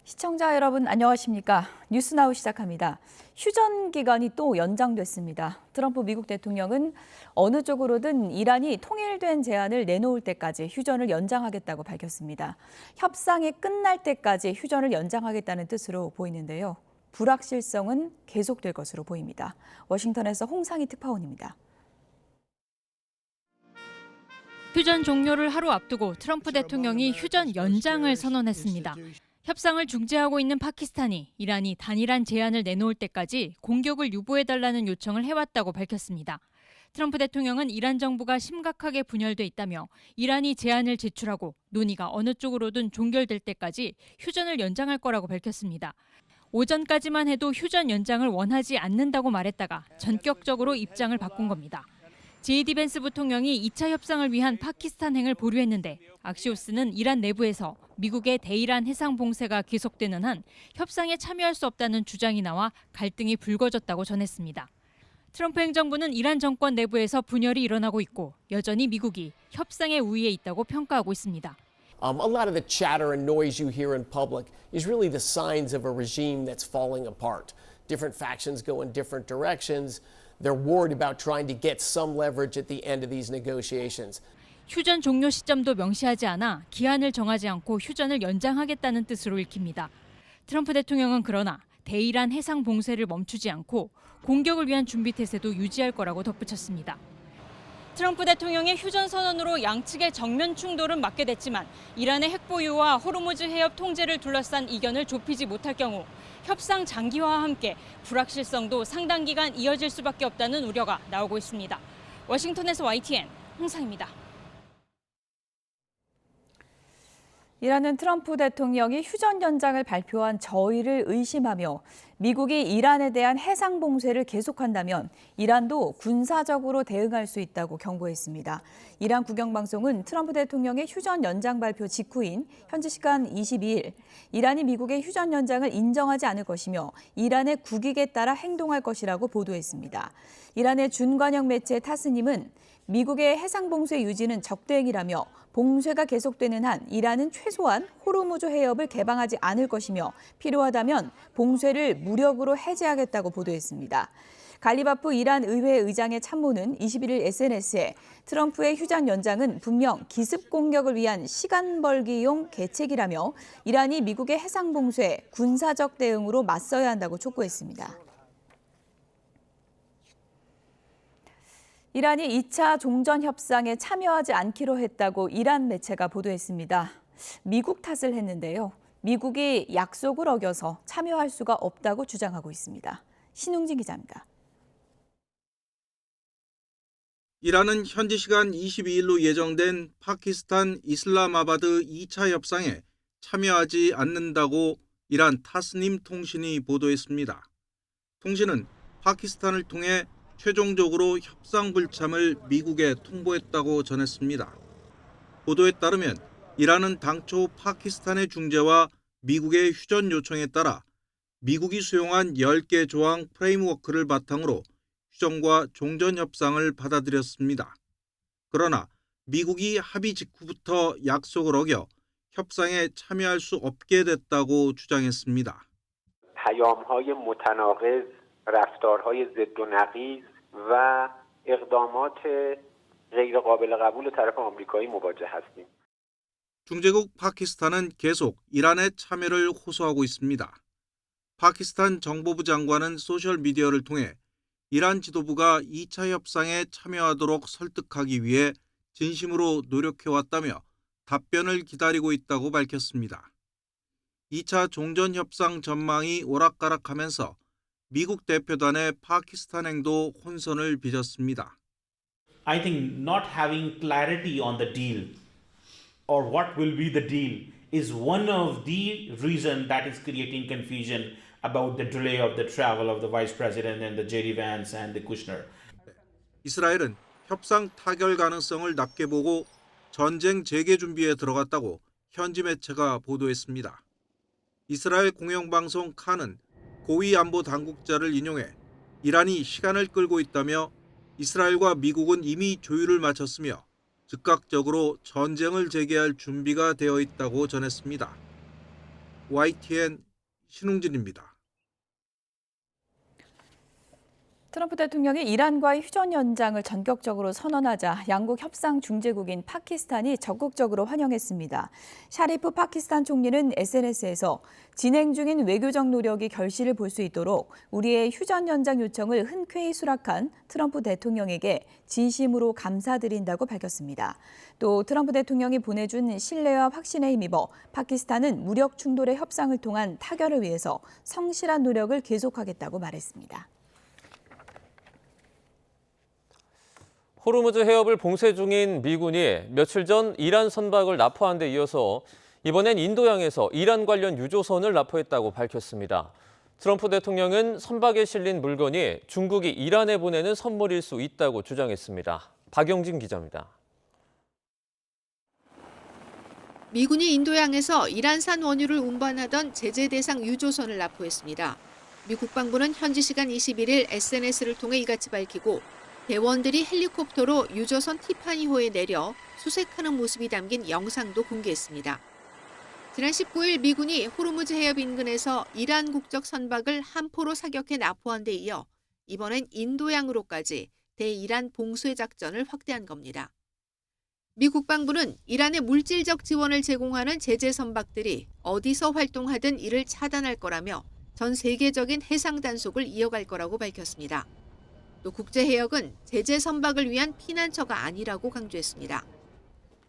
시청자 여러분 안녕하십니까? 뉴스나우 시작합니다. 휴전 기간이 또 연장됐습니다. 트럼프 미국 대통령은 어느 쪽으로든 이란이 통일된 제안을 내놓을 때까지 휴전을 연장하겠다고 밝혔습니다. 협상이 끝날 때까지 휴전을 연장하겠다는 뜻으로 보이는데요. 불확실성은 계속될 것으로 보입니다. 워싱턴에서 홍상희 특파원입니다. 휴전 종료를 하루 앞두고 트럼프 대통령이 휴전 연장을 선언했습니다. 협상을 중재하고 있는 파키스탄이 이란이 단일한 제안을 내놓을 때까지 공격을 유보해달라는 요청을 해왔다고 밝혔습니다. 트럼프 대통령은 이란 정부가 심각하게 분열돼 있다며 이란이 제안을 제출하고 논의가 어느 쪽으로든 종결될 때까지 휴전을 연장할 거라고 밝혔습니다. 오전까지만 해도 휴전 연장을 원하지 않는다고 말했다가 전격적으로 입장을 바꾼 겁니다. JD 벤스 부통령이 2차 협상을 위한 파키스탄행을 보류했는데 악시오스는 이란 내부에서 미국의 대이란 해상 봉쇄가 계속되는 한 협상에 참여할 수 없다는 주장이 나와 갈등이 불거졌다고 전했습니다. 트럼프 행정부는 이란 정권 내부에서 분열이 일어나고 있고 여전히 미국이 협상의 우위에 있다고 평가하고 있습니다. A lot of the chatter and noise you hear in public is really the signs of a regime that's falling apart. Different factions go in different directions. They're worried about trying to get some leverage at the end of these negotiations. 휴전 종료 시점도 명시하지 않아 기한을 정하지 않고 휴전을 연장하겠다는 뜻으로 읽힙니다. 트럼프 대통령은 그러나 대이란 해상 봉쇄를 멈추지 않고 공격을 위한 준비 태세도 유지할 거라고 덧붙였습니다. 트럼프 대통령의 휴전 선언으로 양측의 정면 충돌은 막게 됐지만 이란의 핵 보유와 호르무즈 해협 통제를 둘러싼 이견을 좁히지 못할 경우 협상 장기화와 함께 불확실성도 상당 기간 이어질 수밖에 없다는 우려가 나오고 있습니다. 워싱턴에서 YTN 홍상입니다. 이란은 트럼프 대통령이 휴전 연장을 발표한 저의를 의심하며 미국이 이란에 대한 해상 봉쇄를 계속한다면 이란도 군사적으로 대응할 수 있다고 경고했습니다. 이란 국영방송은 트럼프 대통령의 휴전 연장 발표 직후인 현지 시간 22일 이란이 미국의 휴전 연장을 인정하지 않을 것이며 이란의 국익에 따라 행동할 것이라고 보도했습니다. 이란의 준관영 매체 타스님은 미국의 해상 봉쇄 유지는 적대행위라며 봉쇄가 계속되는 한 이란은 최소한 호르무즈 해협을 개방하지 않을 것이며 필요하다면 봉쇄를 무력으로 해제하겠다고 보도했습니다. 갈리바프 이란 의회 의장의 참모는 21일 SNS에 트럼프의 휴전 연장은 분명 기습 공격을 위한 시간 벌기용 계책이라며 이란이 미국의 해상 봉쇄, 군사적 대응으로 맞서야 한다고 촉구했습니다. 이란이 2차 종전 협상에 참여하지 않기로 했다고 이란 매체가 보도했습니다. 미국 탓을 했는데요. 미국이 약속을 어겨서 참여할 수가 없다고 주장하고 있습니다. 신웅진 기자입니다. 이란은 현지 시간 22일로 예정된 파키스탄 이슬라마바드 2차 협상에 참여하지 않는다고 이란 타스님 통신이 보도했습니다. 통신은 파키스탄을 통해 최종적으로 협상 불참을 미국에 통보했다고 전했습니다. 보도에 따르면 이란은 당초 파키스탄의 중재와 미국의 휴전 요청에 따라 미국이 수용한 10개 조항 프레임워크를 바탕으로 휴전과 종전 협상을 받아들였습니다. 그러나 미국이 합의 직후부터 약속을 어겨 협상에 참여할 수 없게 됐다고 주장했습니다. پیام‌های متناقض رفتارهای ضد و نقیض و اقدامات غیر قابل قبول طرف آمریکایی مواجه هستیم. 중재국 파키스탄은 계속 이란의 참여를 호소하고 있습니다. 파키스탄 정보부 장관은 소셜미디어를 통해 이란 지도부가 2차 협상에 참여하도록 설득하기 위해 진심으로 노력해왔다며 답변을 기다리고 있다고 밝혔습니다. 2차 종전 협상 전망이 오락가락하면서 미국 대표단의 파키스탄 행도 혼선을 빚었습니다. I think not having clarity on the deal or what will be the deal is one of the reasons that is creating confusion about the delay of the travel of the Vice President and the JD Vance and the Kushner. 이스라엘은 협상 타결 가능성을 낮게 보고 전쟁 재개 준비에 들어갔다고 현지 매체가 보도했습니다. 이스라엘 공영방송 칸은 고위 안보 당국자를 인용해 이란이 시간을 끌고 있다며 이스라엘과 미국은 이미 조율을 마쳤으며 즉각적으로 전쟁을 재개할 준비가 되어 있다고 전했습니다. YTN 신웅진입니다. 트럼프 대통령이 이란과의 휴전 연장을 전격적으로 선언하자 양국 협상 중재국인 파키스탄이 적극적으로 환영했습니다. 샤리프 파키스탄 총리는 SNS에서 진행 중인 외교적 노력이 결실을 볼 수 있도록 우리의 휴전 연장 요청을 흔쾌히 수락한 트럼프 대통령에게 진심으로 감사드린다고 밝혔습니다. 또 트럼프 대통령이 보내준 신뢰와 확신에 힘입어 파키스탄은 무력 충돌의 협상을 통한 타결을 위해서 성실한 노력을 계속하겠다고 말했습니다. 호르무즈 해협을 봉쇄 중인 미군이 며칠 전 이란 선박을 납포한 데 이어서 이번엔 인도양에서 이란 관련 유조선을 납포했다고 밝혔습니다. 트럼프 대통령은 선박에 실린 물건이 중국이 이란에 보내는 선물일 수 있다고 주장했습니다. 박영진 기자입니다. 미군이 인도양에서 이란산 원유를 운반하던 제재 대상 유조선을 납포했습니다. 미 국방부는 현지 시간 21일 SNS를 통해 이같이 밝히고 대원들이 헬리콥터로 유조선 티파니호에 내려 수색하는 모습이 담긴 영상도 공개했습니다. 지난 19일 미군이 호르무즈 해협 인근에서 이란 국적 선박을 함포로 사격해 납포한 데 이어 이번엔 인도양으로까지 대이란 봉쇄 작전을 확대한 겁니다. 미 국방부는 이란의 물질적 지원을 제공하는 제재 선박들이 어디서 활동하든 이를 차단할 거라며 전 세계적인 해상 단속을 이어갈 거라고 밝혔습니다. 또 국제해역은 제재 선박을 위한 피난처가 아니라고 강조했습니다.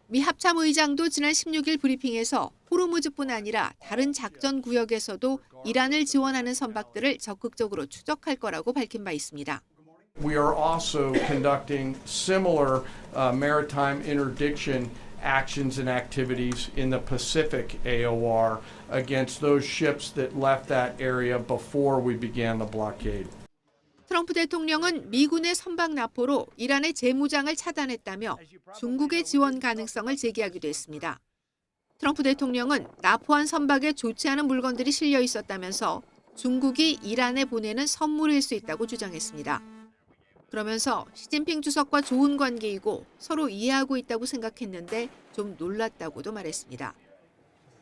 미 합참의장도 지난 16일 브리핑에서 호르무즈뿐 아니라 다른 작전 구역에서도 이란을 지원하는 선박들을 적극적으로 추적할 거라고 밝힌 바 있습니다. We are also conducting similar maritime interdiction actions and activities in the Pacific AOR against those ships that left that area before we began the blockade. 트럼프 대통령은 미군의 선박 납포로 이란의 재무장을 차단했다며 중국의 지원 가능성을 제기하기도 했습니다. 트럼프 대통령은 납포한 선박에 좋지 않은 물건들이 실려 있었다면서 중국이 이란에 보내는 선물일 수 있다고 주장했습니다. 그러면서 시진핑 주석과 좋은 관계이고 서로 이해하고 있다고 생각했는데 좀 놀랐다고도 말했습니다.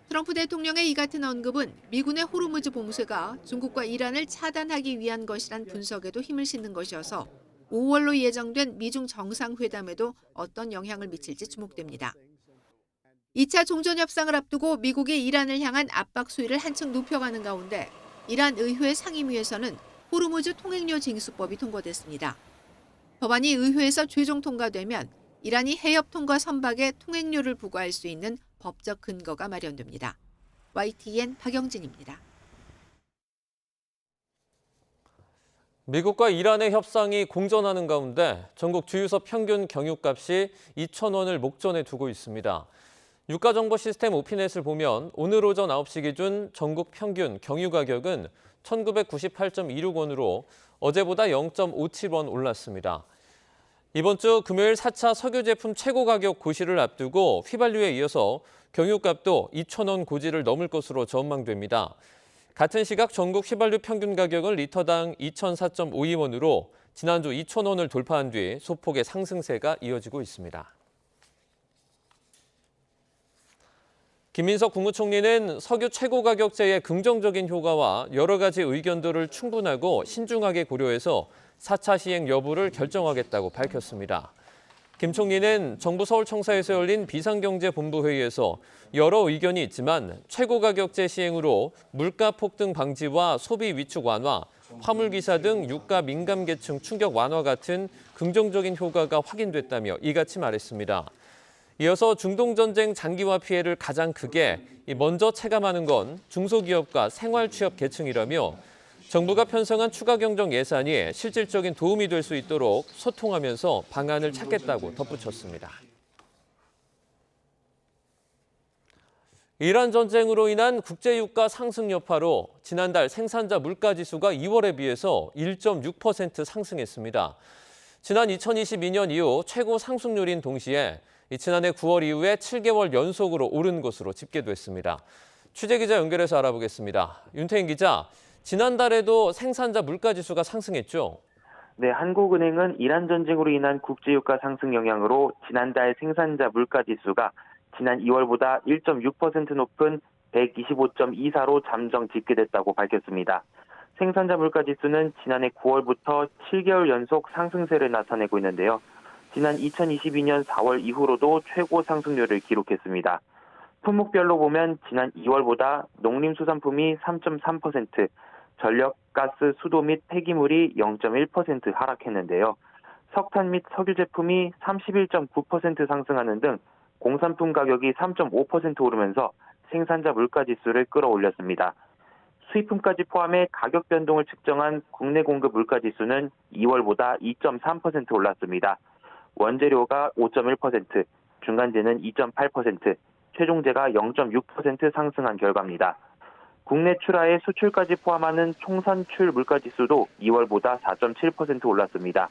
트럼프 대통령의 이 같은 언급은 미군의 호르무즈 봉쇄가 중국과 이란을 차단하기 위한 것이란 분석에도 힘을 싣는 것이어서 5월로 예정된 미중 정상회담에도 어떤 영향을 미칠지 주목됩니다. 2차 종전협상을 앞두고 미국이 이란을 향한 압박 수위를 한층 높여가는 가운데 이란 의회 상임위에서는 호르무즈 통행료 징수법이 통과됐습니다. 법안이 의회에서 최종 통과되면 이란이 해협 통과 선박에 통행료를 부과할 수 있는 법적 근거가 마련됩니다. YTN 박영진입니다. 미국과 이란의 협상이 공전하는 가운데 전국 주유소 평균 경유값이 2,000원을 목전에 두고 있습니다. 유가정보 시스템 오피넷을 보면 오늘 오전 9시 기준 전국 평균 경유 가격은 1,998.26원으로 어제보다 0.57원 올랐습니다. 이번 주 금요일 4차 석유 제품 최고 가격 고시를 앞두고 휘발유에 이어서 경유값도 2,000원 고지를 넘을 것으로 전망됩니다. 같은 시각 전국 휘발유 평균 가격은 리터당 2,004.52원으로 지난주 2,000원을 돌파한 뒤 소폭의 상승세가 이어지고 있습니다. 김민석 국무총리는 석유 최고 가격제의 긍정적인 효과와 여러 가지 의견들을 충분하고 신중하게 고려해서 4차 시행 여부를 결정하겠다고 밝혔습니다. 김 총리는 정부 서울청사에서 열린 비상경제본부회의에서 여러 의견이 있지만 최고 가격제 시행으로 물가 폭등 방지와 소비 위축 완화, 화물기사 등 유가 민감 계층 충격 완화 같은 긍정적인 효과가 확인됐다며 이같이 말했습니다. 이어서 중동전쟁 장기화 피해를 가장 크게 먼저 체감하는 건 중소기업과 생활취업 계층이라며 정부가 편성한 추가 경정 예산이 실질적인 도움이 될 수 있도록 소통하면서 방안을 찾겠다고 덧붙였습니다. 이란 전쟁으로 인한 국제유가 상승 여파로 지난달 생산자 물가지수가 2월에 비해서 1.6% 상승했습니다. 지난 2022년 이후 최고 상승률인 동시에 지난해 9월 이후에 7개월 연속으로 오른 것으로 집계됐습니다. 취재기자 연결해서 알아보겠습니다. 윤태인 기자, 지난달에도 생산자 물가지수가 상승했죠? 네, 한국은행은 이란 전쟁으로 인한 국제유가 상승 영향으로 지난달 생산자 물가지수가 지난 2월보다 1.6% 높은 125.24로 잠정 집계됐다고 밝혔습니다. 생산자 물가지수는 지난해 9월부터 7개월 연속 상승세를 나타내고 있는데요. 지난 2022년 4월 이후로도 최고 상승률을 기록했습니다. 품목별로 보면 지난 2월보다 농림수산품이 3.3%, 전력, 가스, 수도 및 폐기물이 0.1% 하락했는데요. 석탄 및 석유 제품이 31.9% 상승하는 등 공산품 가격이 3.5% 오르면서 생산자 물가지수를 끌어올렸습니다. 수입품까지 포함해 가격 변동을 측정한 국내 공급 물가지수는 2월보다 2.3% 올랐습니다. 원재료가 5.1%, 중간재는 2.8%, 최종재가 0.6% 상승한 결과입니다. 국내 출하에 수출까지 포함하는 총산출 물가지수도 2월보다 4.7% 올랐습니다.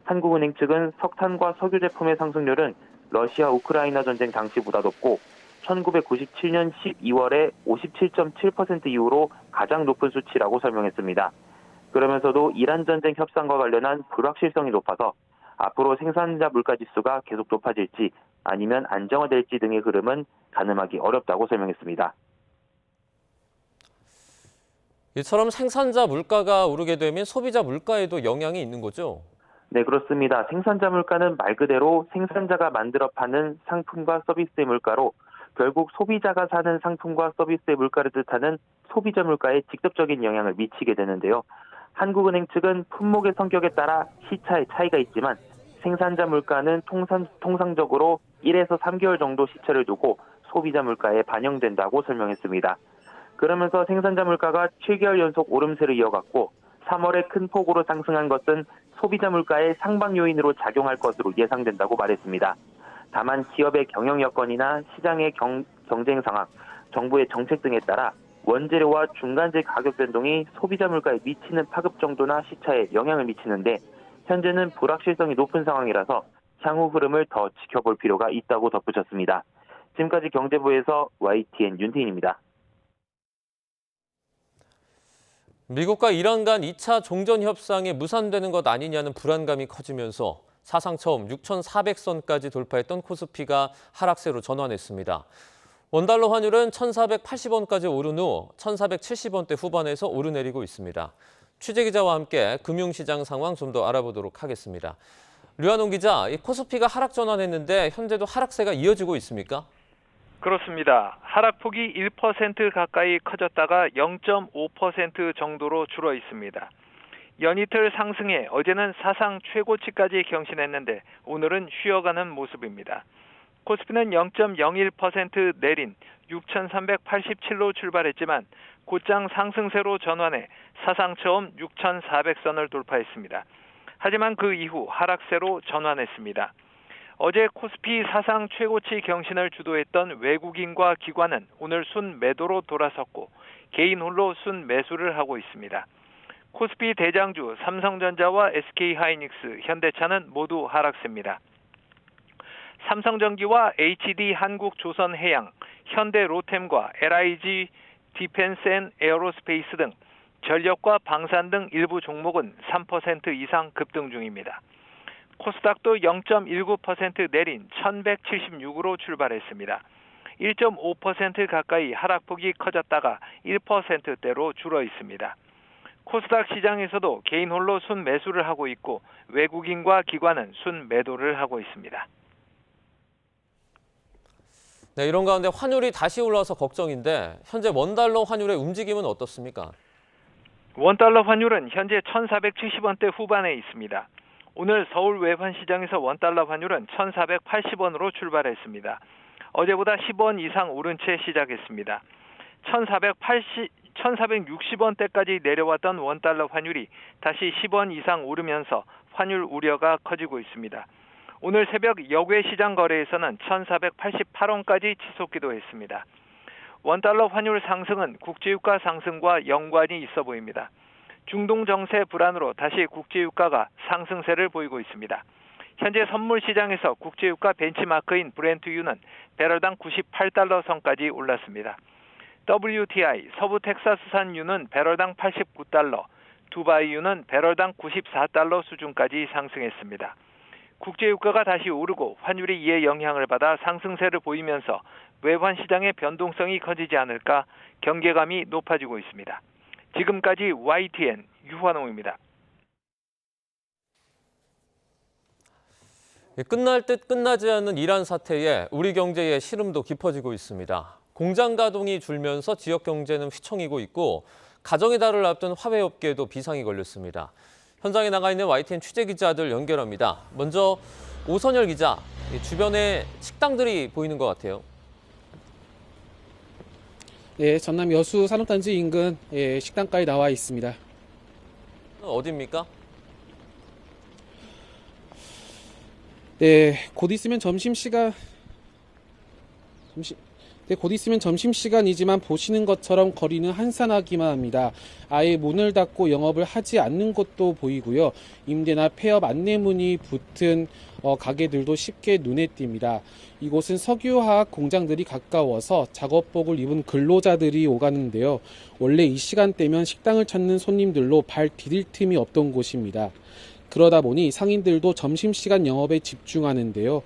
한국은행 측은 석탄과 석유 제품의 상승률은 러시아 우크라이나 전쟁 당시보다 높고 1997년 12월에 57.7% 이후로 가장 높은 수치라고 설명했습니다. 그러면서도 이란 전쟁 협상과 관련한 불확실성이 높아서 앞으로 생산자 물가지수가 계속 높아질지 아니면 안정화될지 등의 흐름은 가늠하기 어렵다고 설명했습니다. 이처럼 생산자 물가가 오르게 되면 소비자 물가에도 영향이 있는 거죠? 네, 그렇습니다. 생산자 물가는 말 그대로 생산자가 만들어 파는 상품과 서비스의 물가로 결국 소비자가 사는 상품과 서비스의 물가를 뜻하는 소비자 물가에 직접적인 영향을 미치게 되는데요. 한국은행 측은 품목의 성격에 따라 시차의 차이가 있지만 생산자 물가는 통상적으로 1에서 3개월 정도 시차를 두고 소비자 물가에 반영된다고 설명했습니다. 그러면서 생산자 물가가 7개월 연속 오름세를 이어갔고 3월에 큰 폭으로 상승한 것은 소비자 물가의 상방 요인으로 작용할 것으로 예상된다고 말했습니다. 다만 기업의 경영 여건이나 시장의 경쟁 상황, 정부의 정책 등에 따라 원재료와 중간재 가격 변동이 소비자 물가에 미치는 파급 정도나 시차에 영향을 미치는데 현재는 불확실성이 높은 상황이라서 향후 흐름을 더 지켜볼 필요가 있다고 덧붙였습니다. 지금까지 경제부에서 YTN 윤태인입니다. 미국과 이란 간 2차 종전 협상이 무산되는 것 아니냐는 불안감이 커지면서 사상 처음 6,400선까지 돌파했던 코스피가 하락세로 전환했습니다. 원달러 환율은 1,480원까지 오른 후 1,470원대 후반에서 오르내리고 있습니다. 취재기자와 함께 금융시장 상황 좀 더 알아보도록 하겠습니다. 류한홍 기자, 이 코스피가 하락 전환했는데 현재도 하락세가 이어지고 있습니까? 그렇습니다. 하락폭이 1% 가까이 커졌다가 0.5% 정도로 줄어 있습니다. 연이틀 상승해 어제는 사상 최고치까지 경신했는데 오늘은 쉬어가는 모습입니다. 코스피는 0.01% 내린 6,387로 출발했지만 곧장 상승세로 전환해 사상 처음 6,400선을 돌파했습니다. 하지만 그 이후 하락세로 전환했습니다. 어제 코스피 사상 최고치 경신을 주도했던 외국인과 기관은 오늘 순 매도로 돌아섰고 개인 홀로 순 매수를 하고 있습니다. 코스피 대장주 삼성전자와 SK하이닉스, 현대차는 모두 하락세입니다. 삼성전기와 HD 한국조선해양, 현대로템과 LIG 디펜스앤에어로스페이스 등 전력과 방산 등 일부 종목은 3% 이상 급등 중입니다. 코스닥도 0.19% 내린 1176으로 출발했습니다. 1.5% 가까이 하락폭이 커졌다가 1%대로 줄어 있습니다. 코스닥 시장에서도 개인 홀로 순 매수를 하고 있고 외국인과 기관은 순 매도를 하고 있습니다. 네, 이런 가운데 환율이 다시 올라와서 걱정인데 현재 원달러 환율의 움직임은 어떻습니까? 원달러 환율은 현재 1,470원대 후반에 있습니다. 오늘 서울 외환시장에서 원달러 환율은 1,480원으로 출발했습니다. 어제보다 10원 이상 오른 채 시작했습니다. 1,460원대까지 내려왔던 원달러 환율이 다시 10원 이상 오르면서 환율 우려가 커지고 있습니다. 오늘 새벽 역외 시장 거래에서는 1,488원까지 치솟기도 했습니다. 원달러 환율 상승은 국제유가 상승과 연관이 있어 보입니다. 중동 정세 불안으로 다시 국제유가가 상승세를 보이고 있습니다. 현재 선물 시장에서 국제유가 벤치마크인 브렌트유는 배럴당 98달러 선까지 올랐습니다. WTI 서부 텍사스산유는 배럴당 89달러, 두바이유는 배럴당 94달러 수준까지 상승했습니다. 국제유가가 다시 오르고 환율이 이에 영향을 받아 상승세를 보이면서 외환 시장의 변동성이 커지지 않을까 경계감이 높아지고 있습니다. 지금까지 YTN 유환홍입니다. 끝날 듯 끝나지 않는 이란 사태에 우리 경제의 시름도 깊어지고 있습니다. 공장 가동이 줄면서 지역 경제는 휘청이고 있고 가정의 달을 앞둔 화훼업계에도 비상이 걸렸습니다. 현장에 나가 있는 YTN 취재 기자들 연결합니다. 먼저 오선열 기자, 주변에 식당들이 보이는 것 같아요. 네, 전남 여수 산업단지 인근 식당가에 나와 있습니다. 어디입니까? 네, 곧 있으면 점심시간이지만 보시는 것처럼 거리는 한산하기만 합니다. 아예 문을 닫고 영업을 하지 않는 곳도 보이고요. 임대나 폐업 안내문이 붙은 가게들도 쉽게 눈에 띕니다. 이곳은 석유화학 공장들이 가까워서 작업복을 입은 근로자들이 오가는데요. 원래 이 시간대면 식당을 찾는 손님들로 발 디딜 틈이 없던 곳입니다. 그러다 보니 상인들도 점심시간 영업에 집중하는데요.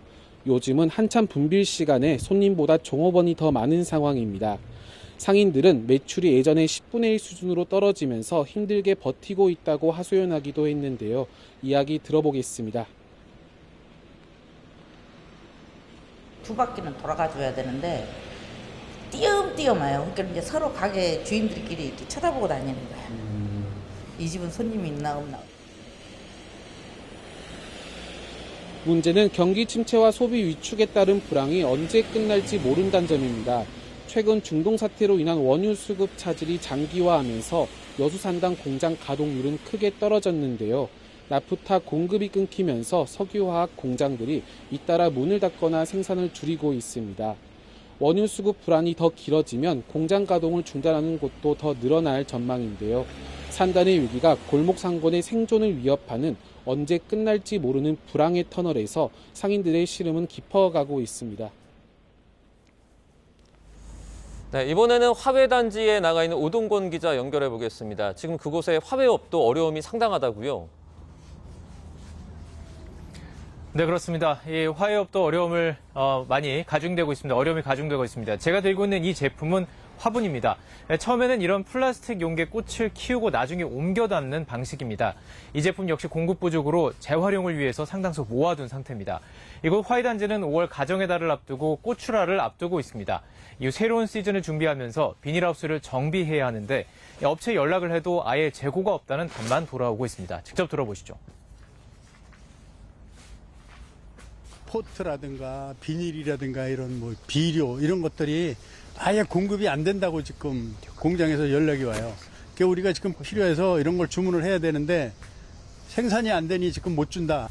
요즘은 한참 분빌 시간에 손님보다 종업원이 더 많은 상황입니다. 상인들은 매출이 예전의 10분의 1 수준으로 떨어지면서 힘들게 버티고 있다고 하소연하기도 했는데요. 이야기 들어보겠습니다. 두 바퀴는 돌아가줘야 되는데 띄엄띄엄 와요. 그러니까 이제 서로 가게 주인들끼리 이렇게 쳐다보고 다니는 거야. 이 집은 손님이 있나 없나. 문제는 경기 침체와 소비 위축에 따른 불황이 언제 끝날지 모른다는 점입니다. 최근 중동 사태로 인한 원유 수급 차질이 장기화하면서 여수산당 공장 가동률은 크게 떨어졌는데요. 나프타 공급이 끊기면서 석유화학 공장들이 잇따라 문을 닫거나 생산을 줄이고 있습니다. 원유 수급 불안이 더 길어지면 공장 가동을 중단하는 곳도 더 늘어날 전망인데요. 산단의 위기가 골목 상권의 생존을 위협하는 언제 끝날지 모르는 불황의 터널에서 상인들의 시름은 깊어가고 있습니다. 네, 이번에는 화훼단지에 나가 있는 오동권 기자 연결해 보겠습니다. 지금 그곳의 화훼업도 어려움이 상당하다고요? 네, 그렇습니다. 이 화훼업도 어려움을 많이 가중되고 있습니다. 어려움이 가중되고 있습니다. 제가 들고 있는 이 제품은 화분입니다. 처음에는 이런 플라스틱 용기에 꽃을 키우고 나중에 옮겨 담는 방식입니다. 이 제품 역시 공급 부족으로 재활용을 위해서 상당수 모아둔 상태입니다. 이곳 화훼단지는 5월 가정의 달을 앞두고 꽃출하를 앞두고 있습니다. 이 새로운 시즌을 준비하면서 비닐하우스를 정비해야 하는데 업체에 연락을 해도 아예 재고가 없다는 답만 돌아오고 있습니다. 직접 들어보시죠. 포트라든가 비닐이라든가 이런 비료 이런 것들이 아예 공급이 안 된다고 지금 공장에서 연락이 와요. 그러니까 우리가 지금 필요해서 이런 걸 주문을 해야 되는데 생산이 안 되니 지금 못 준다.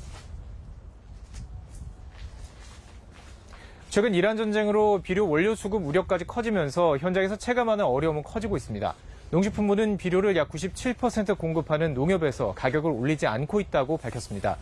최근 이란 전쟁으로 비료 원료 수급 우려까지 커지면서 현장에서 체감하는 어려움은 커지고 있습니다. 농식품부는 비료를 약 97% 공급하는 농협에서 가격을 올리지 않고 있다고 밝혔습니다.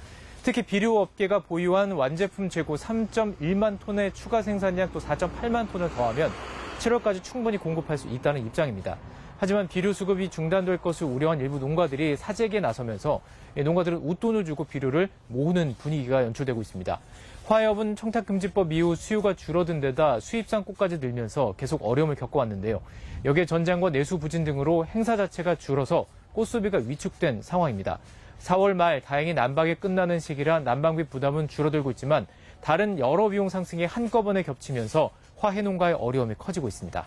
특히 비료업계가 보유한 완제품 재고 3.1만 톤의 추가 생산량 또 4.8만 톤을 더하면 7월까지 충분히 공급할 수 있다는 입장입니다. 하지만 비료 수급이 중단될 것을 우려한 일부 농가들이 사재기에 나서면서 농가들은 웃돈을 주고 비료를 모으는 분위기가 연출되고 있습니다. 화훼업은 청탁금지법 이후 수요가 줄어든 데다 수입상국까지 늘면서 계속 어려움을 겪어왔는데요. 여기에 전장과 내수 부진 등으로 행사 자체가 줄어서 꽃수비가 위축된 상황입니다. 4월 말 다행히 난방이 끝나는 시기라 난방비 부담은 줄어들고 있지만 다른 여러 비용 상승이 한꺼번에 겹치면서 화훼 농가의 어려움이 커지고 있습니다.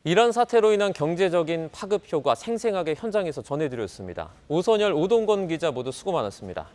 이란 사태로 인한 경제적인 파급 효과 생생하게 현장에서 전해드렸습니다. 오선열, 오동건 기자 모두 수고 많았습니다.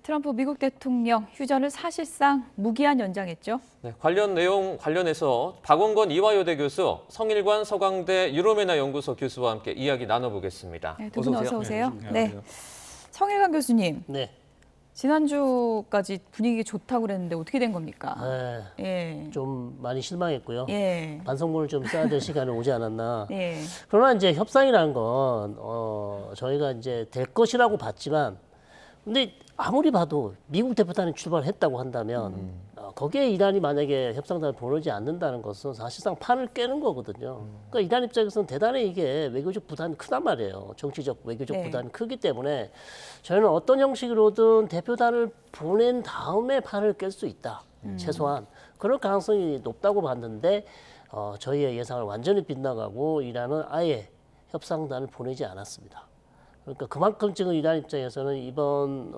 트럼프 미국 대통령 휴전을 사실상 무기한 연장했죠. 네, 관련 내용 관련해서 박원건 이화여대 교수, 성일관 서강대 유로메나 연구소 교수와 함께 이야기 나눠보겠습니다. 네, 두 분 어서 오세요. 네, 성일관 교수님. 네. 지난주까지 분위기 좋다고 그랬는데 어떻게 된 겁니까? 네, 예. 좀 많이 실망했고요. 예. 반성문을 좀 써야 될 시간이 오지 않았나. 예. 그러나 이제 협상이라는 건 저희가 이제 될 것이라고 봤지만, 근데 아무리 봐도 미국 대표단이 출발했다고 한다면 거기에 이란이 만약에 협상단을 보내지 않는다는 것은 사실상 판을 깨는 거거든요. 그러니까 이란 입장에서는 대단히 이게 외교적 부담이 크단 말이에요. 정치적 외교적 네. 부담이 크기 때문에 저희는 어떤 형식으로든 대표단을 보낸 다음에 판을 깰 수 있다. 최소한 그럴 가능성이 높다고 봤는데 저희의 예상을 완전히 빗나가고 이란은 아예 협상단을 보내지 않았습니다. 그러니까 그만큼 지금 이란 입장에서는 이번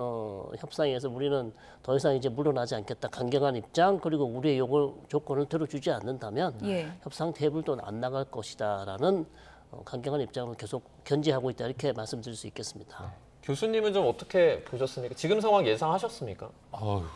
협상에서 우리는 더 이상 이제 물러나지 않겠다. 강경한 입장 그리고 우리의 조건을 들어주지 않는다면 예. 협상 테이블도 안 나갈 것이다라는 강경한 입장을 계속 견지하고 있다 이렇게 말씀드릴 수 있겠습니다. 교수님은 좀 어떻게 보셨습니까? 지금 상황 예상하셨습니까?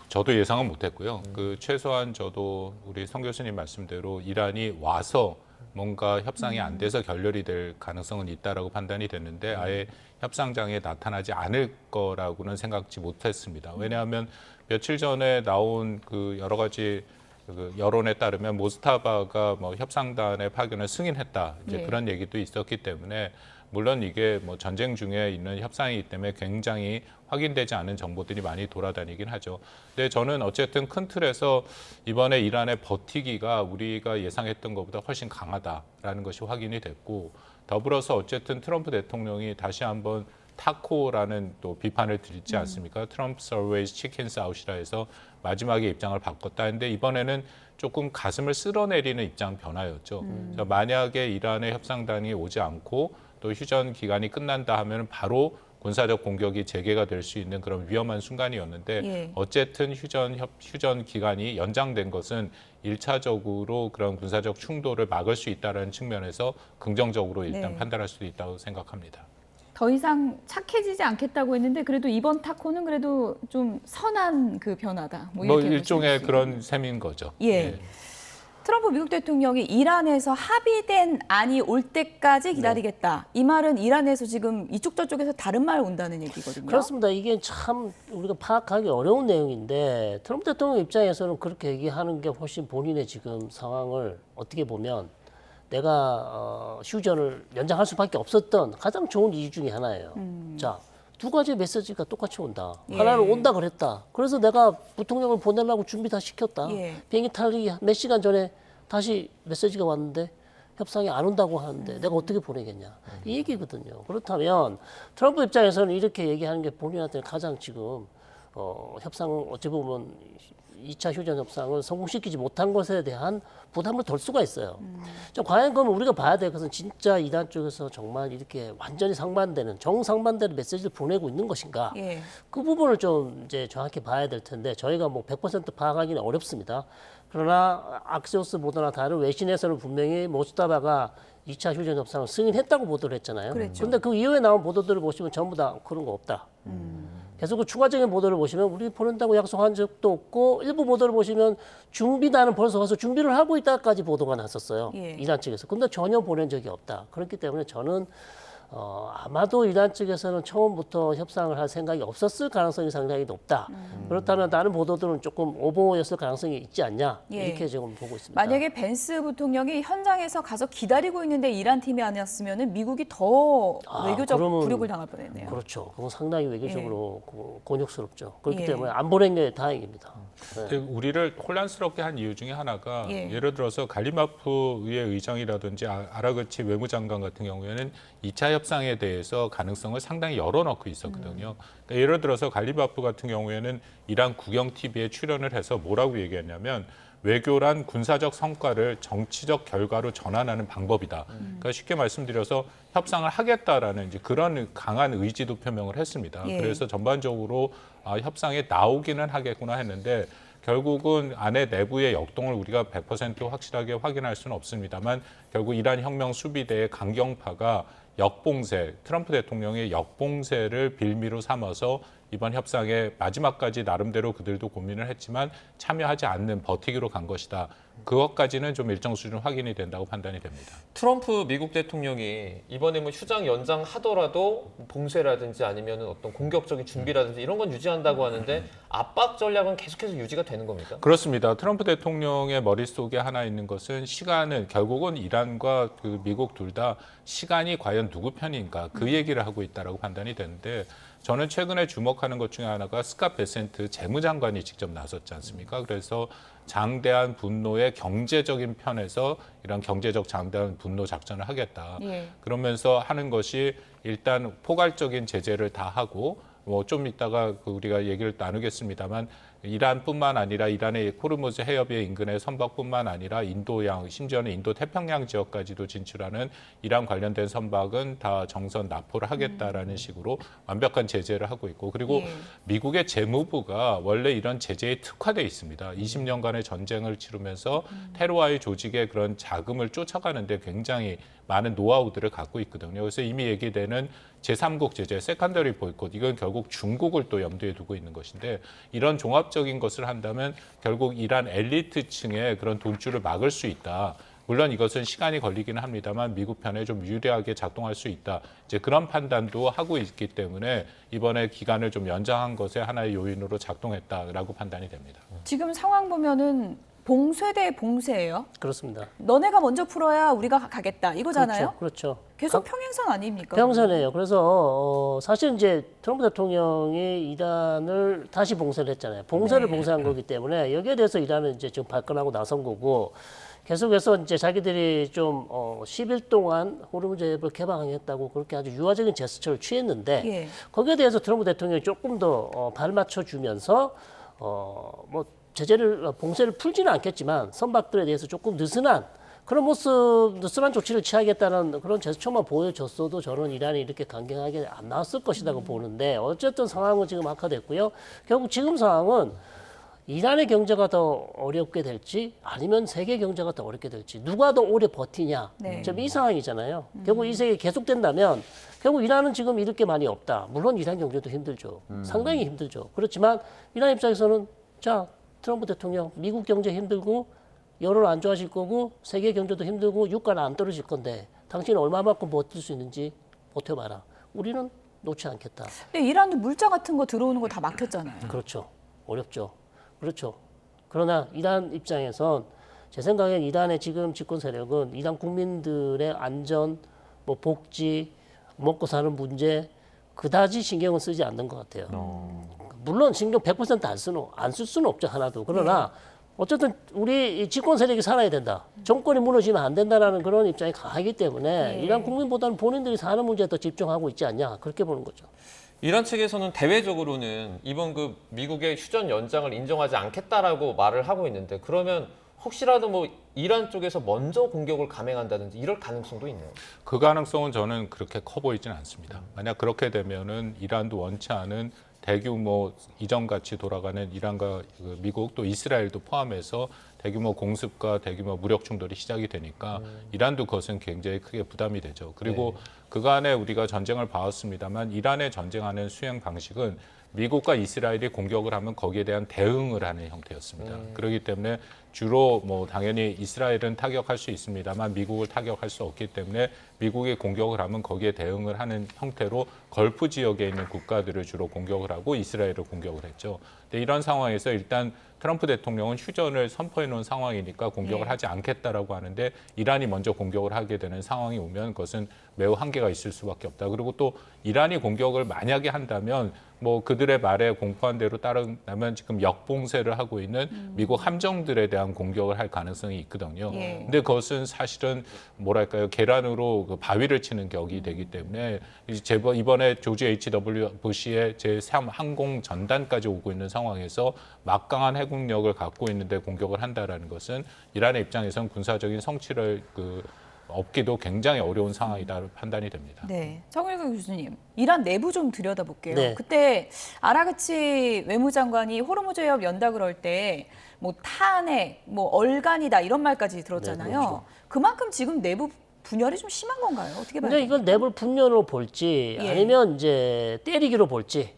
저도 예상은 못했고요. 최소한 저도 우리 성 교수님 말씀대로 이란이 와서 뭔가 협상이 안 돼서 결렬이 될 가능성은 있다라고 판단이 됐는데 아예 협상장에 나타나지 않을 거라고는 생각지 못했습니다. 왜냐하면 며칠 전에 나온 그 여러 가지 그 여론에 따르면 모스타바가 뭐 협상단의 파견을 승인했다 이제 네. 그런 얘기도 있었기 때문에 물론 이게 뭐 전쟁 중에 있는 협상이기 때문에 굉장히 확인되지 않은 정보들이 많이 돌아다니긴 하죠. 근데 저는 어쨌든 큰 틀에서 이번에 이란의 버티기가 우리가 예상했던 것보다 훨씬 강하다라는 것이 확인이 됐고 더불어서 어쨌든 트럼프 대통령이 다시 한번 타코라는 또 비판을 드리지 않습니까? 트럼프's always chickens out이라 해서 마지막에 입장을 바꿨다 했는데 이번에는 조금 가슴을 쓸어내리는 입장 변화였죠. 그래서 만약에 이란의 협상단이 오지 않고 또 휴전 기간이 끝난다 하면 바로 군사적 공격이 재개가 될 수 있는 그런 위험한 순간이었는데 예. 어쨌든 휴전 기간이 연장된 것은 1차적으로 그런 군사적 충돌을 막을 수 있다는 측면에서 긍정적으로 일단 네. 판단할 수도 있다고 생각합니다. 더 이상 착해지지 않겠다고 했는데 그래도 이번 타코는 그래도 좀 선한 그 변화다. 뭐 이렇게 일종의 그런 셈인 거죠. 예. 트럼프 미국 대통령이 이란에서 합의된 안이 올 때까지 기다리겠다. 이 말은 이란에서 지금 이쪽 저쪽에서 다른 말 온다는 얘기거든요. 그렇습니다. 이게 참 우리가 파악하기 어려운 내용인데 트럼프 대통령 입장에서는 그렇게 얘기하는 게 훨씬 본인의 지금 상황을 어떻게 보면 내가 휴전을 연장할 수밖에 없었던 가장 좋은 이유 중에 하나예요. 자, 두 가지 메시지가 똑같이 온다. 예. 하나는 온다 그랬다. 그래서 내가 부통령을 보내려고 준비 다 시켰다. 예. 비행기 타기 몇 시간 전에 다시 메시지가 왔는데 협상이 안 온다고 하는데 내가 어떻게 보내겠냐. 이 얘기거든요. 그렇다면 트럼프 입장에서는 이렇게 얘기하는 게 본인한테 가장 지금 협상 어찌 보면 2차 휴전 협상을 성공시키지 못한 것에 대한 부담을 덜 수가 있어요. 과연 그럼 우리가 봐야 될 것은 진짜 이란 쪽에서 정말 이렇게 완전히 상반되는 정상반대의 메시지를 보내고 있는 것인가? 예. 그 부분을 좀 이제 정확히 봐야 될 텐데 저희가 뭐 100% 파악하기는 어렵습니다. 그러나 악시오스 보도나 다른 외신에서는 분명히 모스타바가 2차 휴전 협상을 승인했다고 보도를 했잖아요. 그런데 그 이후에 나온 보도들을 보시면 전부 다 그런 거 없다. 계속 그 추가적인 보도를 보시면 우리 보낸다고 약속한 적도 없고 일부 보도를 보시면 준비단은 벌써 가서 준비를 하고 있다까지 보도가 났었어요. 예. 이란 측에서. 근데 전혀 보낸 적이 없다. 그렇기 때문에 저는 아마도 이란 측에서는 처음부터 협상을 할 생각이 없었을 가능성이 상당히 높다. 그렇다면 다른 보도들은 조금 오보였을 가능성이 있지 않냐 예. 이렇게 지금 보고 있습니다. 만약에 벤스 부통령이 현장에서 가서 기다리고 있는데 이란 팀이 아니었으면 미국이 더 외교적 그러면 굴욕을 당할 뻔했네요. 그렇죠. 그건 상당히 외교적으로 곤욕스럽죠. 그렇기 예. 때문에 안 보낸 게 다행입니다. 근데 우리를 혼란스럽게 한 이유 중에 하나가 예. 예를 들어서 갈리마프 의회 의장이라든지 아라그치 외무장관 같은 경우에는 2차 협상에 대해서 가능성을 상당히 열어놓고 있었거든요. 그러니까 예를 들어서 갈리마프 같은 경우에는 이란 국영 TV에 출연을 해서 뭐라고 얘기했냐면 외교란 군사적 성과를 정치적 결과로 전환하는 방법이다. 그러니까 쉽게 말씀드려서 협상을 하겠다라는 이제 그런 강한 의지도 표명을 했습니다. 예. 그래서 전반적으로 협상에 나오기는 하겠구나 했는데 결국은 안에 내부의 역동을 우리가 100% 확실하게 확인할 수는 없습니다만 결국 이란 혁명 수비대의 강경파가 역봉쇄, 트럼프 대통령의 역봉쇄를 빌미로 삼아서 이번 협상에 마지막까지 나름대로 그들도 고민을 했지만 참여하지 않는 버티기로 간 것이다. 그것까지는 좀 일정 수준 확인이 된다고 판단이 됩니다. 트럼프 미국 대통령이 이번에 뭐 휴장 연장하더라도 봉쇄라든지 아니면 어떤 공격적인 준비라든지 이런 건 유지한다고 하는데 압박 전략은 계속해서 유지가 되는 겁니까? 그렇습니다. 트럼프 대통령의 머릿속에 하나 있는 것은 시간은 결국은 이란과 그 미국 둘 다 시간이 과연 누구 편인가 그 얘기를 하고 있다라고 판단이 되는데 저는 최근에 주목하는 것 중에 하나가 스캇 베센트 재무장관이 직접 나섰지 않습니까? 그래서 장대한 분노의 경제적인 편에서 이런 경제적 장대한 분노 작전을 하겠다. 그러면서 하는 것이 일단 포괄적인 제재를 다 하고 뭐 좀 이따가 우리가 얘기를 나누겠습니다만 이란뿐만 아니라 이란의 호르무즈 해협의 인근의 선박뿐만 아니라 인도양, 심지어는 인도 태평양 지역까지도 진출하는 이란 관련된 선박은 다 정선 납포를 하겠다라는 식으로 완벽한 제재를 하고 있고 그리고 미국의 재무부가 원래 이런 제재에 특화돼 있습니다. 20년간의 전쟁을 치르면서 테러와의 조직의 그런 자금을 쫓아가는데 굉장히 많은 노하우들을 갖고 있거든요. 그래서 이미 얘기되는 제3국 제재, 세컨더리 보이콧, 이건 결국 중국을 또 염두에 두고 있는 것인데 이런 종합적인 것을 한다면 결국 이란 엘리트층의 그런 돈줄을 막을 수 있다. 물론 이것은 시간이 걸리기는 합니다만 미국 편에 좀 유리하게 작동할 수 있다. 이제 그런 판단도 하고 있기 때문에 이번에 기간을 좀 연장한 것의 하나의 요인으로 작동했다라고 판단이 됩니다. 지금 상황 보면은 봉쇄 대 봉쇄예요? 그렇습니다. 너네가 먼저 풀어야 우리가 가겠다 이거잖아요? 그렇죠. 계속 평행선 아닙니까? 평행선이에요. 그래서 사실 이제 트럼프 대통령이 이란을 다시 봉쇄를 했잖아요. 봉쇄를 봉쇄한 거기 때문에 여기에 대해서 이란은 이제 지금 발끈하고 나선 거고 계속해서 이제 자기들이 좀 10일 동안 호르무즈 해협을 개방하겠다고 그렇게 아주 유화적인 제스처를 취했는데 거기에 대해서 트럼프 대통령이 조금 더 발맞춰 주면서 뭐 제재를 봉쇄를 풀지는 않겠지만 선박들에 대해서 조금 느슨한 그런 모습, 느슨한 조치를 취하겠다는 그런 제스처만 보여줬어도 저는 이란이 이렇게 강경하게 안 나왔을 것이라고 보는데 어쨌든 상황은 지금 악화됐고요. 결국 지금 상황은 이란의 경제가 더 어렵게 될지 아니면 세계 경제가 더 어렵게 될지 누가 더 오래 버티냐. 지금 이 상황이잖아요. 결국 이 세계 계속된다면 결국 이란은 지금 잃을 게 많이 없다. 물론 이란 경제도 힘들죠. 상당히 힘들죠. 그렇지만 이란 입장에서는 자 트럼프 대통령 미국 경제 힘들고 여론 안 좋아질 거고 세계 경제도 힘들고 유가는 안 떨어질 건데 당신은 얼마만큼 버틸 수 있는지 버텨봐라. 우리는 놓지 않겠다. 근데 이란도 물자 같은 거 들어오는 거 다 막혔잖아요. 그렇죠. 어렵죠. 그렇죠. 그러나 이란 입장에선 제 생각엔 이란의 지금 집권 세력은 이란 국민들의 안전, 뭐 복지, 먹고 사는 문제 그다지 신경을 쓰지 않는 것 같아요. 물론 신경 100% 안 쓸 수는 없죠. 하나도. 그러나 어쨌든 우리 집권 세력이 살아야 된다. 정권이 무너지면 안 된다라는 그런 입장이 강하기 때문에 이란 국민보다는 본인들이 사는 문제에 더 집중하고 있지 않냐. 그렇게 보는 거죠. 이란 측에서는 대외적으로는 이번 그 미국의 휴전 연장을 인정하지 않겠다라고 말을 하고 있는데 그러면 혹시라도 뭐 이란 쪽에서 먼저 공격을 감행한다든지 이럴 가능성도 있네요. 그 가능성은 저는 그렇게 커 보이지는 않습니다. 만약 그렇게 되면은 이란도 원치 않은 대규모 이전같이 돌아가는 이란과 미국 또 이스라엘도 포함해서 대규모 공습과 대규모 무력 충돌이 시작이 되니까 이란도 그것은 굉장히 크게 부담이 되죠. 그리고 그간에 우리가 전쟁을 봐왔습니다만 이란의 전쟁하는 수행 방식은 미국과 이스라엘이 공격을 하면 거기에 대한 대응을 하는 형태였습니다. 그렇기 때문에 주로 뭐 당연히 이스라엘은 타격할 수 있습니다만 미국을 타격할 수 없기 때문에 미국이 공격을 하면 거기에 대응을 하는 형태로 걸프 지역에 있는 국가들을 주로 공격을 하고 이스라엘을 공격을 했죠. 근데 이런 상황에서 일단 트럼프 대통령은 휴전을 선포해 놓은 상황이니까 공격을 하지 않겠다라고 하는데 이란이 먼저 공격을 하게 되는 상황이 오면 그것은 매우 한계가 있을 수밖에 없다. 그리고 또 이란이 공격을 만약에 한다면 뭐 그들의 말에 공포한 대로 따른다면 지금 역봉쇄를 하고 있는 미국 함정들에 대한 공격을 할 가능성이 있거든요. 근데 그것은 사실은 뭐랄까요 계란으로 그 바위를 치는 격이 되기 때문에 이번에 조지 H.W. 부시의 제3 항공 전단까지 오고 있는 상황에서 막강한 해군력을 갖고 있는데 공격을 한다라는 것은 이란의 입장에선 군사적인 성취를 없기도 굉장히 어려운 상황이다 판단이 됩니다. 네, 정일국 교수님, 이란 내부 좀 들여다볼게요. 네. 그때 아라그치 외무장관이 호르무즈 해협 연다 그럴 때 뭐 탄핵, 뭐 얼간이다 이런 말까지 들었잖아요. 네, 그렇죠. 그만큼 지금 내부 분열이 좀 심한 건가요? 어떻게 봐요? 근데 이건 내부 분열로 볼지 아니면 이제 때리기로 볼지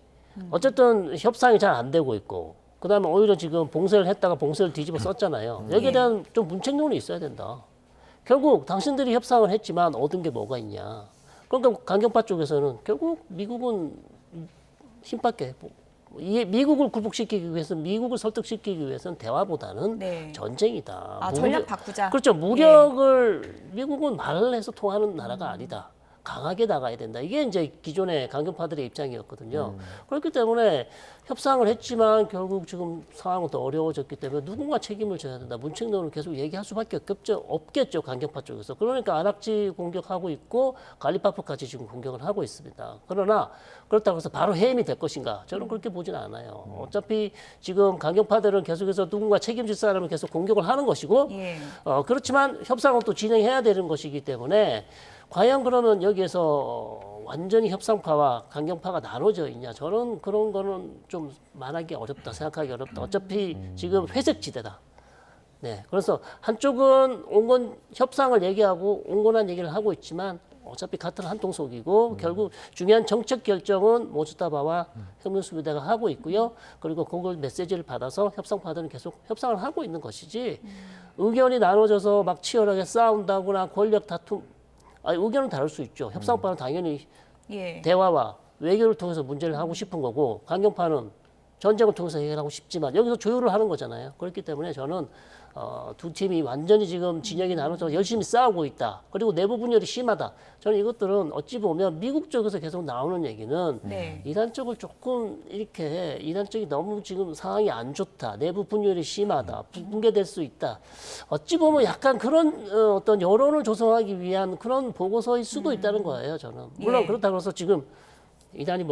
어쨌든 협상이 잘 안 되고 있고 그다음에 오히려 지금 봉쇄를 했다가 봉쇄를 뒤집어 썼잖아요. 여기에 대한 좀 문책론이 있어야 된다. 결국 당신들이 협상을 했지만 얻은 게 뭐가 있냐. 그러니까 강경파 쪽에서는 결국 미국은 힘밖에 미국을 굴복시키기 위해서 미국을 설득시키기 위해서는 대화보다는 전쟁이다. 전략 바꾸자. 그렇죠. 무력을 미국은 말을 해서 통하는 나라가 아니다. 강하게 나가야 된다. 이게 이제 기존의 강경파들의 입장이었거든요. 그렇기 때문에 협상을 했지만 결국 지금 상황은 더 어려워졌기 때문에 누군가 책임을 져야 된다. 문책론을 계속 얘기할 수밖에 없겠죠. 강경파 쪽에서. 그러니까 안학지 공격하고 있고 갈리파프까지 지금 공격을 하고 있습니다. 그러나 그렇다고 해서 바로 해임이 될 것인가? 저는 그렇게 보지는 않아요. 어차피 지금 강경파들은 계속해서 누군가 책임질 사람을 계속 공격을 하는 것이고 그렇지만 협상은 또 진행해야 되는 것이기 때문에 과연 그러면 여기에서 완전히 협상파와 강경파가 나눠져 있냐? 저는 그런 거는 좀 말하기 어렵다, 생각하기 어렵다. 어차피 지금 회색 지대다. 네, 그래서 한쪽은 온건 협상을 얘기하고 온건한 얘기를 하고 있지만 어차피 같은 한 통속이고 결국 중요한 정책 결정은 모스타바와 혁명수비대가 하고 있고요. 그리고 그걸 메시지를 받아서 협상파들은 계속 협상을 하고 있는 것이지 의견이 나눠져서 막 치열하게 싸운다거나 권력 다툼 의견은 다를 수 있죠. 협상파는 당연히 대화와 외교를 통해서 문제를 하고 싶은 거고 강경파는 전쟁을 통해서 해결하고 싶지만 여기서 조율을 하는 거잖아요. 그렇기 때문에 저는 두 팀이 완전히 지금 진영이 나눠서 열심히 싸우고 있다. 그리고 내부 분열이 심하다. 저는 이것들은 어찌 보면 미국 쪽에서 계속 나오는 얘기는 이란 쪽을 조금 이렇게 이란 쪽이 너무 지금 상황이 안 좋다. 내부 분열이 심하다. 붕괴될 수 있다. 어찌 보면 약간 그런 어떤 여론을 조성하기 위한 그런 보고서일 수도 있다는 거예요. 저는. 물론 그렇다고 해서 지금 이란이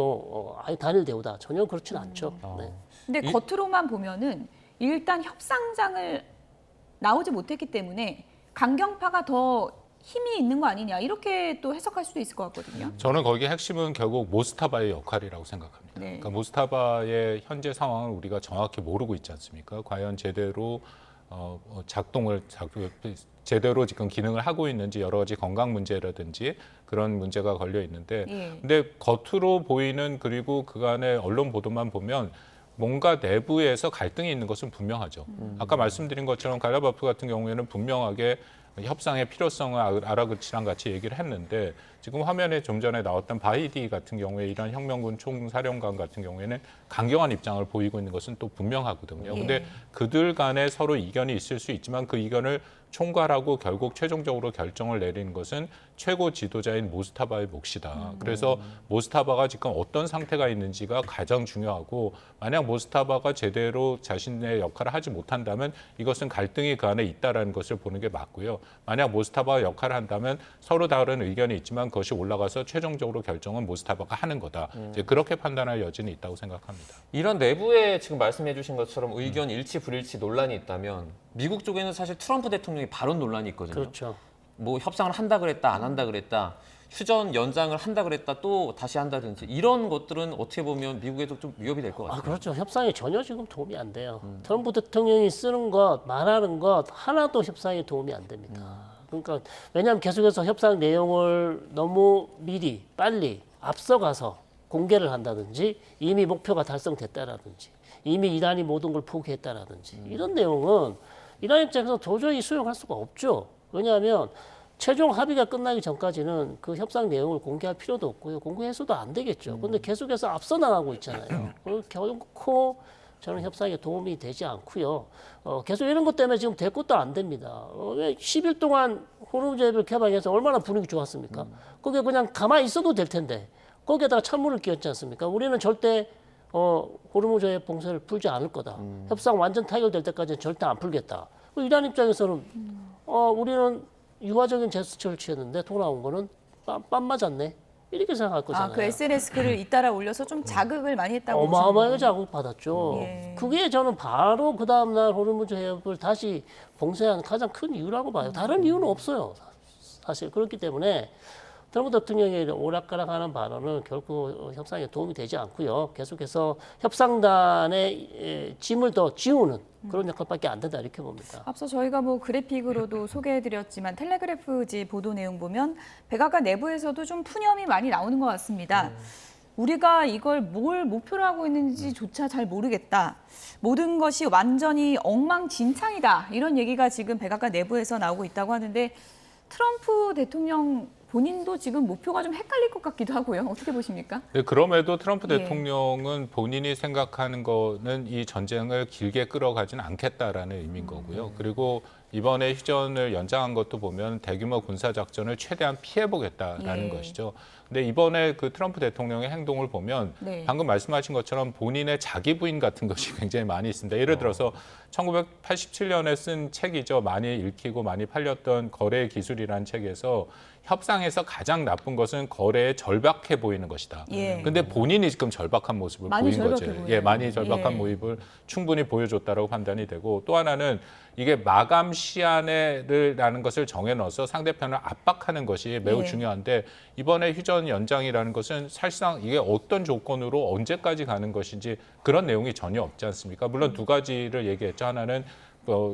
아예 단일 대우다. 전혀 그렇진 않죠. 네. 근데 겉으로만 보면은 일단 협상장을 나오지 못했기 때문에 강경파가 더 힘이 있는 거 아니냐 이렇게 또 해석할 수도 있을 것 같거든요. 저는 거기에 핵심은 결국 모스타바의 역할이라고 생각합니다. 그러니까 모스타바의 현재 상황을 우리가 정확히 모르고 있지 않습니까? 과연 제대로 제대로 지금 기능을 하고 있는지 여러 가지 건강 문제라든지 그런 문제가 걸려 있는데 근데 겉으로 보이는 그리고 그간의 언론 보도만 보면 뭔가 내부에서 갈등이 있는 것은 분명하죠. 아까 말씀드린 것처럼 갈라바프 같은 경우에는 분명하게 협상의 필요성을 아라그치랑 같이 얘기를 했는데 지금 화면에 좀 전에 나왔던 바이디 같은 경우에 이란 혁명군 총사령관 같은 경우에는 강경한 입장을 보이고 있는 것은 또 분명하거든요. 근데 그들 간에 서로 이견이 있을 수 있지만 그 이견을 총괄하고 결국 최종적으로 결정을 내리는 것은 최고 지도자인 모스타바의 몫이다. 그래서 모스타바가 지금 어떤 상태가 있는지가 가장 중요하고 만약 모스타바가 제대로 자신의 역할을 하지 못한다면 이것은 갈등이 그 안에 있다는 것을 보는 게 맞고요. 만약 모스타바가 역할을 한다면 서로 다른 의견이 있지만 그것이 올라가서 최종적으로 결정은 모스타바가 하는 거다. 이제 그렇게 판단할 여지는 있다고 생각합니다. 이란 내부에 지금 말씀해 주신 것처럼 의견 일치 불일치 논란이 있다면 미국 쪽에는 사실 트럼프 대통령이 발언 논란이 있거든요. 그렇죠. 뭐 협상을 한다 그랬다 안 한다 그랬다. 휴전 연장을 한다 그랬다 또 다시 한다든지 이런 것들은 어떻게 보면 미국에도 좀 위협이 될 것 같아요. 그렇죠. 협상에 전혀 지금 도움이 안 돼요. 트럼프 대통령이 쓰는 것, 말하는 것 하나도 협상에 도움이 안 됩니다. 그러니까 왜냐하면 계속해서 협상 내용을 너무 미리 빨리 앞서가서 공개를 한다든지 이미 목표가 달성됐다라든지 이미 이란이 모든 걸 포기했다라든지 이런 내용은 이란 입장에서 도저히 수용할 수가 없죠. 왜냐하면 최종 합의가 끝나기 전까지는 그 협상 내용을 공개할 필요도 없고요. 공개해서도 안 되겠죠. 그런데 계속해서 앞서 나가고 있잖아요. 결코 저는 협상에 도움이 되지 않고요. 계속 이런 것 때문에 지금 될 것도 안 됩니다. 왜 10일 동안 호르무즈해협을 개방해서 얼마나 분위기 좋았습니까? 거기에 그냥 가만히 있어도 될 텐데 거기에다가 찬물을 끼얹지 않습니까? 우리는 절대 호르무즈해협 봉쇄를 풀지 않을 거다. 협상 완전 타결될 때까지는 절대 안 풀겠다. 이란 입장에서는 우리는 유화적인 제스처를 취했는데 돌아온 거는 빰 맞았네. 이렇게 생각할 거잖아요. 그 SNS 글을 잇따라 올려서 좀 자극을 많이 했다고 어마어마하게 자극받았죠. 그게 저는 바로 그 다음날 호르무즈 해협을 다시 봉쇄한 가장 큰 이유라고 봐요. 다른 이유는 없어요. 사실 그렇기 때문에 트럼프 대통령의 오락가락하는 발언은 결코 협상에 도움이 되지 않고요. 계속해서 협상단의 짐을 더 지우는 그런 역할밖에 안 된다 이렇게 봅니다. 앞서 저희가 그래픽으로도 소개해드렸지만 텔레그래프지 보도 내용 보면 백악관 내부에서도 좀 푸념이 많이 나오는 것 같습니다. 우리가 이걸 뭘 목표로 하고 있는지조차 잘 모르겠다. 모든 것이 완전히 엉망진창이다. 이런 얘기가 지금 백악관 내부에서 나오고 있다고 하는데 트럼프 대통령 본인도 지금 목표가 좀 헷갈릴 것 같기도 하고요. 어떻게 보십니까? 네, 그럼에도 트럼프 예. 대통령은 본인이 생각하는 거는 이 전쟁을 길게 끌어가지는 않겠다라는 의미인 거고요. 그리고 이번에 휴전을 연장한 것도 보면 대규모 군사작전을 최대한 피해보겠다라는 예. 것이죠. 근데 이번에 그 트럼프 대통령의 행동을 보면 네. 방금 말씀하신 것처럼 본인의 자기 부인 같은 것이 굉장히 많이 있습니다. 예를 들어서 1987년에 쓴 책이죠. 많이 읽히고 많이 팔렸던 거래 기술이라는 책에서 협상에서 가장 나쁜 것은 거래에 절박해 보이는 것이다. 예. 근데 본인이 지금 절박한 모습을 많이 보인 절박해 거죠. 보여요. 예, 많이 절박한 예. 모습을 충분히 보여줬다라고 판단이 되고 또 하나는 이게 마감 시한에라는 것을 정해넣어서 상대편을 압박하는 것이 매우 예. 중요한데 이번에 휴전 연장이라는 것은 사실상 이게 어떤 조건으로 언제까지 가는 것인지 그런 내용이 전혀 없지 않습니까? 물론 두 가지를 얘기했죠. 하나는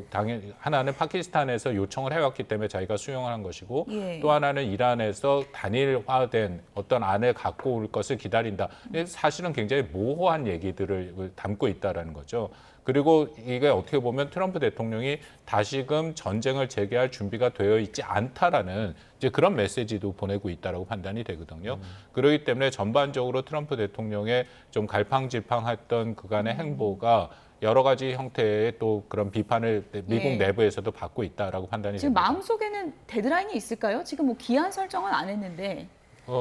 당연히 하나는 파키스탄에서 요청을 해왔기 때문에 자기가 수용을 한 것이고 예. 또 하나는 이란에서 단일화된 어떤 안을 갖고 올 것을 기다린다. 근데 사실은 굉장히 모호한 얘기들을 담고 있다라는 거죠. 그리고 이게 어떻게 보면 트럼프 대통령이 다시금 전쟁을 재개할 준비가 되어 있지 않다라는 이제 그런 메시지도 보내고 있다라고 판단이 되거든요. 그렇기 때문에 전반적으로 트럼프 대통령의 좀 갈팡질팡했던 그간의 행보가 여러 가지 형태의 또 그런 비판을 미국 예. 내부에서도 받고 있다라고 판단이 지금 됩니다. 마음속에는 데드라인이 있을까요? 지금 뭐 기한 설정은 안 했는데.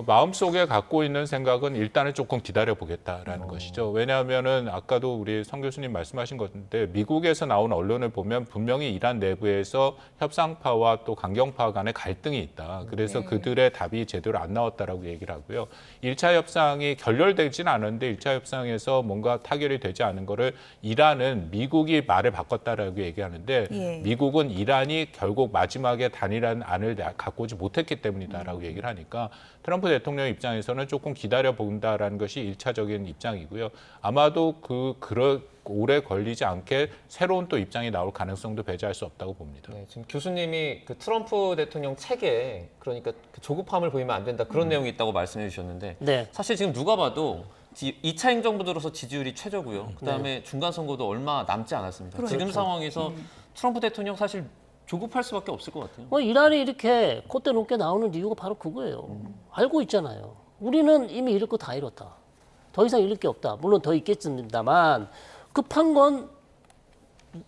마음속에 갖고 있는 생각은 일단은 조금 기다려보겠다라는 것이죠. 왜냐하면은 아까도 우리 성 교수님 말씀하신 건데 미국에서 나온 언론을 보면 분명히 이란 내부에서 협상파와 또 강경파 간의 갈등이 있다. 그래서 네. 그들의 답이 제대로 안 나왔다라고 얘기를 하고요. 1차 협상이 결렬되지는 않았는데 1차 협상에서 뭔가 타결이 되지 않은 거를 이란은 미국이 말을 바꿨다라고 얘기하는데 예. 미국은 이란이 결국 마지막에 단일한 안을 갖고 오지 못했기 때문이다라고 얘기를 하니까 트럼프 대통령 입장에서는 조금 기다려본다라는 것이 1차적인 입장이고요. 아마도 그런 오래 걸리지 않게 새로운 또 입장이 나올 가능성도 배제할 수 없다고 봅니다. 네, 지금 교수님이 그 트럼프 대통령 책에 그러니까 그 조급함을 보이면 안 된다 그런 내용이 있다고 말씀해 주셨는데 네. 사실 지금 누가 봐도 2차 행정부 들어서 지지율이 최저고요. 그다음에 중간 선거도 얼마 남지 않았습니다. 그렇죠. 지금 상황에서 트럼프 대통령 사실 조급할 수밖에 없을 것 같아요. 이란이 이렇게 콧대 높게 나오는 이유가 바로 그거예요. 알고 있잖아요. 우리는 이미 잃을 거 다 잃었다. 더 이상 잃을 게 없다. 물론 더 있겠습니다만 급한 건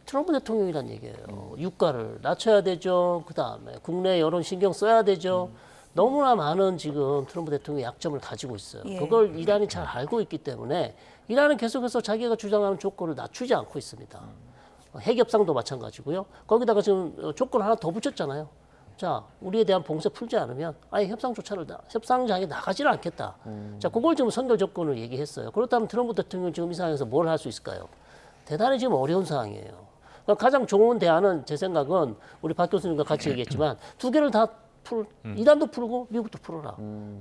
트럼프 대통령이란 얘기예요. 유가를 낮춰야 되죠. 그다음에 국내 여론 신경 써야 되죠. 너무나 많은 지금 트럼프 대통령의 약점을 가지고 있어요. 예. 그걸 이란이 잘 알고 있기 때문에 이란은 계속해서 자기가 주장하는 조건을 낮추지 않고 있습니다. 핵협상도 마찬가지고요. 거기다가 지금 조건 하나 더 붙였잖아요. 자, 우리에 대한 봉쇄 풀지 않으면 아예 협상장에 나가지를 않겠다. 자, 그걸 지금 선결 조건을 얘기했어요. 그렇다면 트럼프 대통령 지금 이 상황에서 뭘 할 수 있을까요? 대단히 지금 어려운 상황이에요. 그러니까 가장 좋은 대안은 제 생각은 우리 박 교수님과 같이 얘기했지만 두 개를 다 이란도 풀고 미국도 풀어라.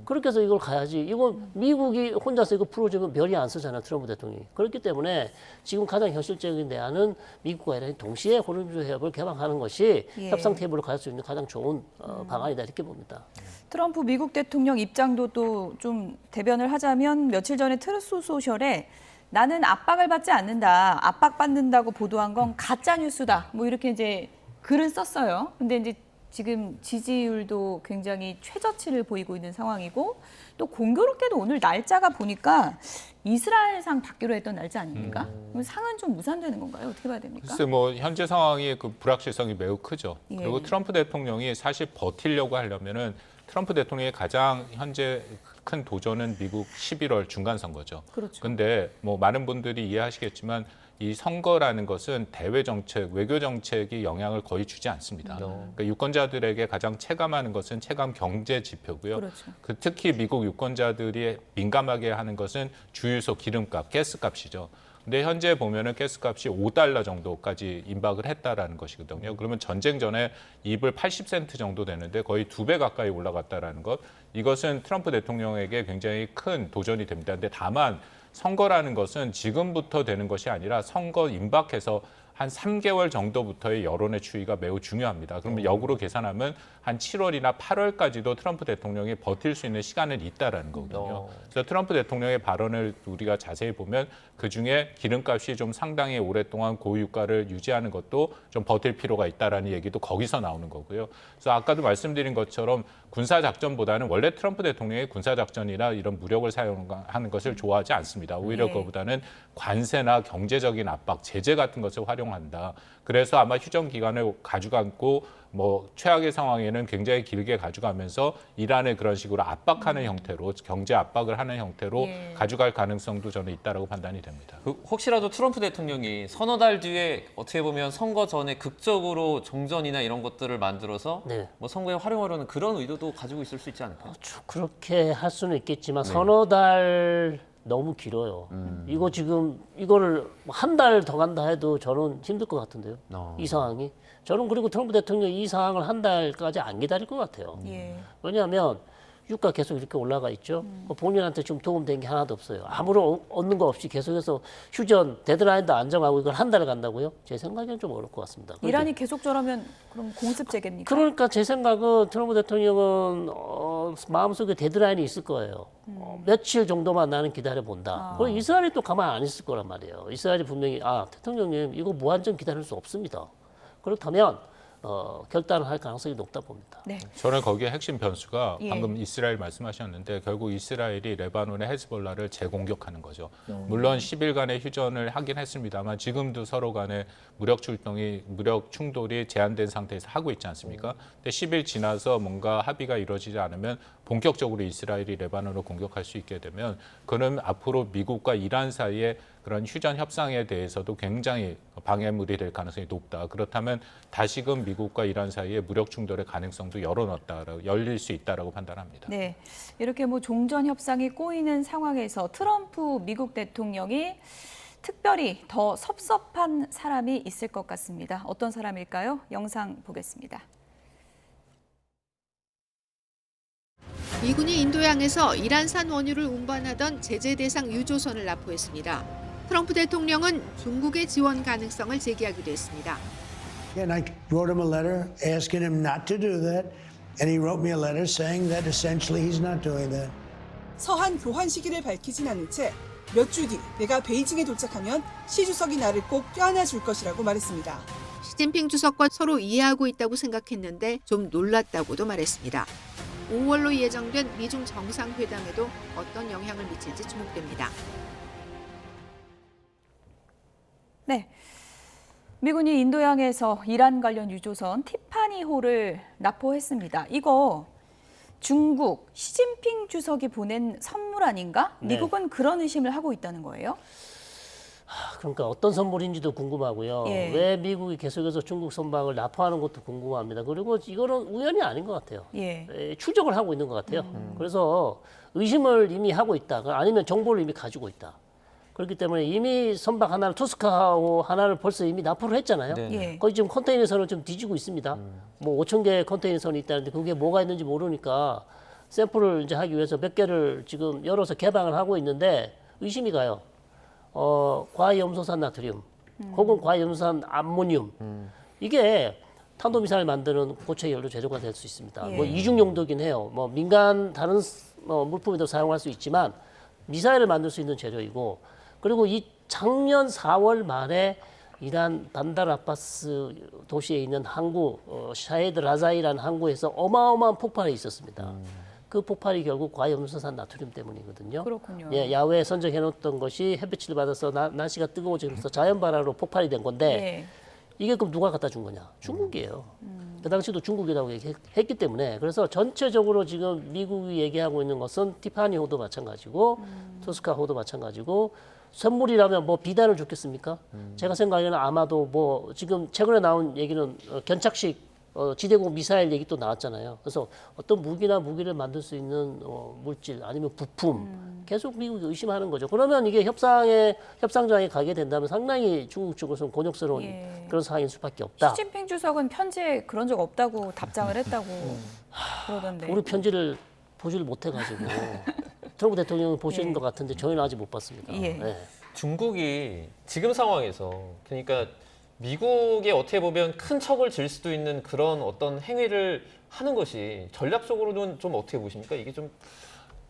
그렇게 해서 이걸 가야지. 이거 미국이 혼자서 이거 풀어주면 별이 안 쓰잖아요. 트럼프 대통령이. 그렇기 때문에 지금 가장 현실적인 대안은 미국과 이란이 동시에 호르무즈 해협을 개방하는 것이 예. 협상 테이블로 갈 수 있는 가장 좋은 방안이다 이렇게 봅니다. 트럼프 미국 대통령 입장도 또 좀 대변을 하자면 며칠 전에 트루스 소셜에 나는 압박을 받지 않는다. 압박받는다고 보도한 건 가짜 뉴스다. 뭐 이렇게 이제 글을 썼어요. 근데 이제 지금 지지율도 굉장히 최저치를 보이고 있는 상황이고 또 공교롭게도 오늘 날짜가 보니까 이스라엘상 받기로 했던 날짜 아닙니까? 그럼 상은 좀 무산되는 건가요? 어떻게 봐야 됩니까? 글쎄 뭐 현재 상황이 그 불확실성이 매우 크죠. 예. 그리고 트럼프 대통령이 사실 버티려고 하려면은 트럼프 대통령의 가장 현재 큰 도전은 미국 11월 중간 선거죠. 그렇죠. 근데 뭐 많은 분들이 이해하시겠지만 이 선거라는 것은 대외 정책, 외교 정책이 영향을 거의 주지 않습니다. 그러니까 유권자들에게 가장 체감하는 것은 체감 경제 지표고요. 그렇죠. 특히 미국 유권자들이 민감하게 하는 것은 주유소 기름값, 가스값이죠. 근데 현재 보면은 가스값이 $5 정도까지 임박을 했다라는 것이거든요. 그러면 전쟁 전에 2불 80센트 정도 되는데 거의 2배 가까이 올라갔다라는 것. 이것은 트럼프 대통령에게 굉장히 큰 도전이 됩니다. 근데 다만 선거라는 것은 지금부터 되는 것이 아니라 선거 임박해서 한 3개월 정도부터의 여론의 추이가 매우 중요합니다. 그러면 역으로 계산하면 한 7월이나 8월까지도 트럼프 대통령이 버틸 수 있는 시간은 있다라는 거거든요. 그래서 트럼프 대통령의 발언을 우리가 자세히 보면 그중에 기름값이 좀 상당히 오랫동안 고유가를 유지하는 것도 좀 버틸 필요가 있다라는 얘기도 거기서 나오는 거고요. 그래서 아까도 말씀드린 것처럼 군사작전보다는 원래 트럼프 대통령이 군사작전이나 이런 무력을 사용하는 것을 좋아하지 않습니다. 오히려 그거보다는 관세나 경제적인 압박, 제재 같은 것을 활용한다. 그래서 아마 휴전 기간을 가져가고 뭐 최악의 상황에는 굉장히 길게 가져가면서 이란을 그런 식으로 압박하는 형태로 경제 압박을 하는 형태로 가져갈 가능성도 저는 있다라고 판단이 됩니다. 혹시라도 트럼프 대통령이 서너 달 뒤에 어떻게 보면 선거 전에 극적으로 종전이나 이런 것들을 만들어서 뭐 선거에 활용하려는 그런 의도도 가지고 있을 수 있지 않을까요? 그렇게 할 수는 있겠지만 서너 달 너무 길어요. 이거 지금 이거를 한 달 더 간다 해도 저는 힘들 것 같은데요. 이 상황이. 저는 그리고 트럼프 대통령이 이 상황을 한 달까지 안 기다릴 것 같아요. 왜냐하면 유가 계속 이렇게 올라가 있죠. 본인한테 좀 도움된 게 하나도 없어요. 아무런 얻는 거 없이 계속해서 휴전 데드라인도 안 정하고 이걸 한 달을 간다고요? 제 생각에는 좀 어려울 것 같습니다. 이란이 계속 저러면 그럼 공습 재개입니까? 그러니까 제 생각은 트럼프 대통령은 마음속에 데드라인이 있을 거예요. 며칠 정도만 나는 기다려본다. 그리고 이스라엘이 또 가만 안 있을 거란 말이에요. 이스라엘이 분명히 대통령님 이거 무한정 기다릴 수 없습니다. 그렇다면 결단을 할 가능성이 높다 봅니다. 저는 거기에 핵심 변수가 방금 이스라엘 말씀하셨는데 결국 이스라엘이 레바논의 헤즈볼라를 재공격하는 거죠. 물론 10일간의 휴전을 하긴 했습니다만 지금도 서로 간에 무력 충돌이 제한된 상태에서 하고 있지 않습니까? 근데 10일 지나서 뭔가 합의가 이루어지지 않으면 본격적으로 이스라엘이 레바논을 공격할 수 있게 되면 그는 앞으로 미국과 이란 사이에 그런 휴전 협상에 대해서도 굉장히 방해물이 될 가능성이 높다. 그렇다면 다시금 미국과 이란 사이에 무력 충돌의 가능성도 열릴 수 있다라고 판단합니다. 네, 이렇게 뭐 종전 협상이 꼬이는 상황에서 트럼프 미국 대통령이 특별히 더 섭섭한 사람이 있을 것 같습니다. 어떤 사람일까요? 영상 보겠습니다. 미군이 인도양에서 이란산 원유를 운반하던 제재 대상 유조선을 납포했습니다. 트럼프 대통령은 중국의 지원 가능성을 제기하기도 했습니다. And I wrote him a letter asking him not to do that, and he wrote me a letter saying that essentially he's not doing that. 서한 교환 시기를 밝히진 않은 채 몇 주 뒤 내가 베이징에 도착하면 시 주석이 나를 꼭 껴안아 줄 것이라고 말했습니다. 시진핑 주석과 서로 이해하고 있다고 생각했는데 좀 놀랐다고도 말했습니다. 5월로 예정된 미중 정상회담에도 어떤 영향을 미칠지 주목됩니다. 네, 미군이 인도양에서 이란 관련 유조선 티파니호를 납포했습니다. 이거 중국 시진핑 주석이 보낸 선물 아닌가? 미국은 그런 의심을 하고 있다는 거예요. 그러니까 어떤 선물인지도 궁금하고요. 왜 미국이 계속해서 중국 선박을 납포하는 것도 궁금합니다. 그리고 이거는 우연이 아닌 것 같아요. 추적을 하고 있는 것 같아요. 그래서 의심을 이미 하고 있다. 아니면 정보를 이미 가지고 있다. 그렇기 때문에 이미 선박 하나를 토스카호 하나를 벌써 이미 납포를 했잖아요. 거기 지금 컨테이너선을 좀 뒤지고 있습니다. 뭐 5,000개의 컨테이너선이 있다는데 그게 뭐가 있는지 모르니까 샘플을 이제 하기 위해서 몇 개를 지금 열어서 개방을 하고 있는데 의심이 가요. 과염소산 나트륨 혹은 과염소산 암모늄 이게 탄도미사일 만드는 고체 연료 재료가 될 수 있습니다. 뭐 이중 용도긴 해요. 뭐 민간 다른 물품에도 사용할 수 있지만 미사일을 만들 수 있는 재료이고 그리고 이 작년 4월 말에 이란 반달 아바스 도시에 있는 항구 샤헤드 라자이라는 항구에서 어마어마한 폭발이 있었습니다. 그 폭발이 결국 과염소산 나트륨 때문이거든요. 그렇군요. 야외에 선정해놓던 것이 햇빛을 받아서 날씨가 뜨거워지면서 자연발화로 폭발이 된 건데 이게 그럼 누가 갖다 준 거냐? 중국이에요. 그 당시도 중국이라고 얘기했기 때문에 그래서 전체적으로 지금 미국이 얘기하고 있는 것은 티파니호도 마찬가지고 토스카호도 마찬가지고 선물이라면 뭐 비단을 줬겠습니까? 제가 생각에는 아마도 뭐 지금 최근에 나온 얘기는 견착식 지대공 미사일 얘기 또 나왔잖아요. 그래서 어떤 무기를 만들 수 있는 물질 아니면 부품 계속 미국이 의심하는 거죠. 그러면 이게 협상장에 가게 된다면 상당히 중국 쪽으로서는 곤욕스러운 그런 상황일 수밖에 없다. 시진핑 주석은 편지에 그런 적 없다고 답장을 했다고 그러던데. 우리 편지를 보지를 못해가지고 트럼프 대통령은 보시는 것 같은데 저희는 아직 못 봤습니다. 중국이 지금 상황에서 그러니까 미국에 어떻게 보면 큰 척을 질 수도 있는 그런 어떤 행위를 하는 것이 전략적으로는 좀 어떻게 보십니까? 이게 좀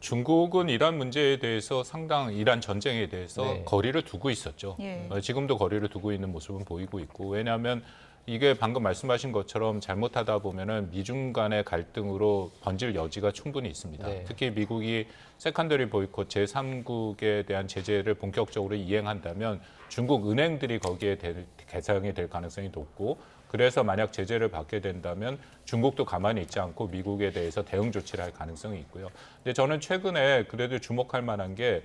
중국은 이란 문제에 대해서 상당 이란 전쟁에 대해서 네. 거리를 두고 있었죠. 예. 지금도 거리를 두고 있는 모습은 보이고 있고 왜냐하면 이게 방금 말씀하신 것처럼 잘못하다 보면은 미중 간의 갈등으로 번질 여지가 충분히 있습니다. 네. 특히 미국이 세컨더리 보이콧 제3국에 대한 제재를 본격적으로 이행한다면 중국 은행들이 거기에 개사용이 될 가능성이 높고 그래서 만약 제재를 받게 된다면 중국도 가만히 있지 않고 미국에 대해서 대응 조치를 할 가능성이 있고요. 근데 저는 최근에 그래도 주목할 만한 게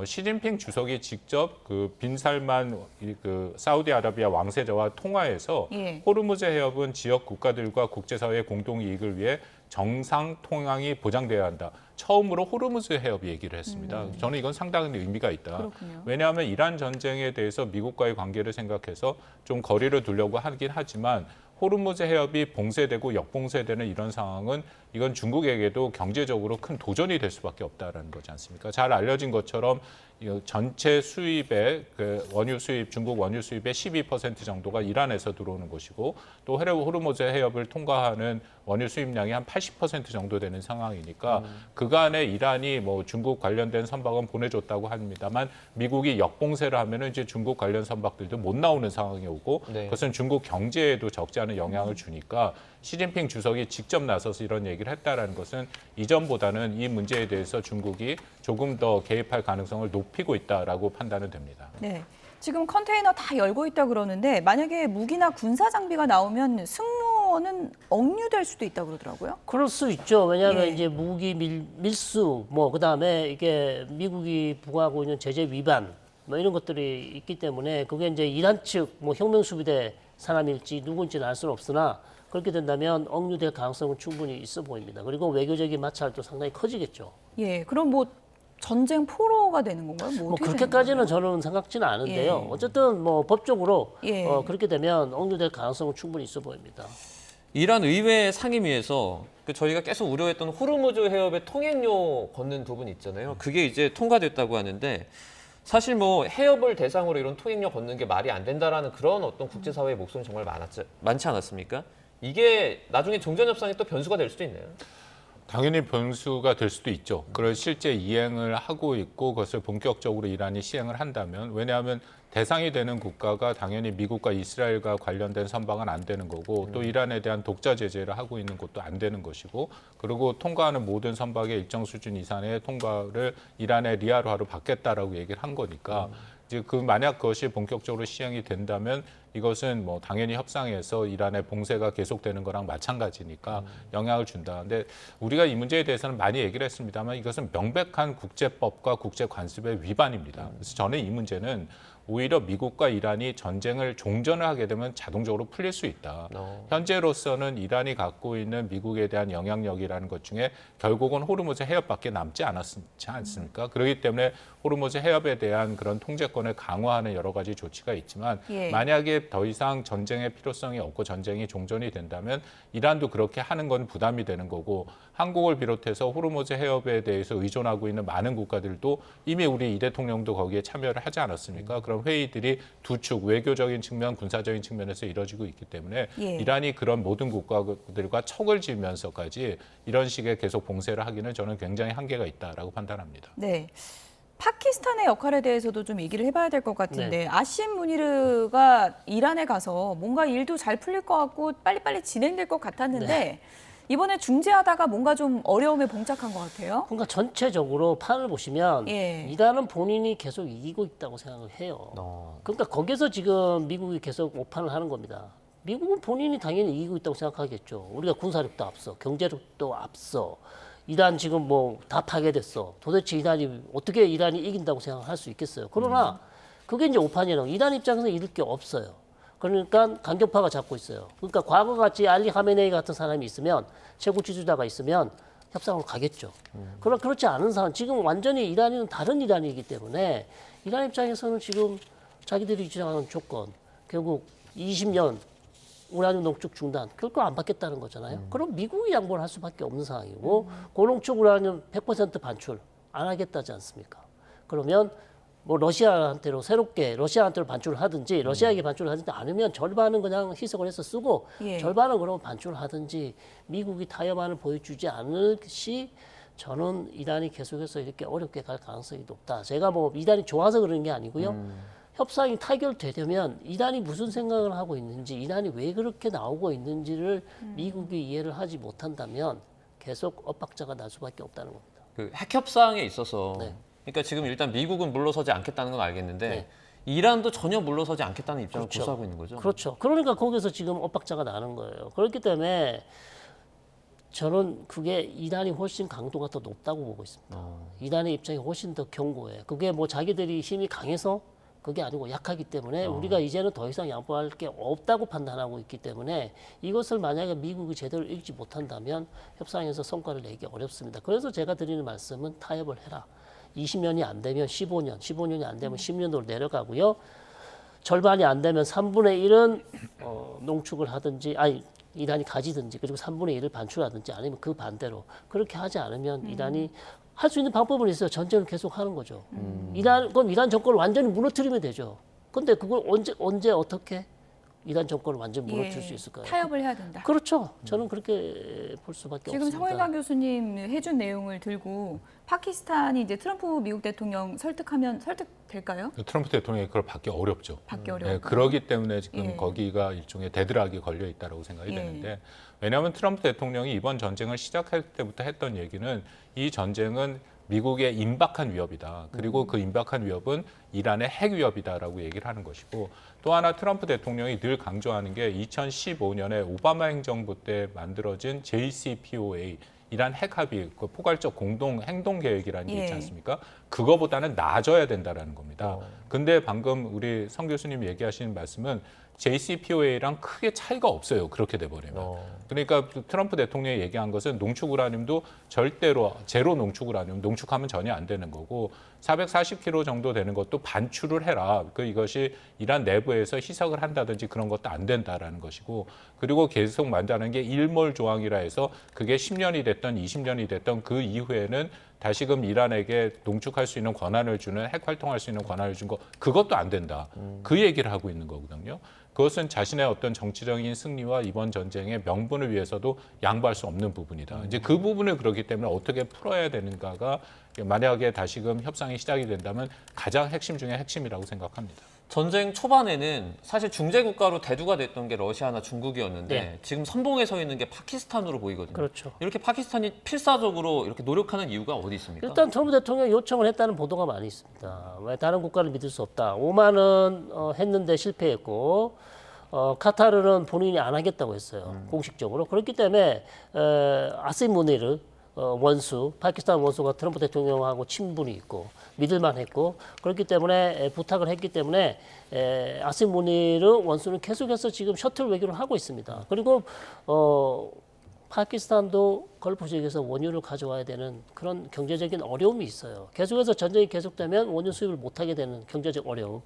시진핑 주석이 직접 그 빈살만 그 사우디아라비아 왕세자와 통화해서 예. 호르무즈 해협은 지역 국가들과 국제사회의 공동 이익을 위해 정상 통항이 보장돼야 한다. 처음으로 호르무즈 해협 얘기를 했습니다. 저는 이건 상당한 의미가 있다. 그렇군요. 왜냐하면 이란 전쟁에 대해서 미국과의 관계를 생각해서 좀 거리를 두려고 하긴 하지만 호르무즈 해협이 봉쇄되고 역봉쇄되는 이런 상황은 이건 중국에게도 경제적으로 큰 도전이 될 수밖에 없다라는 거지 않습니까? 잘 알려진 것처럼 전체 수입의 그 원유 수입, 중국 원유 수입의 12% 정도가 이란에서 들어오는 것이고 또 호르무즈 해협을 통과하는 원유 수입량이 한 80% 정도 되는 상황이니까 그간에 이란이 뭐 중국 관련된 선박은 보내줬다고 합니다만 미국이 역봉쇄를 하면은 이제 중국 관련 선박들도 못 나오는 상황이 오고 네. 그것은 중국 경제에도 적지 않은 영향을 주니까 시진핑 주석이 직접 나서서 이런 얘기를 했다라는 것은 이전보다는 이 문제에 대해서 중국이 조금 더 개입할 가능성을 높이고 있다라고 판단은 됩니다. 네. 지금 컨테이너 다 열고 있다 그러는데 만약에 무기나 군사 장비가 나오면 승무원은 억류될 수도 있다 그러더라고요. 그럴 수 있죠. 왜냐하면 예. 이제 무기 밀수, 뭐 그다음에 이게 미국이 부과하고 있는 제재 위반, 뭐 이런 것들이 있기 때문에 그게 이제 이란 측 뭐 혁명수비대 사람일지 누군지는 알 수는 없으나 그렇게 된다면 억류될 가능성은 충분히 있어 보입니다. 그리고 외교적인 마찰도 상당히 커지겠죠. 예, 그럼 뭐 전쟁 포로가 되는 건가요? 뭐 뭐 어떻게 되는 그렇게까지는 건가요? 저는 생각지는 않은데요. 예. 어쨌든 뭐 법적으로 예. 그렇게 되면 억류될 가능성은 충분히 있어 보입니다. 이란 의회 상임위에서 저희가 계속 우려했던 호르무즈 해협의 통행료 걷는 부분 있잖아요. 그게 이제 통과됐다고 하는데 사실 뭐 해협을 대상으로 이런 통행료 걷는 게 말이 안 된다라는 그런 어떤 국제사회의 목소리는 정말 많지 않았습니까? 이게 나중에 종전협상이 또 변수가 될 수도 있나요? 당연히 변수가 될 수도 있죠. 그걸 실제 이행을 하고 있고 그것을 본격적으로 이란이 시행을 한다면 왜냐하면 대상이 되는 국가가 당연히 미국과 이스라엘과 관련된 선박은 안 되는 거고 또 이란에 대한 독자 제재를 하고 있는 곳도 안 되는 것이고 그리고 통과하는 모든 선박의 일정 수준 이상의 통과를 이란의 리알화로 받겠다라고 얘기를 한 거니까 이제 그 만약 그것이 본격적으로 시행이 된다면 이것은 뭐 당연히 협상에서 이란의 봉쇄가 계속되는 거랑 마찬가지니까 영향을 준다. 근데 우리가 이 문제에 대해서는 많이 얘기를 했습니다만 이것은 명백한 국제법과 국제관습의 위반입니다. 그래서 저는 이 문제는 오히려 미국과 이란이 전쟁을 종전을 하게 되면 자동적으로 풀릴 수 있다. 현재로서는 이란이 갖고 있는 미국에 대한 영향력이라는 것 중에 결국은 호르무즈 해협밖에 남지 않지 않습니까? 그렇기 때문에 호르무즈 해협에 대한 그런 통제권을 강화하는 여러 가지 조치가 있지만 예. 만약에 더 이상 전쟁의 필요성이 없고 전쟁이 종전이 된다면 이란도 그렇게 하는 건 부담이 되는 거고 한국을 비롯해서 호르무즈 해협에 대해서 의존하고 있는 많은 국가들도 이미 우리 이 대통령도 거기에 참여를 하지 않았습니까? 그런 회의들이 두 축 외교적인 측면, 군사적인 측면에서 이뤄지고 있기 때문에 예. 이란이 그런 모든 국가들과 척을 지면서까지 이런 식의 계속 봉쇄를 하기는 저는 굉장히 한계가 있다라고 판단합니다. 네. 파키스탄의 역할에 대해서도 좀 얘기를 해봐야 될 것 같은데 네. 아심 무니르가 이란에 가서 뭔가 일도 잘 풀릴 것 같고 빨리빨리 진행될 것 같았는데 네. 이번에 중재하다가 뭔가 좀 어려움에 봉착한 것 같아요. 그러니까 전체적으로 판을 보시면 예. 이란은 본인이 계속 이기고 있다고 생각을 해요. 그러니까 거기서 지금 미국이 계속 오판을 하는 겁니다. 미국은 본인이 당연히 이기고 있다고 생각하겠죠. 우리가 군사력도 앞서, 경제력도 앞서, 이란 지금 뭐 다 파괴됐어. 도대체 어떻게 이란이 이긴다고 생각할 수 있겠어요. 그러나 그게 이제 오판이라고. 이란 입장에서 잃을 게 없어요. 그러니까 강경파가 잡고 있어요. 그러니까 과거같이 알리 하메네이 같은 사람이 있으면 최고 지도자가 있으면 협상으로 가겠죠. 그러나 그렇지 않은 상황, 지금 완전히 이란은 다른 이란이기 때문에 이란 입장에서는 지금 자기들이 주장하는 조건, 결국 20년 우라늄 농축 중단, 결코 안 받겠다는 거잖아요. 그럼 미국이 양보를 할 수밖에 없는 상황이고 고농축 우라늄 100% 반출 안 하겠다지 않습니까? 그러면 뭐 러시아한테로 새롭게 러시아한테로 반출을 하든지 러시아에게 반출을 하든지 않으면 절반은 그냥 희석을 해서 쓰고 예. 절반은 그러면 반출을 하든지 미국이 타협안을 보여주지 않을 시 저는 이란이 계속해서 이렇게 어렵게 갈 가능성이 높다. 제가 뭐 이란이 좋아서 그러는 게 아니고요. 협상이 타결되려면 이란이 무슨 생각을 하고 있는지 이란이 왜 그렇게 나오고 있는지를 미국이 이해를 하지 못한다면 계속 엇박자가 날 수밖에 없다는 겁니다. 그 핵협상에 있어서 네. 그러니까 지금 일단 미국은 물러서지 않겠다는 건 알겠는데 네. 이란도 전혀 물러서지 않겠다는 입장을 그렇죠. 고수하고 있는 거죠. 그렇죠. 그러니까 거기서 지금 엇박자가 나는 거예요. 그렇기 때문에 저는 그게 이란이 훨씬 강도가 더 높다고 보고 있습니다. 이란의 입장이 훨씬 더 견고해. 그게 뭐 자기들이 힘이 강해서 그게 아니고 약하기 때문에 우리가 이제는 더 이상 양보할 게 없다고 판단하고 있기 때문에 이것을 만약에 미국이 제대로 읽지 못한다면 협상에서 성과를 내기 어렵습니다. 그래서 제가 드리는 말씀은 타협을 해라. 20년이 안 되면 15년, 15년이 안 되면 10년으로 내려가고요. 절반이 안 되면 3분의 1은 농축을 하든지 이란이 가지든지 그리고 3분의 1을 반출하든지 아니면 그 반대로 그렇게 하지 않으면 이란이 할 수 있는 방법은 있어요. 전쟁을 계속 하는 거죠. 그럼 이란 정권을 완전히 무너뜨리면 되죠. 근데 그걸 언제 어떻게 이란 정권을 완전히 무너뜨릴 수 있을까요? 타협을 해야 된다. 그렇죠. 저는 그렇게 볼 수밖에 지금 없습니다. 성일관 교수님 해준 내용을 들고 파키스탄이 이제 트럼프 미국 대통령 설득하면 설득될까요? 트럼프 대통령이 그걸 받기 어렵죠. 받기 어려워요. 그러기 때문에 지금 예. 거기가 일종의 데드락이 걸려 있다고 생각이 예. 되는데 왜냐하면 트럼프 대통령이 이번 전쟁을 시작할 때부터 했던 얘기는 이 전쟁은 미국의 임박한 위협이다. 그리고 그 임박한 위협은 이란의 핵 위협이다라고 얘기를 하는 것이고 또 하나 트럼프 대통령이 늘 강조하는 게 2015년에 오바마 행정부 때 만들어진 JCPOA 이란 핵 합의, 그 포괄적 공동 행동 계획이라는 게 있지 않습니까? 그거보다는 나아져야 된다라는 겁니다. 근데 방금 우리 성 교수님 얘기하시는 말씀은 JCPOA랑 크게 차이가 없어요. 그렇게 돼버리면. 그러니까 트럼프 대통령이 얘기한 것은 농축 우라늄도 절대로 제로 농축 우라늄, 농축하면 전혀 안 되는 거고 440kg 정도 되는 것도 반출을 해라. 이것이 이란 내부에서 희석을 한다든지 그런 것도 안 된다라는 것이고 그리고 계속 만드는 게 일몰 조항이라 해서 그게 10년이 됐던 20년이 됐던 그 이후에는 다시금 이란에게 농축할 수 있는 권한을 주는 핵 활동할 수 있는 권한을 준 거 그것도 안 된다. 그 얘기를 하고 있는 거거든요. 그것은 자신의 어떤 정치적인 승리와 이번 전쟁의 명분을 위해서도 양보할 수 없는 부분이다. 이제 그 부분을 그렇기 때문에 어떻게 풀어야 되는가가 만약에 다시금 협상이 시작이 된다면 가장 핵심 중에 핵심이라고 생각합니다. 전쟁 초반에는 사실 중재 국가로 대두가 됐던 게 러시아나 중국이었는데 네. 지금 선봉에 서 있는 게 파키스탄으로 보이거든요. 그렇죠. 이렇게 파키스탄이 필사적으로 이렇게 노력하는 이유가 어디 있습니까? 일단 트럼프 대통령이 요청을 했다는 보도가 많이 있습니다. 왜 다른 국가를 믿을 수 없다. 오만은 했는데 실패했고 카타르는 본인이 안 하겠다고 했어요. 공식적으로. 그렇기 때문에 아심 무니르 원수, 파키스탄 원수가 트럼프 대통령하고 친분이 있고 믿을만 했고 그렇기 때문에 부탁을 했기 때문에 아심 무니르 원수는 계속해서 지금 셔틀 외교를 하고 있습니다. 그리고 파키스탄도 걸프 지역에서 원유를 가져와야 되는 그런 경제적인 어려움이 있어요. 계속해서 전쟁이 계속되면 원유 수입을 못하게 되는 경제적 어려움.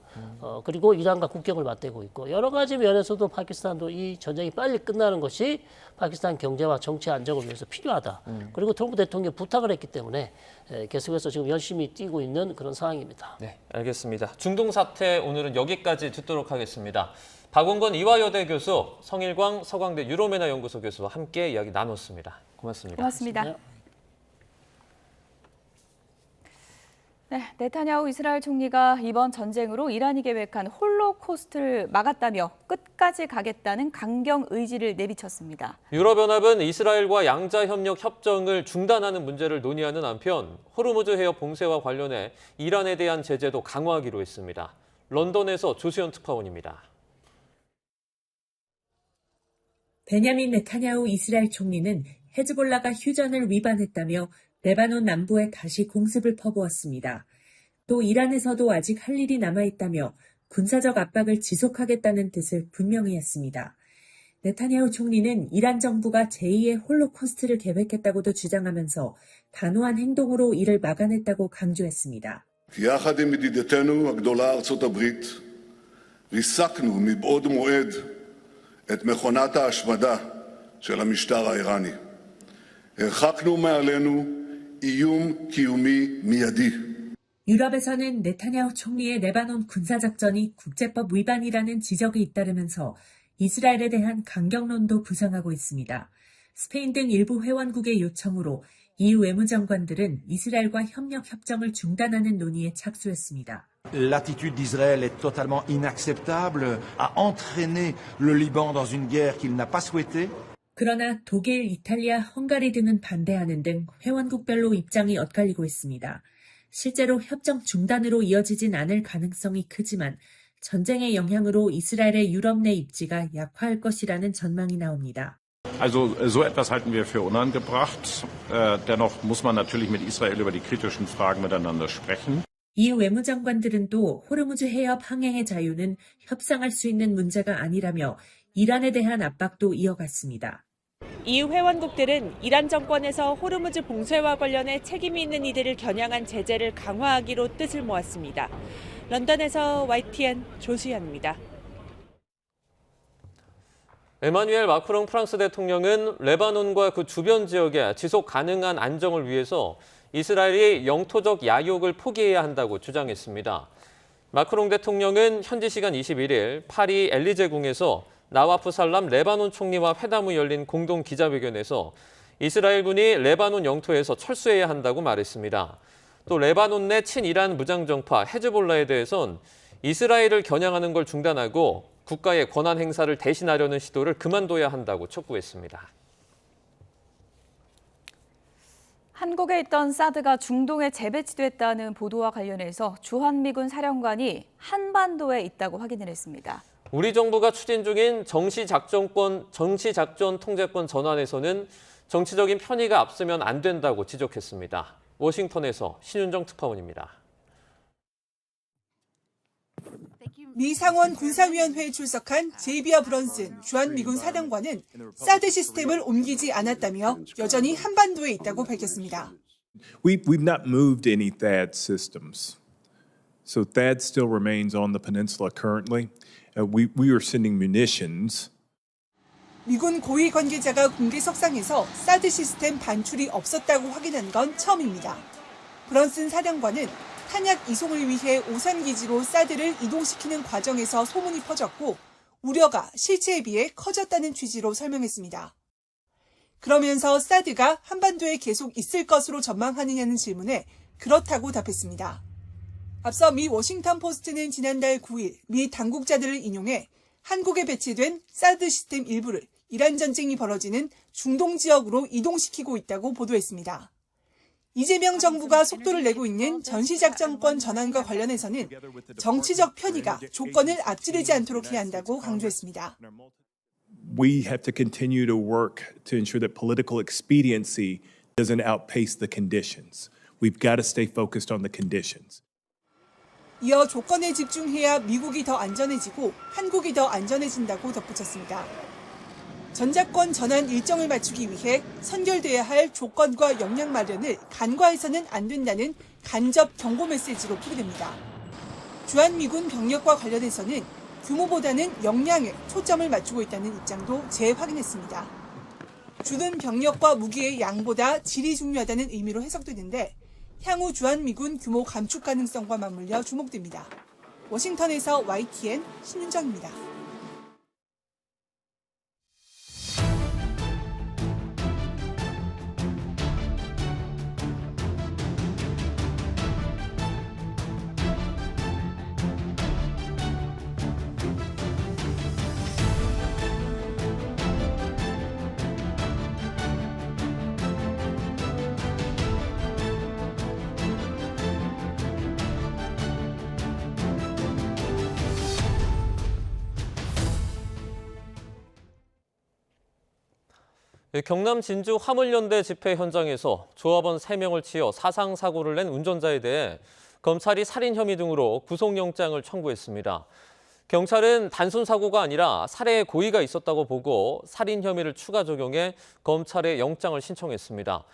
그리고 이란과 국경을 맞대고 있고 여러 가지 면에서도 파키스탄도 이 전쟁이 빨리 끝나는 것이 파키스탄 경제와 정치 안정을 위해서 필요하다. 그리고 트럼프 대통령이 부탁을 했기 때문에 계속해서 지금 열심히 뛰고 있는 그런 상황입니다. 네, 알겠습니다. 중동 사태 오늘은 여기까지 듣도록 하겠습니다. 박원건 이화여대 교수, 성일광 서강대 유로메나 연구소 교수와 함께 이야기 나눴습니다. 고맙습니다. 고맙습니다. 네, 네타냐후 이스라엘 총리가 이번 전쟁으로 이란이 계획한 홀로코스트를 막았다며 끝까지 가겠다는 강경 의지를 내비쳤습니다. 유럽연합은 이스라엘과 양자협력 협정을 중단하는 문제를 논의하는 한편 호르무즈 해협 봉쇄와 관련해 이란에 대한 제재도 강화하기로 했습니다. 런던에서 조수연 특파원입니다. 베냐민 네타냐후 이스라엘 총리는 헤즈볼라가 휴전을 위반했다며 레바논 남부에 다시 공습을 퍼부었습니다. 또 이란에서도 아직 할 일이 남아있다며 군사적 압박을 지속하겠다는 뜻을 분명히 했습니다. 네타냐후 총리는 이란 정부가 제2의 홀로코스트를 계획했다고도 주장하면서 단호한 행동으로 이를 막아냈다고 강조했습니다. יחד עם ידידתנו הגדולה ארצות הברית, ריסקנו מבעוד מועד את מכונת ההשמדה של המשטר האיראני. הרחקנו מעלינו איום קיומי מיידי. 유럽에서는 네타냐후 총리의 레바논 군사작전이 국제법 위반이라는 지적이 잇따르면서 이스라엘에 대한 강경론도 부상하고 있습니다. 스페인 등 일부 회원국의 요청으로 EU 외무장관들은 이스라엘과 협력 협정을 중단하는 논의에 착수했습니다. L'attitude d'Israël est totalement inacceptable, a entraîné le Liban dans une guerre qu'il n'a pas souhaitée. 그러나 독일, 이탈리아, 헝가리 등은 반대하는 등 회원국별로 입장이 엇갈리고 있습니다. 실제로 협정 중단으로 이어지진 않을 가능성이 크지만 전쟁의 영향으로 이스라엘의 유럽 내 입지가 약화할 것이라는 전망이 나옵니다. Also so etwas halten wir für unangebracht. Dennoch muss man natürlich mit Israel über die kritischen Fragen miteinander sprechen. EU 외무장관들은 또 호르무즈 해협 항행의 자유는 협상할 수 있는 문제가 아니라며 이란에 대한 압박도 이어갔습니다. EU 회원국들은 이란 정권에서 호르무즈 봉쇄와 관련해 책임이 있는 이들을 겨냥한 제재를 강화하기로 뜻을 모았습니다. 런던에서 YTN 조수연입니다. 에마뉴엘 마크롱 프랑스 대통령은 레바논과 그 주변 지역의 지속 가능한 안정을 위해서 이스라엘이 영토적 야욕을 포기해야 한다고 주장했습니다. 마크롱 대통령은 현지 시간 21일 파리 엘리제궁에서 나와프 살람 레바논 총리와 회담 후 열린 공동 기자회견에서 이스라엘군이 레바논 영토에서 철수해야 한다고 말했습니다. 또 레바논 내 친이란 무장정파 헤즈볼라에 대해선 이스라엘을 겨냥하는 걸 중단하고 국가의 권한 행사를 대신하려는 시도를 그만둬야 한다고 촉구했습니다. 한국에 있던 사드가 중동에 재배치됐다는 보도와 관련해서 주한미군 사령관이 한반도에 있다고 확인을 했습니다. 우리 정부가 추진 중인 정시작전 통제권 전환에서는 정치적인 편의가 앞서면 안 된다고 지적했습니다. 워싱턴에서 신윤정 특파원입니다. 미 상원 군사위원회에 출석한 제이비어 브런슨 주한미군 사령관은 사드 시스템을 옮기지 않았다며 여전히 한반도에 있다고 밝혔습니다. We've not moved any THAAD systems. So THAAD still remains on the peninsula currently. We are sending munitions. 미군 고위 관계자가 공개석상에서 사드 시스템 반출이 없었다고 확인한 건 처음입니다. 브런슨 사령관은 탄약 이송을 위해 오산기지로 사드를 이동시키는 과정에서 소문이 퍼졌고 우려가 실체에 비해 커졌다는 취지로 설명했습니다. 그러면서 사드가 한반도에 계속 있을 것으로 전망하느냐는 질문에 그렇다고 답했습니다. 앞서 미 워싱턴 포스트는 지난달 9일 미 당국자들을 인용해 한국에 배치된 사드 시스템 일부를 이란 전쟁이 벌어지는 중동 지역으로 이동시키고 있다고 보도했습니다. 이재명 정부가 속도를 내고 있는 전시작전권 전환과 관련해서는 정치적 편의가 조건을 앞지르지 않도록 해야 한다고 강조했습니다. We have to continue to work to ensure that political expediency doesn't outpace the conditions. We've got to stay focused on the conditions. 이어 조건에 집중해야 미국이 더 안전해지고 한국이 더 안전해진다고 덧붙였습니다. 전작권 전환 일정을 맞추기 위해 선결돼야 할 조건과 역량 마련을 간과해서는 안 된다는 간접 경고 메시지로 풀이됩니다. 주한미군 병력과 관련해서는 규모보다는 역량에 초점을 맞추고 있다는 입장도 재확인했습니다. 주둔 병력과 무기의 양보다 질이 중요하다는 의미로 해석되는데 향후 주한미군 규모 감축 가능성과 맞물려 주목됩니다. 워싱턴에서 YTN 신윤정입니다. 경남 진주 화물연대 집회 현장에서 조합원 3명을 치어 사상사고를 낸 운전자에 대해 검찰이 살인 혐의 등으로 구속영장을 청구했습니다. 경찰은 단순 사고가 아니라 살해의 고의가 있었다고 보고 살인 혐의를 추가 적용해 검찰에 영장을 신청했습니다.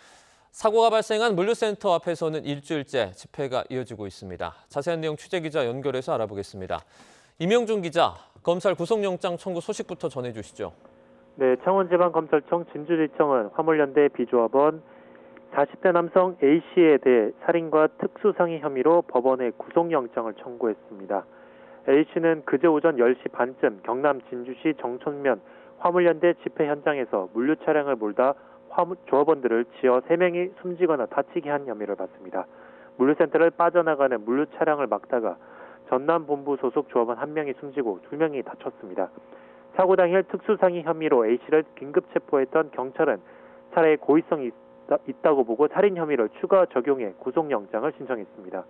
사고가 발생한 물류센터 앞에서는 일주일째 집회가 이어지고 있습니다. 자세한 내용 취재기자 연결해서 알아보겠습니다. 임영준 기자, 검찰 구속영장 청구 소식부터 전해주시죠. 네, 창원지방검찰청 진주지청은 화물연대 비조합원 40대 남성 A씨에 대해 살인과 특수상해 혐의로 법원에 구속영장을 청구했습니다. A씨는 그제 오전 10시 반쯤 경남 진주시 정천면 화물연대 집회 현장에서 물류 차량을 몰다 조업원들을 지어 3명이 숨지거나 다치게 한 혐의를 받습니다. 물류센터를 빠져나가는 물류 차량을 막다가 전남본부 소속 조업원 1명이 숨지고 2명이 다쳤습니다. 사고 당일 특수상해 혐의로 A씨를 긴급 체포했던 경찰은 차량에 고의성이 있다고 보고 살인 혐의를 추가 적용해 구속영장을 신청했습니다.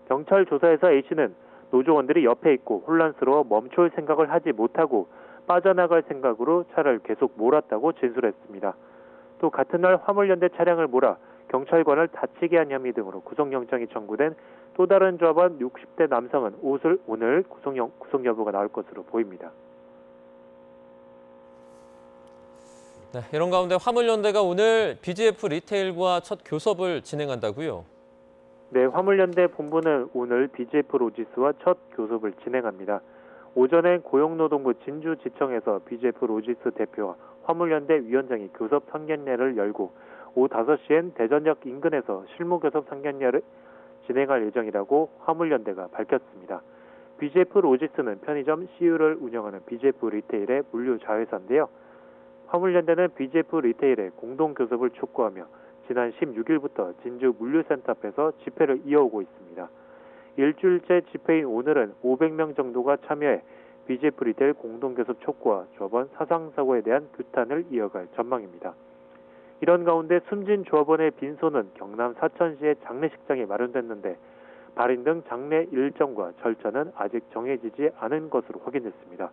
경찰 조사에서 A씨는 노조원들이 옆에 있고 혼란스러워 멈출 생각을 하지 못하고 빠져나갈 생각으로 차를 계속 몰았다고 진술했습니다. 또 같은 날 화물연대 차량을 몰아 경찰관을 다치게 한 혐의 등으로 구속영장이 청구된 또 다른 조합원 60대 남성은 오늘 구속 여부가 나올 것으로 보입니다. 네, 이런 가운데 화물연대가 오늘 BGF 리테일과 첫 교섭을 진행한다고요? 네, 화물연대 본부는 오늘 BGF 로지스와 첫 교섭을 진행합니다. 오전엔 고용노동부 진주지청에서 BGF 로지스 대표와 화물연대 위원장이 교섭 상견례를 열고 오후 5시엔 대전역 인근에서 실무교섭 상견례를 진행할 예정이라고 화물연대가 밝혔습니다. BGF 로지스는 편의점 CU를 운영하는 BGF 리테일의 물류 자회사인데요. 화물연대는 BGF 리테일의 공동교섭을 촉구하며 지난 16일부터 진주 물류센터 앞에서 집회를 이어오고 있습니다. 일주일째 집회인 오늘은 500명 정도가 참여해 BGF 리테일 공동교섭 촉구와 조합원 사상사고에 대한 규탄을 이어갈 전망입니다. 이런 가운데 숨진 조합원의 빈소는 경남 사천시의 장례식장에 마련됐는데 발인 등 장례 일정과 절차는 아직 정해지지 않은 것으로 확인됐습니다.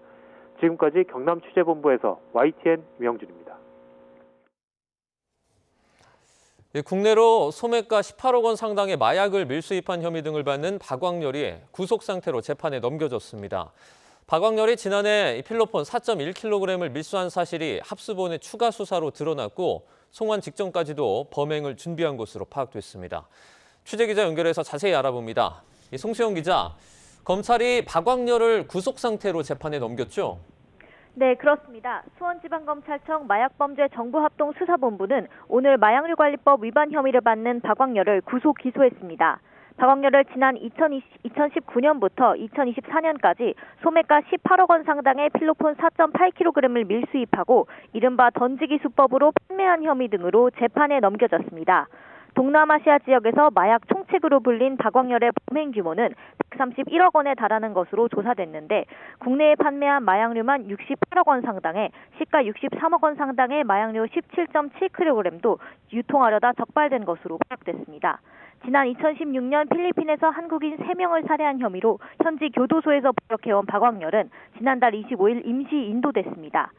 지금까지 경남취재본부에서 YTN 유영준입니다. 국내로 소매가 18억 원 상당의 마약을 밀수입한 혐의 등을 받는 박광렬이 구속 상태로 재판에 넘겨졌습니다. 박광렬이 지난해 필로폰 4.1kg을 밀수한 사실이 합수본의 추가 수사로 드러났고 송환 직전까지도 범행을 준비한 것으로 파악됐습니다. 취재기자 연결해서 자세히 알아봅니다. 송수영 기자, 검찰이 박광렬을 구속 상태로 재판에 넘겼죠? 네, 그렇습니다. 수원지방검찰청 마약범죄정부합동수사본부는 오늘 마약류관리법 위반 혐의를 받는 박광렬을 구속 기소했습니다. 박광렬을 지난 2019년부터 2024년까지 소매가 18억 원 상당의 필로폰 4.8kg을 밀수입하고 이른바 던지기 수법으로 판매한 혐의 등으로 재판에 넘겨졌습니다. 동남아시아 지역에서 마약 총책으로 불린 박광렬의 범행 규모는 131억 원에 달하는 것으로 조사됐는데 국내에 판매한 마약류만 68억 원 상당의 시가 63억 원 상당의 마약류 17.7kg도 유통하려다 적발된 것으로 파악됐습니다. 지난 2016년 필리핀에서 한국인 3명을 살해한 혐의로 현지 교도소에서 복역해온 박광렬은 지난달 25일 임시 인도됐습니다.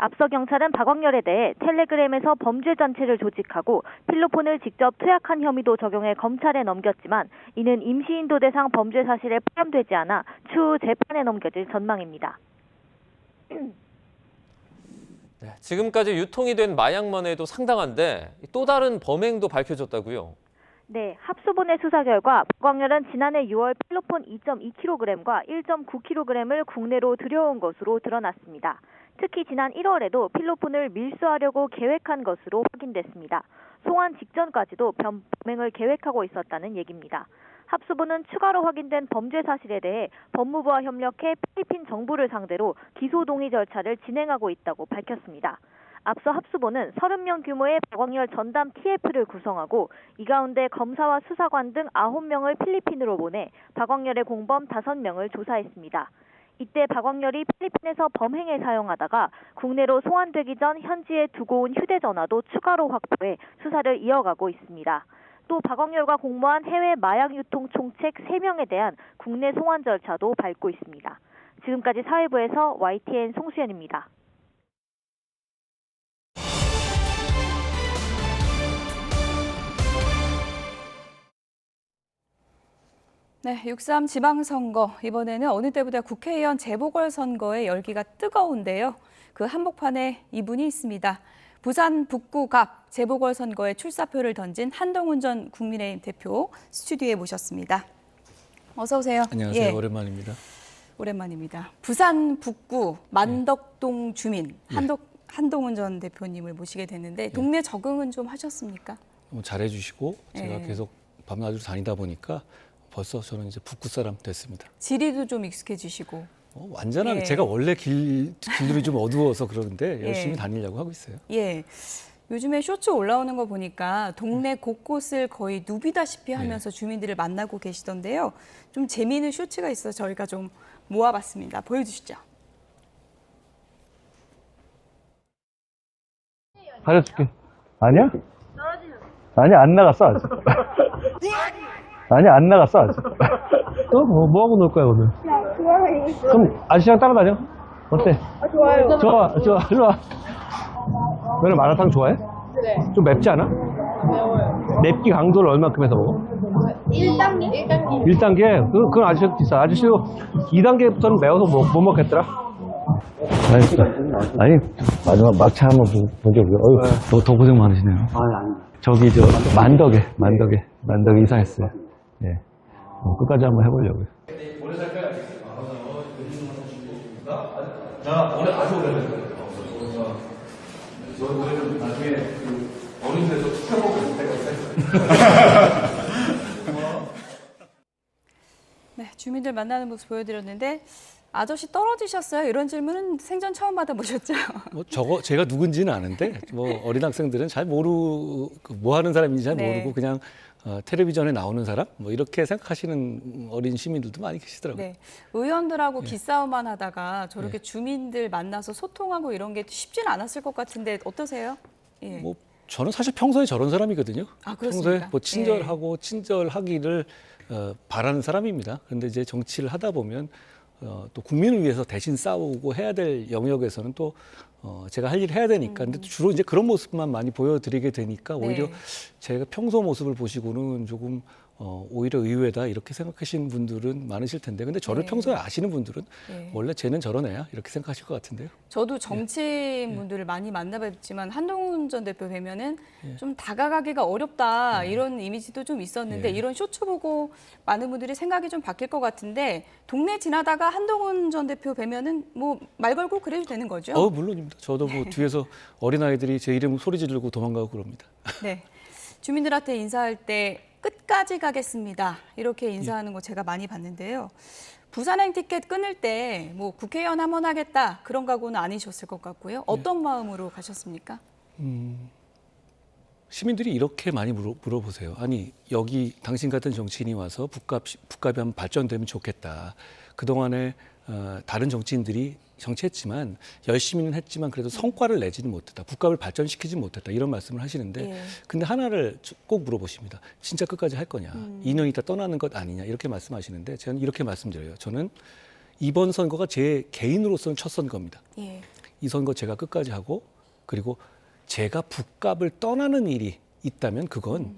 앞서 경찰은 박광렬에 대해 텔레그램에서 범죄 단체를 조직하고 필로폰을 직접 투약한 혐의도 적용해 검찰에 넘겼지만 이는 임시인도 대상 범죄 사실에 포함되지 않아 추후 재판에 넘겨질 전망입니다. 네, 지금까지 유통이 된 마약만 해도 상당한데 또 다른 범행도 밝혀졌다고요? 네, 합수본의 수사 결과 박광렬은 지난해 6월 필로폰 2.2kg과 1.9kg을 국내로 들여온 것으로 드러났습니다. 특히 지난 1월에도 필로폰을 밀수하려고 계획한 것으로 확인됐습니다. 송환 직전까지도 범행을 계획하고 있었다는 얘기입니다. 합수본은 추가로 확인된 범죄 사실에 대해 법무부와 협력해 필리핀 정부를 상대로 기소 동의 절차를 진행하고 있다고 밝혔습니다. 앞서 합수본은 30명 규모의 박광렬 전담 TF를 구성하고 이 가운데 검사와 수사관 등 9명을 필리핀으로 보내 박광렬의 공범 5명을 조사했습니다. 이때 박광렬이 필리핀에서 범행에 사용하다가 국내로 송환되기 전 현지에 두고 온 휴대전화도 추가로 확보해 수사를 이어가고 있습니다. 또 박광렬과 공모한 해외 마약 유통 총책 3명에 대한 국내 송환 절차도 밟고 있습니다. 지금까지 사회부에서 YTN 송수연입니다. 네, 6.3 지방선거. 이번에는 어느 때보다 국회의원 재보궐선거의 열기가 뜨거운데요. 그 한복판에 이분이 있습니다. 부산 북구 갑 재보궐선거에 출사표를 던진 한동훈 전 국민의힘 대표 스튜디오에 모셨습니다. 어서 오세요. 안녕하세요. 예. 오랜만입니다. 오랜만입니다. 부산 북구 만덕동 주민 한동훈 전 대표님을 모시게 됐는데 동네 적응은 좀 하셨습니까? 잘해주시고 제가 네. 계속 밤낮으로 다니다 보니까 벌써 저는 이제 북구 사람 됐습니다. 지리도 좀 익숙해지시고. 완전하게 예. 제가 원래 길들이 좀 어두워서 그러는데 열심히 예. 다니려고 하고 있어요. 예. 요즘에 쇼츠 올라오는 거 보니까 동네 곳곳을 거의 누비다시피 하면서 주민들을 만나고 계시던데요. 좀 재미있는 쇼츠가 있어서 저희가 좀 모아봤습니다. 보여주시죠. 가려줄게. 아니야? 아니, 안 나갔어, 아직. 아니, 안 나갔어, 아직. 또 뭐 하고 놀 거야, 오늘? 그럼 아저씨랑 따라다녀. 어때? 좋아요. 좋아. 너는 마라탕 좋아해? 네. 좀 맵지 않아? 매워요. 맵기 강도를 얼마큼 해서 먹어? 1단계? 1단계. 1단계? 그건 아저씨도 비싸. 아저씨도 2단계부터는 매워서 못 먹겠더라? 알겠어. 아니, 마지막 막차 한번 먼저 보자. 어휴, 더 고생 많으시네요. 아니. 저기, 만덕에 이사했어요. 예. 끝까지 한번 해보려고요. 나 오늘 아주 오래됐어요. 저는 나중에 어린 데서 축하하고 네, 주민들 만나는 모습 보여드렸는데 아저씨 떨어지셨어요? 이런 질문은 생전 처음 받아보셨죠? 제가 누군지는 아는데 어린 학생들은 잘 뭐 하는 사람인지 잘 네. 모르고 그냥 텔레비전에 나오는 사람 이렇게 생각하시는 어린 시민들도 많이 계시더라고요. 네, 의원들하고 기싸움만 하다가 저렇게 주민들 만나서 소통하고 이런 게 쉽지는 않았을 것 같은데 어떠세요? 예. 저는 사실 평소에 저런 사람이거든요. 아, 그렇습니까? 평소에 친절하고 친절하기를 바라는 사람입니다. 그런데 이제 정치를 하다 보면 또 국민을 위해서 대신 싸우고 해야 될 영역에서는 또 제가 할 일을 해야 되니까. 근데 주로 이제 그런 모습만 많이 보여드리게 되니까 오히려 제가 평소 모습을 보시고는 조금 오히려 의외다 이렇게 생각하시는 분들은 많으실 텐데 근데 저를 평소에 아시는 분들은 원래 쟤는 저런 애야 이렇게 생각하실 것 같은데요. 저도 정치인분들을 많이 만나뵙지만 한동훈 전 대표 뵈면은 좀 다가가기가 어렵다 이런 이미지도 좀 있었는데 이런 쇼츠 보고 많은 분들이 생각이 좀 바뀔 것 같은데 동네 지나다가 한동훈 전 대표 뵈면은 뭐 말 걸고 그래도 되는 거죠? 물론입니다. 저도 뒤에서 어린아이들이 제 이름 소리 지르고 도망가고 그럽니다. 네, 주민들한테 인사할 때 끝까지 가겠습니다. 이렇게 인사하는 거 제가 많이 봤는데요. 부산행 티켓 끊을 때 뭐 국회의원 한번 하겠다 그런 각오는 아니셨을 것 같고요. 어떤 마음으로 가셨습니까? 시민들이 이렇게 많이 물어보세요. 아니 여기 당신 같은 정치인이 와서 북값이 한번 발전되면 좋겠다. 그동안에 다른 정치인들이 정치했지만 열심히는 했지만 그래도 성과를 내지는 못했다. 국가를 발전시키지 못했다. 이런 말씀을 하시는데 근데 하나를 꼭 물어보십니다. 진짜 끝까지 할 거냐. 2년 있다 떠나는 것 아니냐. 이렇게 말씀하시는데 저는 이렇게 말씀드려요. 저는 이번 선거가 제 개인으로서는 첫 선거입니다. 이 선거 제가 끝까지 하고 그리고 제가 북값을 떠나는 일이 있다면 그건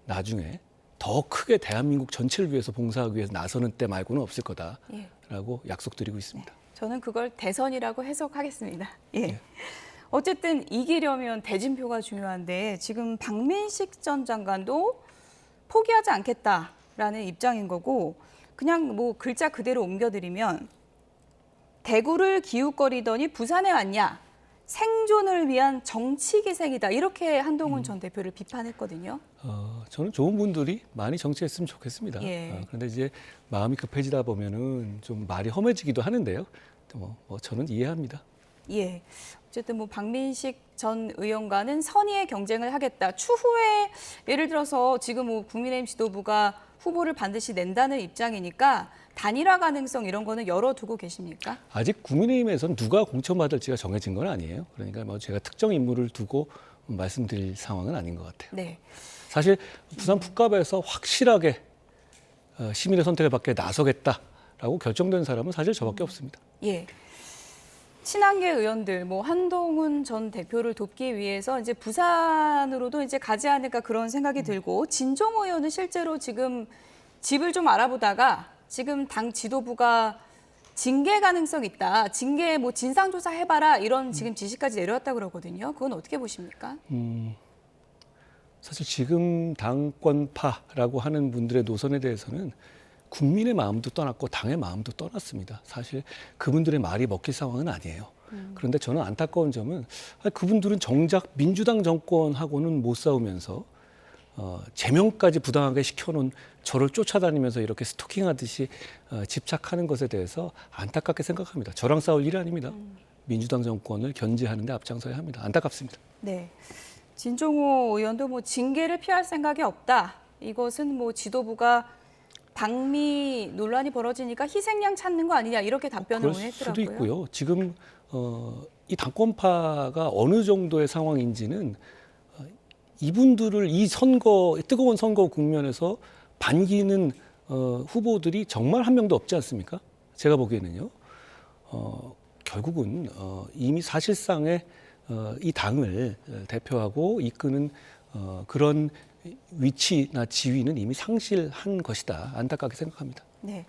나중에 더 크게 대한민국 전체를 위해서 봉사하기 위해서 나서는 때 말고는 없을 거다라고 약속드리고 있습니다. 저는 그걸 대선이라고 해석하겠습니다. 어쨌든 이기려면 대진표가 중요한데 지금 박민식 전 장관도 포기하지 않겠다라는 입장인 거고 그냥 뭐 글자 그대로 옮겨드리면 대구를 기웃거리더니 부산에 왔냐. 생존을 위한 정치기생이다. 이렇게 한동훈 전 대표를 비판했거든요. 저는 좋은 분들이 많이 정치했으면 좋겠습니다. 그런데 이제 마음이 급해지다 보면은 좀 말이 험해지기도 하는데요. 저는 이해합니다. 어쨌든 뭐 박민식 전 의원과는 선의의 경쟁을 하겠다. 추후에 예를 들어서 지금 뭐 국민의힘 지도부가 후보를 반드시 낸다는 입장이니까 단일화 가능성 이런 거는 열어두고 계십니까? 아직 국민의힘에서는 누가 공천받을지가 정해진 건 아니에요. 그러니까 뭐 제가 특정 인물을 두고 말씀드릴 상황은 아닌 것 같아요. 사실 부산 북갑에서 확실하게 시민의 선택을 받게 나서겠다라고 결정된 사람은 사실 저밖에 없습니다. 친한계 의원들, 뭐 한동훈 전 대표를 돕기 위해서 이제 부산으로도 이제 가지 않을까 그런 생각이 들고 진종 의원은 실제로 지금 집을 좀 알아보다가 지금 당 지도부가 징계 가능성 있다. 징계 뭐 진상조사 해봐라 이런 지금 지시까지 내려왔다 그러거든요. 그건 어떻게 보십니까? 사실 지금 당권파라고 하는 분들의 노선에 대해서는 국민의 마음도 떠났고 당의 마음도 떠났습니다. 사실 그분들의 말이 먹힐 상황은 아니에요. 그런데 저는 안타까운 점은 그분들은 정작 민주당 정권하고는 못 싸우면서 제명까지 부당하게 시켜놓은 저를 쫓아다니면서 이렇게 스토킹하듯이 집착하는 것에 대해서 안타깝게 생각합니다. 저랑 싸울 일이 아닙니다. 민주당 정권을 견제하는 데 앞장서야 합니다. 안타깝습니다. 네. 진종호 의원도 뭐 징계를 피할 생각이 없다. 이것은 뭐 지도부가 방미 논란이 벌어지니까 희생양 찾는 거 아니냐 이렇게 답변을 오늘 했더라고요. 그럴 수도 있고요. 지금 이 당권파가 어느 정도의 상황인지는 이분들을 이 뜨거운 선거 국면에서 반기는 후보들이 정말 한 명도 없지 않습니까? 제가 보기에는요. 결국은 이미 사실상의 이 당을 대표하고 이끄는 그런 위치나 지위는 이미 상실한 것이다. 안타깝게 생각합니다. 네.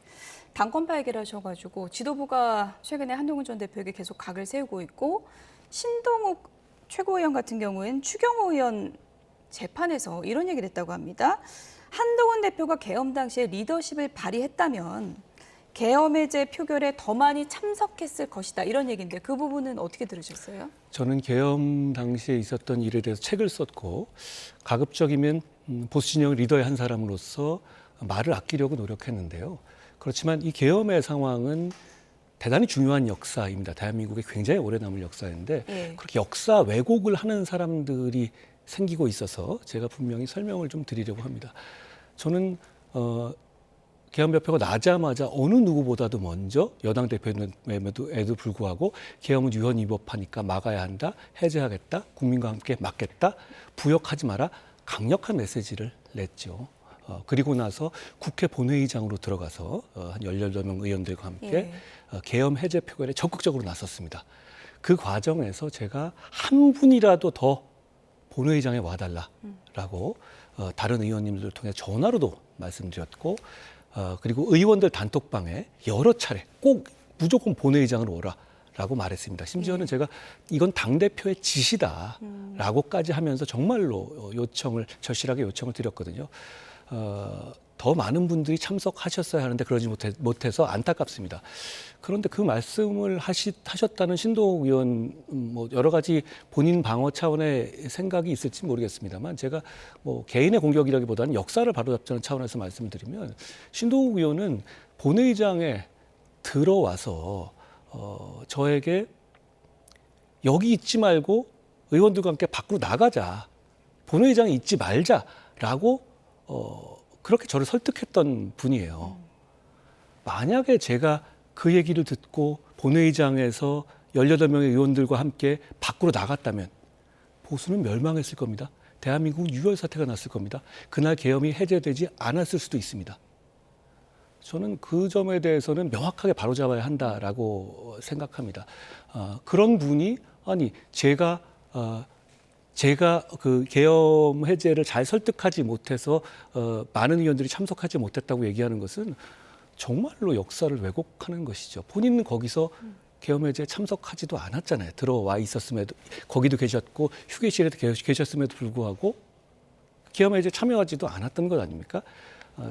당권파 얘기를 하셔가지고 지도부가 최근에 한동훈 전 대표에게 계속 각을 세우고 있고 신동욱 최고위원 같은 경우엔 추경호 의원 재판에서 이런 얘기를 했다고 합니다. 한동훈 대표가 계엄 당시에 리더십을 발휘했다면 계엄 해제 표결에 더 많이 참석했을 것이다. 이런 얘기인데 그 부분은 어떻게 들으셨어요? 저는 계엄 당시에 있었던 일에 대해서 책을 썼고 가급적이면 보수 진영 리더의 한 사람으로서 말을 아끼려고 노력했는데요. 그렇지만 이 계엄의 상황은 대단히 중요한 역사입니다. 대한민국에 굉장히 오래 남을 역사인데 그렇게 역사 왜곡을 하는 사람들이 생기고 있어서 제가 분명히 설명을 좀 드리려고 합니다. 저는 계엄 발표가 나자마자 어느 누구보다도 먼저 여당 대표에도 불구하고 계엄은 유언 위법하니까 막아야 한다, 해제하겠다, 국민과 함께 막겠다, 부역하지 마라 강력한 메시지를 냈죠. 그리고 나서 국회 본회의장으로 들어가서 한 18명 의원들과 함께 계엄 해제 표결에 적극적으로 나섰습니다. 그 과정에서 제가 한 분이라도 더 본회의장에 와달라라고 다른 의원님들을 통해 전화로도 말씀드렸고 그리고 의원들 단톡방에 여러 차례 꼭 무조건 본회의장으로 오라라고 말했습니다. 심지어는 제가 이건 당대표의 지시다라고까지 하면서 정말로 절실하게 요청을 드렸거든요. 더 많은 분들이 참석하셨어야 하는데 그러지 못해서 안타깝습니다. 그런데 그 말씀을 하셨다는 신동욱 의원 뭐 여러 가지 본인 방어 차원의 생각이 있을지 모르겠습니다만 제가 뭐 개인의 공격이라기보다는 역사를 바로잡자는 차원에서 말씀을 드리면 신동욱 의원은 본회의장에 들어와서 저에게 여기 있지 말고 의원들과 함께 밖으로 나가자, 본회의장에 있지 말자라고 그렇게 저를 설득했던 분이에요. 만약에 제가 그 얘기를 듣고 본회의장에서 18명의 의원들과 함께 밖으로 나갔다면 보수는 멸망했을 겁니다. 대한민국은 유혈 사태가 났을 겁니다. 그날 계엄이 해제되지 않았을 수도 있습니다. 저는 그 점에 대해서는 명확하게 바로잡아야 한다라고 생각합니다. 그런 분이 제가 그 계엄 해제를 잘 설득하지 못해서 많은 의원들이 참석하지 못했다고 얘기하는 것은 정말로 역사를 왜곡하는 것이죠. 본인은 거기서 계엄 해제에 참석하지도 않았잖아요. 들어와 있었음에도 거기도 계셨고 휴게실에도 계셨음에도 불구하고 계엄 해제에 참여하지도 않았던 것 아닙니까?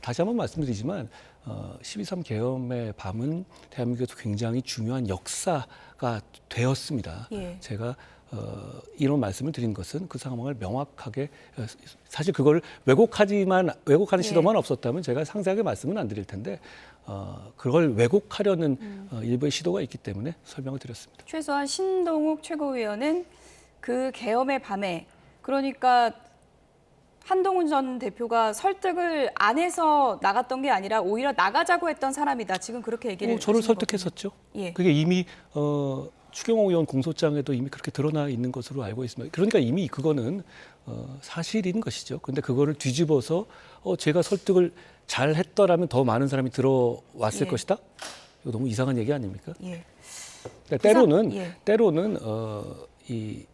다시 한번 말씀드리지만 12.3 계엄의 밤은 대한민국에서 굉장히 중요한 역사가 되었습니다. 제가 이런 말씀을 드린 것은 그 상황을 명확하게 사실 그걸 왜곡하는 시도만 없었다면 제가 상세하게 말씀은 안 드릴 텐데 그걸 왜곡하려는 일부의 시도가 있기 때문에 설명을 드렸습니다. 최소한 신동욱 최고위원은 그 계엄의 밤에 그러니까 한동훈 전 대표가 설득을 안 해서 나갔던 게 아니라 오히려 나가자고 했던 사람이다. 지금 그렇게 얘기를 저를 설득했었죠. 그게 이미 추경호 의원 공소장에도 이미 그렇게 드러나 있는 것으로 알고 있습니다. 그러니까 이미 그거는 사실인 것이죠. 그런데 그거를 뒤집어서 제가 설득을 잘 했더라면 더 많은 사람이 들어왔을 것이다. 이거 너무 이상한 얘기 아닙니까? 그러니까 때로는 이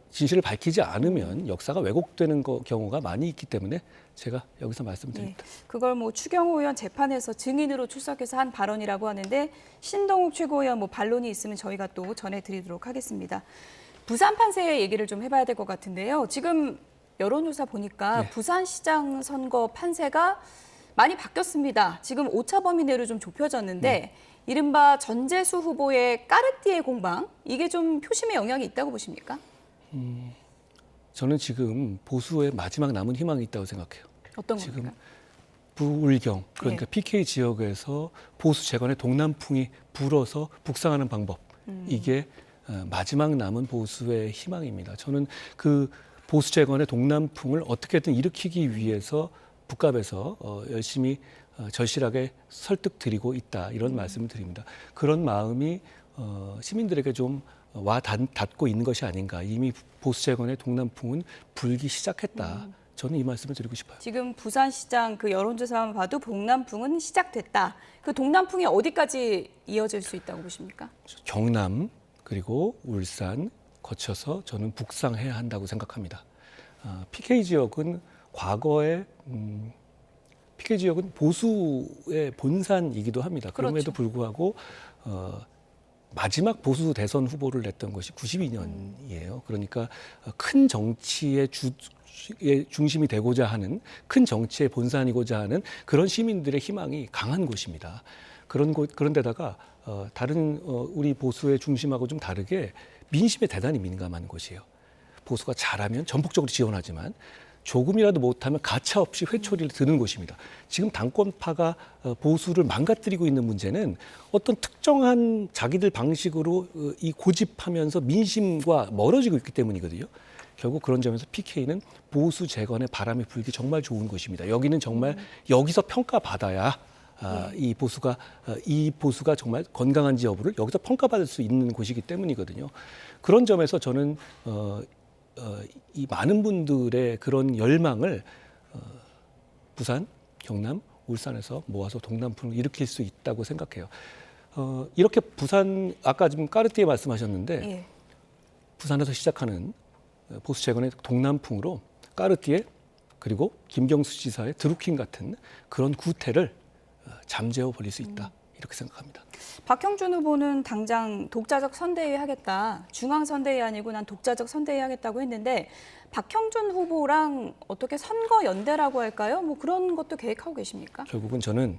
진실을 밝히지 않으면 역사가 왜곡되는 경우가 많이 있기 때문에 제가 여기서 말씀드립니다. 그걸 뭐 추경호 의원 재판에서 증인으로 출석해서 한 발언이라고 하는데 신동욱 최고위원 뭐 반론이 있으면 저희가 또 전해드리도록 하겠습니다. 부산 판세 얘기를 좀 해봐야 될 것 같은데요. 지금 여론조사 보니까 부산시장 선거 판세가 많이 바뀌었습니다. 지금 오차 범위 내로 좀 좁혀졌는데 이른바 전재수 후보의 까르띠에 공방 이게 좀 표심에 영향이 있다고 보십니까? 저는 지금 보수의 마지막 남은 희망이 있다고 생각해요. 어떤 지금 겁니까? 부울경 그러니까 예. PK 지역에서 보수 재건의 동남풍이 불어서 북상하는 방법 이게 마지막 남은 보수의 희망입니다. 저는 그 보수 재건의 동남풍을 어떻게든 일으키기 위해서 북갑에서 열심히 절실하게 설득드리고 있다 이런 말씀을 드립니다. 그런 마음이 시민들에게 좀 와 닿고 있는 것이 아닌가. 이미 보수 재건의 동남풍은 불기 시작했다. 저는 이 말씀을 드리고 싶어요. 지금 부산시장 그 여론조사만 봐도 동남풍은 시작됐다. 그 동남풍이 어디까지 이어질 수 있다고 보십니까? 경남 그리고 울산 거쳐서 저는 북상해야 한다고 생각합니다. PK 지역은 과거에 PK 지역은 보수의 본산이기도 합니다. 그럼에도 불구하고 마지막 보수 대선 후보를 냈던 것이 92년이에요. 그러니까 큰 정치의 중심이 되고자 하는 큰 정치의 본산이고자 하는 그런 시민들의 희망이 강한 곳입니다. 그런데다가 다른 우리 보수의 중심하고 좀 다르게 민심에 대단히 민감한 곳이에요. 보수가 잘하면 전폭적으로 지원하지만 조금이라도 못하면 가차없이 회초리를 드는 곳입니다. 지금 당권파가 보수를 망가뜨리고 있는 문제는 어떤 특정한 자기들 방식으로 이 고집하면서 민심과 멀어지고 있기 때문이거든요. 결국 그런 점에서 PK는 보수 재건의 바람이 불기 정말 좋은 곳입니다. 여기는 정말 여기서 평가받아야 이 보수가 정말 건강한지 여부를 여기서 평가받을 수 있는 곳이기 때문이거든요. 그런 점에서 저는 이 많은 분들의 그런 열망을 부산, 경남, 울산에서 모아서 동남풍을 일으킬 수 있다고 생각해요. 이렇게 부산 아까 지금 까르띠에 말씀하셨는데 예. 부산에서 시작하는 보수 재건의 동남풍으로 까르띠에 그리고 김경수 지사의 드루킹 같은 그런 구태를 잠재워 버릴 수 있다. 이렇게 생각합니다. 박형준 후보는 당장 독자적 선대위 하겠다. 중앙 선대위 아니고 난 독자적 선대위 하겠다고 했는데 박형준 후보랑 어떻게 선거 연대라고 할까요? 뭐 그런 것도 계획하고 계십니까? 결국은 저는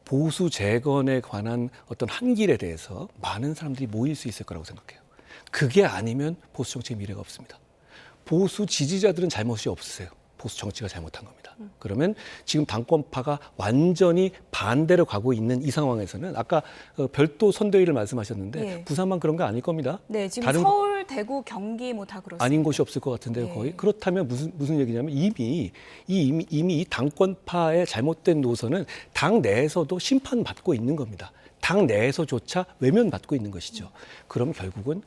보수 재건에 관한 어떤 한 길에 대해서 많은 사람들이 모일 수 있을 거라고 생각해요. 그게 아니면 보수 정치의 미래가 없습니다. 보수 지지자들은 잘못이 없으세요. 보수 정치가 잘못한 겁니다. 그러면 지금 당권파가 완전히 반대로 가고 있는 이 상황에서는 아까 별도 선대위를 말씀하셨는데 예. 부산만 그런 거 아닐 겁니다. 네, 지금 다른 서울, 대구, 경기 뭐 다 그렇습니다. 아닌 곳이 없을 것 같은데요, 거의. 그렇다면 무슨 얘기냐면 이미 이 당권파의 잘못된 노선은 당 내에서도 심판받고 있는 겁니다. 당 내에서조차 외면받고 있는 것이죠. 그럼 결국은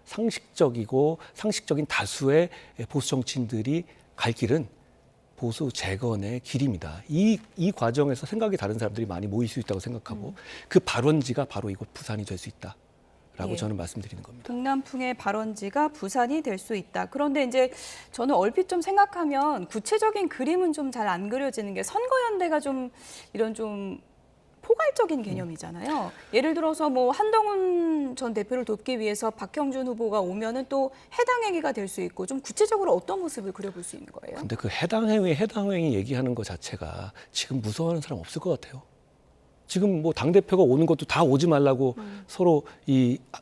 상식적인 다수의 보수 정치인들이 갈 길은 보수 재건의 길입니다. 이 과정에서 생각이 다른 사람들이 많이 모일 수 있다고 생각하고 그 발원지가 바로 이곳 부산이 될 수 있다라고 예. 저는 말씀드리는 겁니다. 동남풍의 발원지가 부산이 될 수 있다. 그런데 이제 저는 얼핏 좀 생각하면 구체적인 그림은 좀 잘 안 그려지는 게 선거연대가 좀 이런 좀 포괄적인 개념이잖아요. 예를 들어서 뭐 한동훈 전 대표를 돕기 위해서 박형준 후보가 오면은 또 해당 행위가 될 수 있고 좀 구체적으로 어떤 모습을 그려볼 수 있는 거예요? 근데 그 해당 행위 얘기하는 것 자체가 지금 무서워하는 사람 없을 것 같아요. 지금 뭐 당대표가 오는 것도 다 오지 말라고 서로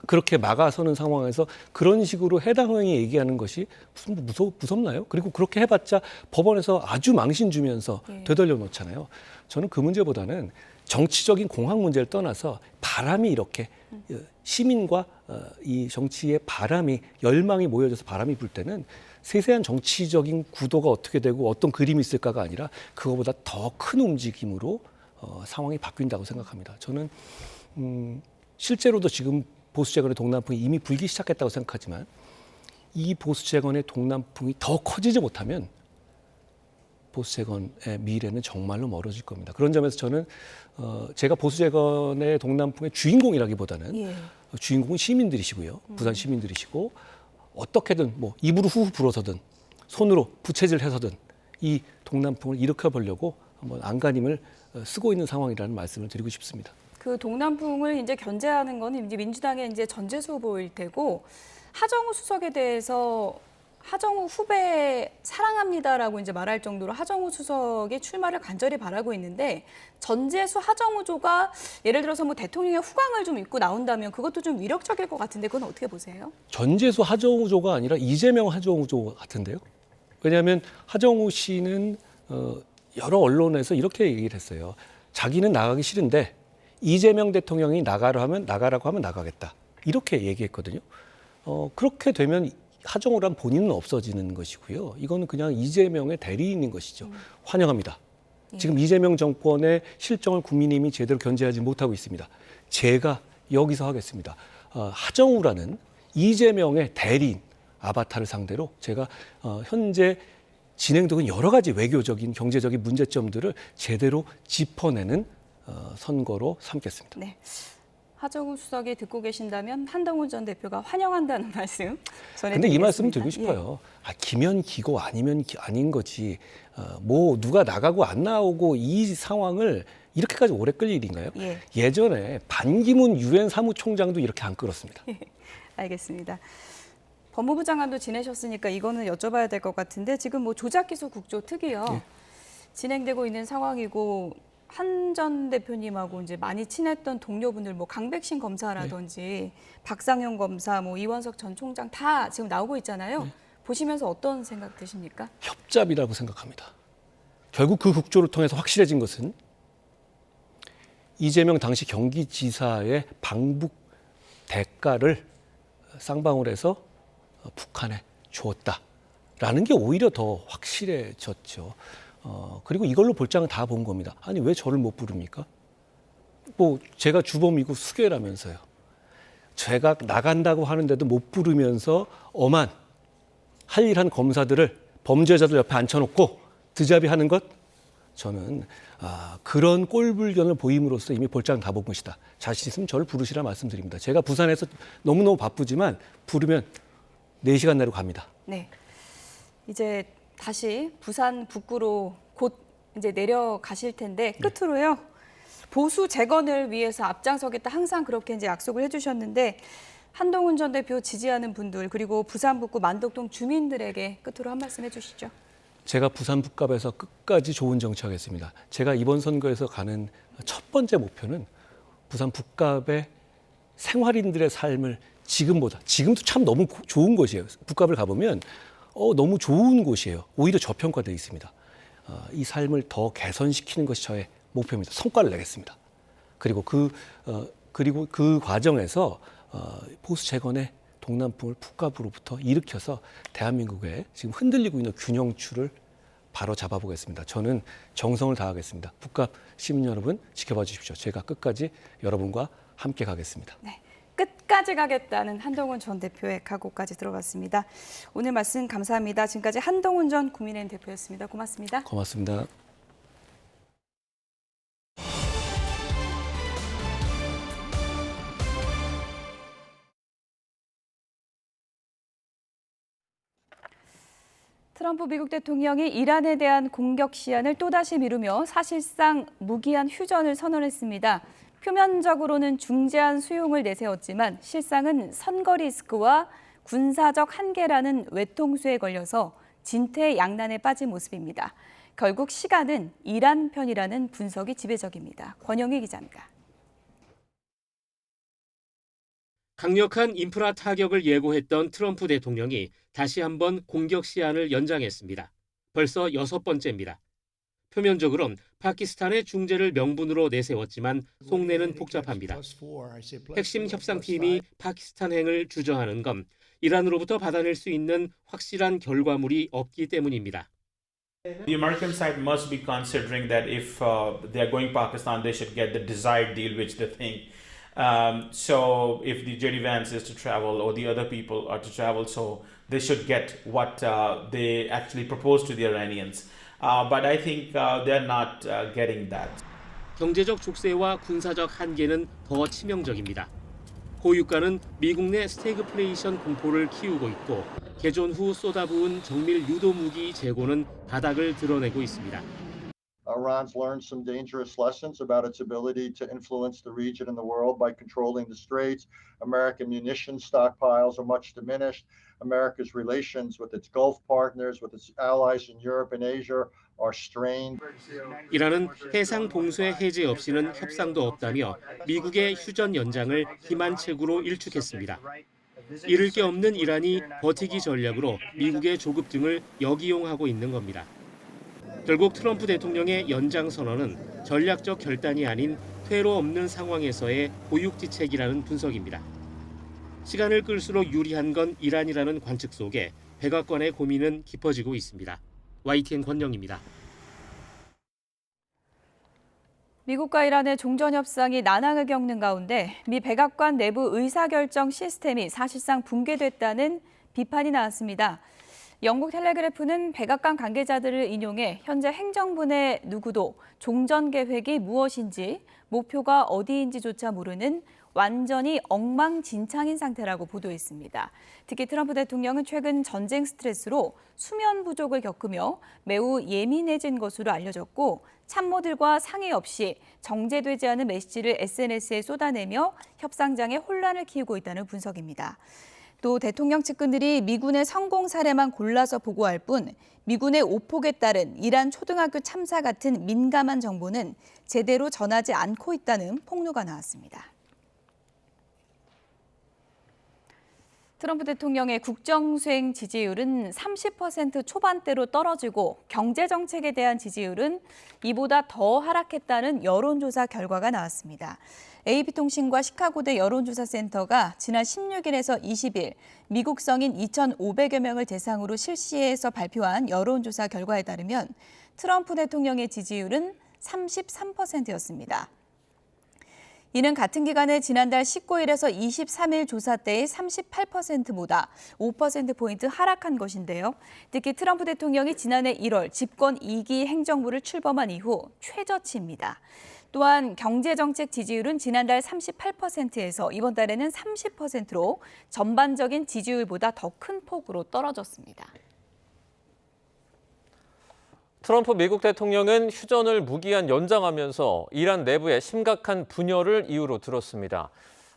그렇게 막아서는 상황에서 그런 식으로 해당 행위 얘기하는 것이 무슨 무섭나요? 그리고 그렇게 해봤자 법원에서 아주 망신 주면서 되돌려 놓잖아요. 저는 그 문제보다는 정치적인 공학 문제를 떠나서 바람이 이렇게 시민과 이 정치의 열망이 모여져서 바람이 불 때는 세세한 정치적인 구도가 어떻게 되고 어떤 그림이 있을까가 아니라 그거보다 더 큰 움직임으로 상황이 바뀐다고 생각합니다. 저는 실제로도 지금 보수 재건의 동남풍이 이미 불기 시작했다고 생각하지만 이 보수 재건의 동남풍이 더 커지지 못하면 보수 재건의 미래는 정말로 멀어질 겁니다. 그런 점에서 저는 제가 보수 재건의 동남풍의 주인공이라기보다는 주인공은 시민들이시고요. 부산 시민들이시고 어떻게든 뭐 입으로 후후 불어서든 손으로 부채질해서든 이 동남풍을 일으켜보려고 한번 안간힘을 쓰고 있는 상황이라는 말씀을 드리고 싶습니다. 그 동남풍을 이제 견제하는 거는 이제 민주당의 이제 전재수 후보일 테고 하정우 수석에 대해서 하정우 후배 사랑합니다라고 이제 말할 정도로 하정우 수석의 출마를 간절히 바라고 있는데 전재수 하정우조가 예를 들어서 뭐 대통령의 후광을 좀 입고 나온다면 그것도 좀 위력적일 것 같은데 그건 어떻게 보세요? 전재수 하정우조가 아니라 이재명 하정우조 같은데요. 왜냐하면 하정우 씨는 여러 언론에서 이렇게 얘기를 했어요. 자기는 나가기 싫은데 이재명 대통령이 나가라고 하면 나가겠다. 이렇게 얘기했거든요. 그렇게 되면 하정우란 본인은 없어지는 것이고요. 이거는 그냥 이재명의 대리인인 것이죠. 환영합니다. 지금 이재명 정권의 실정을 국민의힘이 제대로 견제하지 못하고 있습니다. 제가 여기서 하겠습니다. 하정우라는 이재명의 대리인 아바타를 상대로 제가 현재 진행되고 있는 여러 가지 외교적인 경제적인 문제점들을 제대로 짚어내는 선거로 삼겠습니다. 네. 하정우 수석이 듣고 계신다면 한동훈 전 대표가 환영한다는 말씀 전해드리겠습니다. 근데 이 말씀 드리고 싶어요. 기면 기고 아니면 아닌 거지. 뭐 누가 나가고 안 나오고 이 상황을 이렇게까지 오래 끌 일인가요? 예전에 반기문 유엔 사무총장도 이렇게 안 끌었습니다. 알겠습니다. 법무부 장관도 지내셨으니까 이거는 여쭤봐야 될 것 같은데 지금 뭐 조작기소 국조 특위요. 진행되고 있는 상황이고 한 전 대표님하고 이제 많이 친했던 동료분들 뭐 강백신 검사라든지 박상현 검사, 뭐 이원석 전 총장 다 지금 나오고 있잖아요. 보시면서 어떤 생각 드십니까? 협잡이라고 생각합니다. 결국 그 국조를 통해서 확실해진 것은 이재명 당시 경기지사의 방북 대가를 쌍방울 해서 북한에 주었다라는 게 오히려 더 확실해졌죠. 그리고 이걸로 볼장은 다 본 겁니다. 아니 왜 저를 못 부릅니까? 뭐 제가 주범이고 수괴라면서요. 제가 나간다고 하는데도 못 부르면서 엄한 할 일한 검사들을 범죄자들 옆에 앉혀놓고 드자비하는 것? 저는 그런 꼴불견을 보임으로써 이미 볼장 다 본 것이다. 자신 있으면 저를 부르시라 말씀드립니다. 제가 부산에서 너무너무 바쁘지만 부르면 4시간 내로 갑니다. 네, 이제 다시 부산 북구로 곧 이제 내려가실 텐데 끝으로요. 보수 재건을 위해서 앞장서겠다 항상 그렇게 이제 약속을 해주셨는데 한동훈 전 대표 지지하는 분들 그리고 부산 북구 만덕동 주민들에게 끝으로 한 말씀 해주시죠. 제가 부산 북갑에서 끝까지 좋은 정치하겠습니다. 제가 이번 선거에서 가는 첫 번째 목표는 부산 북갑의 생활인들의 삶을 지금도 참 너무 좋은 곳이에요. 북갑을 가보면 너무 좋은 곳이에요. 오히려 저평가되어 있습니다. 이 삶을 더 개선시키는 것이 저의 목표입니다. 성과를 내겠습니다. 그리고 그 과정에서 보수 재건의 동남풍을 북갑으로부터 일으켜서 대한민국에 지금 흔들리고 있는 균형추를 바로 잡아보겠습니다. 저는 정성을 다하겠습니다. 북갑 시민 여러분 지켜봐 주십시오. 제가 끝까지 여러분과 함께 가겠습니다. 네. 끝까지 가겠다는 한동훈 전 대표의 각오까지 들어봤습니다. 오늘 말씀 감사합니다. 지금까지 한동훈 전 국민의힘 대표였습니다. 고맙습니다. 고맙습니다. 트럼프 미국 대통령이 이란에 대한 공격 시한을 또다시 미루며 사실상 무기한 휴전을 선언했습니다. 표면적으로는 중재안 수용을 내세웠지만 실상은 선거 리스크와 군사적 한계라는 외통수에 걸려서 진퇴양난에 빠진 모습입니다. 결국 시간은 이란 편이라는 분석이 지배적입니다. 권영희 기자입니다. 강력한 인프라 타격을 예고했던 트럼프 대통령이 다시 한번 공격 시한을 연장했습니다. 벌써 6번째입니다. 표면적으론 파키스탄의 중재를 명분으로 내세웠지만 속내는 복잡합니다. 핵심 협상팀이 파키스탄행을 주저하는 건 이란으로부터 받아낼 수 있는 확실한 결과물이 없기 때문입니다. The American side must be considering that if they are going Pakistan, they should get the desired deal which they think. So if the JD Vance is to travel or the other people are to travel, so they should get what they actually propose to the Iranians. But I think they're not getting that. 경제적 족쇄와 군사적 한계는 더 치명적입니다. 고유가는 미국 내 스태그플레이션 공포를 키우고 있고 개전 후 쏟아부은 정밀 유도 무기 재고는 바닥을 드러내고 있습니다. Iran's learned some dangerous lessons about its ability to influence the region and the world by controlling the straits. American munition stockpiles are much diminished. America's relations with its Gulf partners, with its allies in Europe and Asia are strained. 이란은 해상 봉쇄 해제 없이는 협상도 없다며 미국의 휴전 연장을 희망책으로 일축했습니다. 잃을 게 없는 이란이 버티기 전략으로 미국의 조급증을 역이용하고 있는 겁니다. 결국 트럼프 대통령의 연장 선언은 전략적 결단이 아닌 퇴로 없는 상황에서의 고육지책이라는 분석입니다. 시간을 끌수록 유리한 건 이란이라는 관측 속에 백악관의 고민은 깊어지고 있습니다. YTN 권영입니다. 미국과 이란의 종전 협상이 난항을 겪는 가운데 미 백악관 내부 의사결정 시스템이 사실상 붕괴됐다는 비판이 나왔습니다. 영국 텔레그래프는 백악관 관계자들을 인용해 현재 행정부 내 누구도 종전 계획이 무엇인지 목표가 어디인지조차 모르는 완전히 엉망진창인 상태라고 보도했습니다. 특히 트럼프 대통령은 최근 전쟁 스트레스로 수면 부족을 겪으며 매우 예민해진 것으로 알려졌고 참모들과 상의 없이 정제되지 않은 메시지를 SNS에 쏟아내며 협상장에 혼란을 키우고 있다는 분석입니다. 또 대통령 측근들이 미군의 성공 사례만 골라서 보고할 뿐 미군의 오폭에 따른 이란 초등학교 참사 같은 민감한 정보는 제대로 전하지 않고 있다는 폭로가 나왔습니다. 트럼프 대통령의 국정수행 지지율은 30% 초반대로 떨어지고 경제정책에 대한 지지율은 이보다 더 하락했다는 여론조사 결과가 나왔습니다. AP통신과 시카고대 여론조사센터가 지난 16일에서 20일 미국 성인 2,500여 명을 대상으로 실시해서 발표한 여론조사 결과에 따르면 트럼프 대통령의 지지율은 33%였습니다. 이는 같은 기간에 지난달 19일에서 23일 조사 때의 38%보다 5%포인트 하락한 것인데요. 특히 트럼프 대통령이 지난해 1월 집권 2기 행정부를 출범한 이후 최저치입니다. 또한 경제정책 지지율은 지난달 38%에서 이번 달에는 30%로 전반적인 지지율보다 더 큰 폭으로 떨어졌습니다. 트럼프 미국 대통령은 휴전을 무기한 연장하면서 이란 내부에 심각한 분열을 이유로 들었습니다.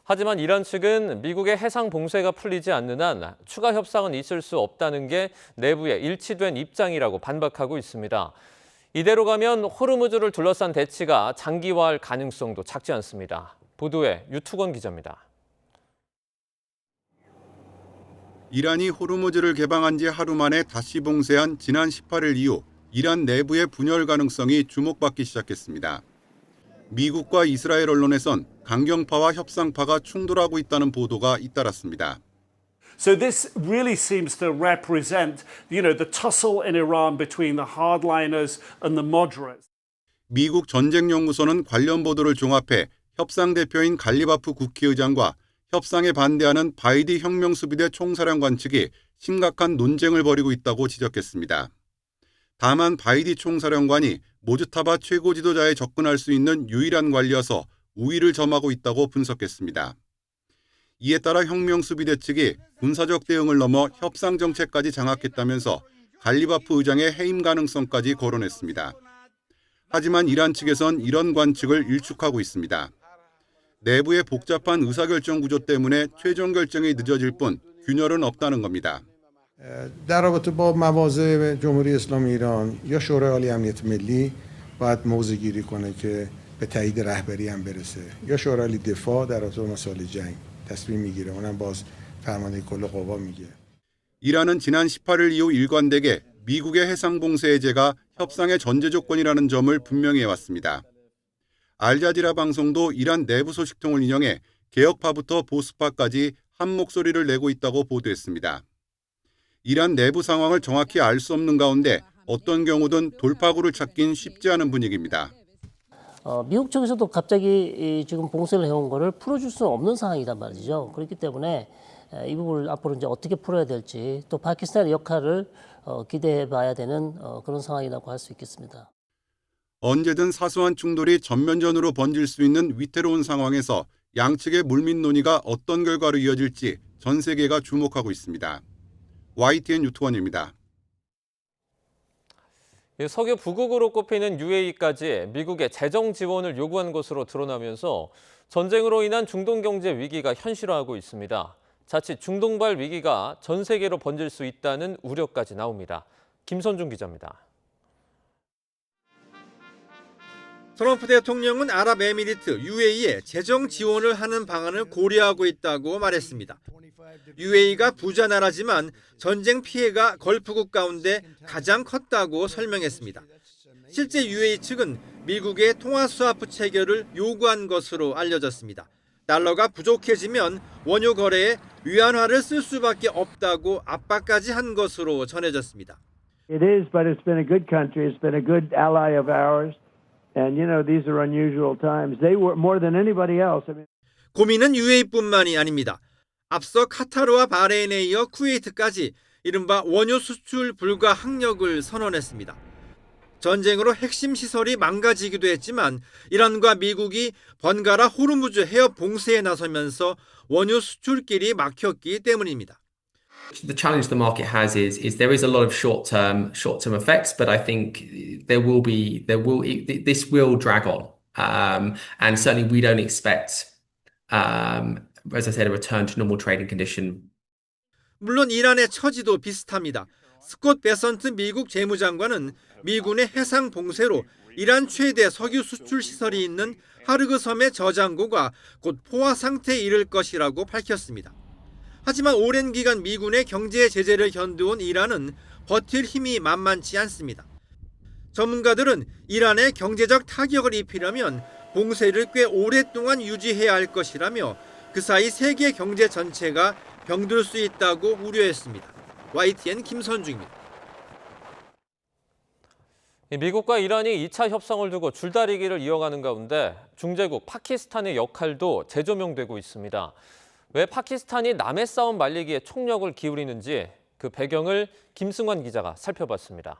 하지만 이란 측은 미국의 해상 봉쇄가 풀리지 않는 한 추가 협상은 있을 수 없다는 게 내부의 일치된 입장이라고 반박하고 있습니다. 이대로 가면 호르무즈를 둘러싼 대치가 장기화할 가능성도 작지 않습니다. 보도에 유투건 기자입니다. 이란이 호르무즈를 개방한 지 하루 만에 다시 봉쇄한 지난 18일 이후 이란 내부의 분열 가능성이 주목받기 시작했습니다. 미국과 이스라엘 언론에선 강경파와 협상파가 충돌하고 있다는 보도가 잇따랐습니다. So this really seems to represent, the tussle in Iran between the hardliners and the moderates. 미국 전쟁연구소는 관련 보도를 종합해 협상 대표인 갈리바프 국회의장과 협상에 반대하는 바이디 혁명수비대 총사령관 측이 심각한 논쟁을 벌이고 있다고 지적했습니다. 다만 바이디 총사령관이 모주타바 최고 지도자에 접근할 수 있는 유일한 관리여서 우위를 점하고 있다고 분석했습니다. 이에 따라 혁명수비대 측이 군사적 대응을 넘어 협상 정책까지 장악했다면서 갈리바프 의장의 해임 가능성까지 거론했습니다. 하지만 이란 측에선 이런 관측을 일축하고 있습니다. 내부의 복잡한 의사결정 구조 때문에 최종 결정이 늦어질 뿐 균열은 없다는 겁니다. در رابطه با مواضع جمهوری اسلامی ایران یا شورای عالی امنیت ملی باید موضع گیری کنه که به تایید رهبری هم برسه یا شورای عالی دفاع در رابطه با مسائل جنگ تصمیم میگیره اونم باز فرمانده کل قوا میگه. 이란은 지난 18일 이후 일관되게 미국의 해상 봉쇄 해제가 협상의 전제 조건이라는 점을 분명히 해왔습니다. 알자지라 방송도 이란 내부 소식통을 인용해 개혁파부터 보수파까지 한 목소리를 내고 있다고 보도했습니다. 이란 내부 상황을 정확히 알 수 없는 가운데 어떤 경우든 돌파구를 찾긴 쉽지 않은 분위기입니다. 미국 쪽에서도 갑자기 지금 봉쇄를 해온 거를 풀어줄 수는 없는 상황이란 말이죠. 그렇기 때문에 이 부분을 앞으로 이제 어떻게 풀어야 될지 또 파키스탄의 역할을 기대해봐야 되는 그런 상황이라고 할 수 있겠습니다. 언제든 사소한 충돌이 전면전으로 번질 수 있는 위태로운 상황에서 양측의 물밑 논의가 어떤 결과로 이어질지 전 세계가 주목하고 있습니다. YTN 유투원입니다. 석유 부국으로 꼽히는 UAE까지 미국의 재정 지원을 요구한 것으로 드러나면서 전쟁으로 인한 중동 경제 위기가 현실화하고 있습니다. 자칫 중동발 위기가 전 세계로 번질 수 있다는 우려까지 나옵니다. 김선중 기자입니다. 트럼프 대통령은 아랍에미리트 UAE에 재정 지원을 하는 방안을 고려하고 있다고 말했습니다. UAE가 부자 나라지만 전쟁 피해가 걸프국 가운데 가장 컸다고 설명했습니다. 실제 UAE 측은 미국의 통화 스와프 체결을 요구한 것으로 알려졌습니다. 달러가 부족해지면 원유 거래에 위안화를 쓸 수밖에 없다고 압박까지 한 것으로 전해졌습니다. It is, but it's been a good country. It's been a good ally of ours. And you know, these are unusual times. They were more than anybody else. I mean... 고민은 UAE뿐만이 아닙니다. 앞서 카타르와 바레인에 이어 쿠웨이트까지 이른바 원유 수출 불가 항력을 선언했습니다. 전쟁으로 핵심 시설이 망가지기도 했지만 이란과 미국이 번갈아 호르무즈 해협 봉쇄에 나서면서 원유 수출길이 막혔기 때문입니다. The challenge the market has is there is a lot of short-term effects, but I think this will drag on, and certainly we don't expect, as I said, a return to normal trading condition. 물론 이란의 처지도 비슷합니다. 스콧 베선트 미국 재무장관은 미군의 해상 봉쇄로 이란 최대 석유 수출 시설이 있는 하르그 섬의 저장고가 곧 포화 상태에 이를 것이라고 밝혔습니다. 하지만 오랜 기간 미군의 경제 제재를 견뎌온 이란은 버틸 힘이 만만치 않습니다. 전문가들은 이란의 경제적 타격을 입히려면 봉쇄를 꽤 오랫동안 유지해야 할 것이라며 그 사이 세계 경제 전체가 병들 수 있다고 우려했습니다. YTN 김선중입니다. 미국과 이란이 2차 협상을 두고 줄다리기를 이어가는 가운데 중재국 파키스탄의 역할도 재조명되고 있습니다. 왜 파키스탄이 남의 싸움 말리기에 총력을 기울이는지 그 배경을 김승환 기자가 살펴봤습니다.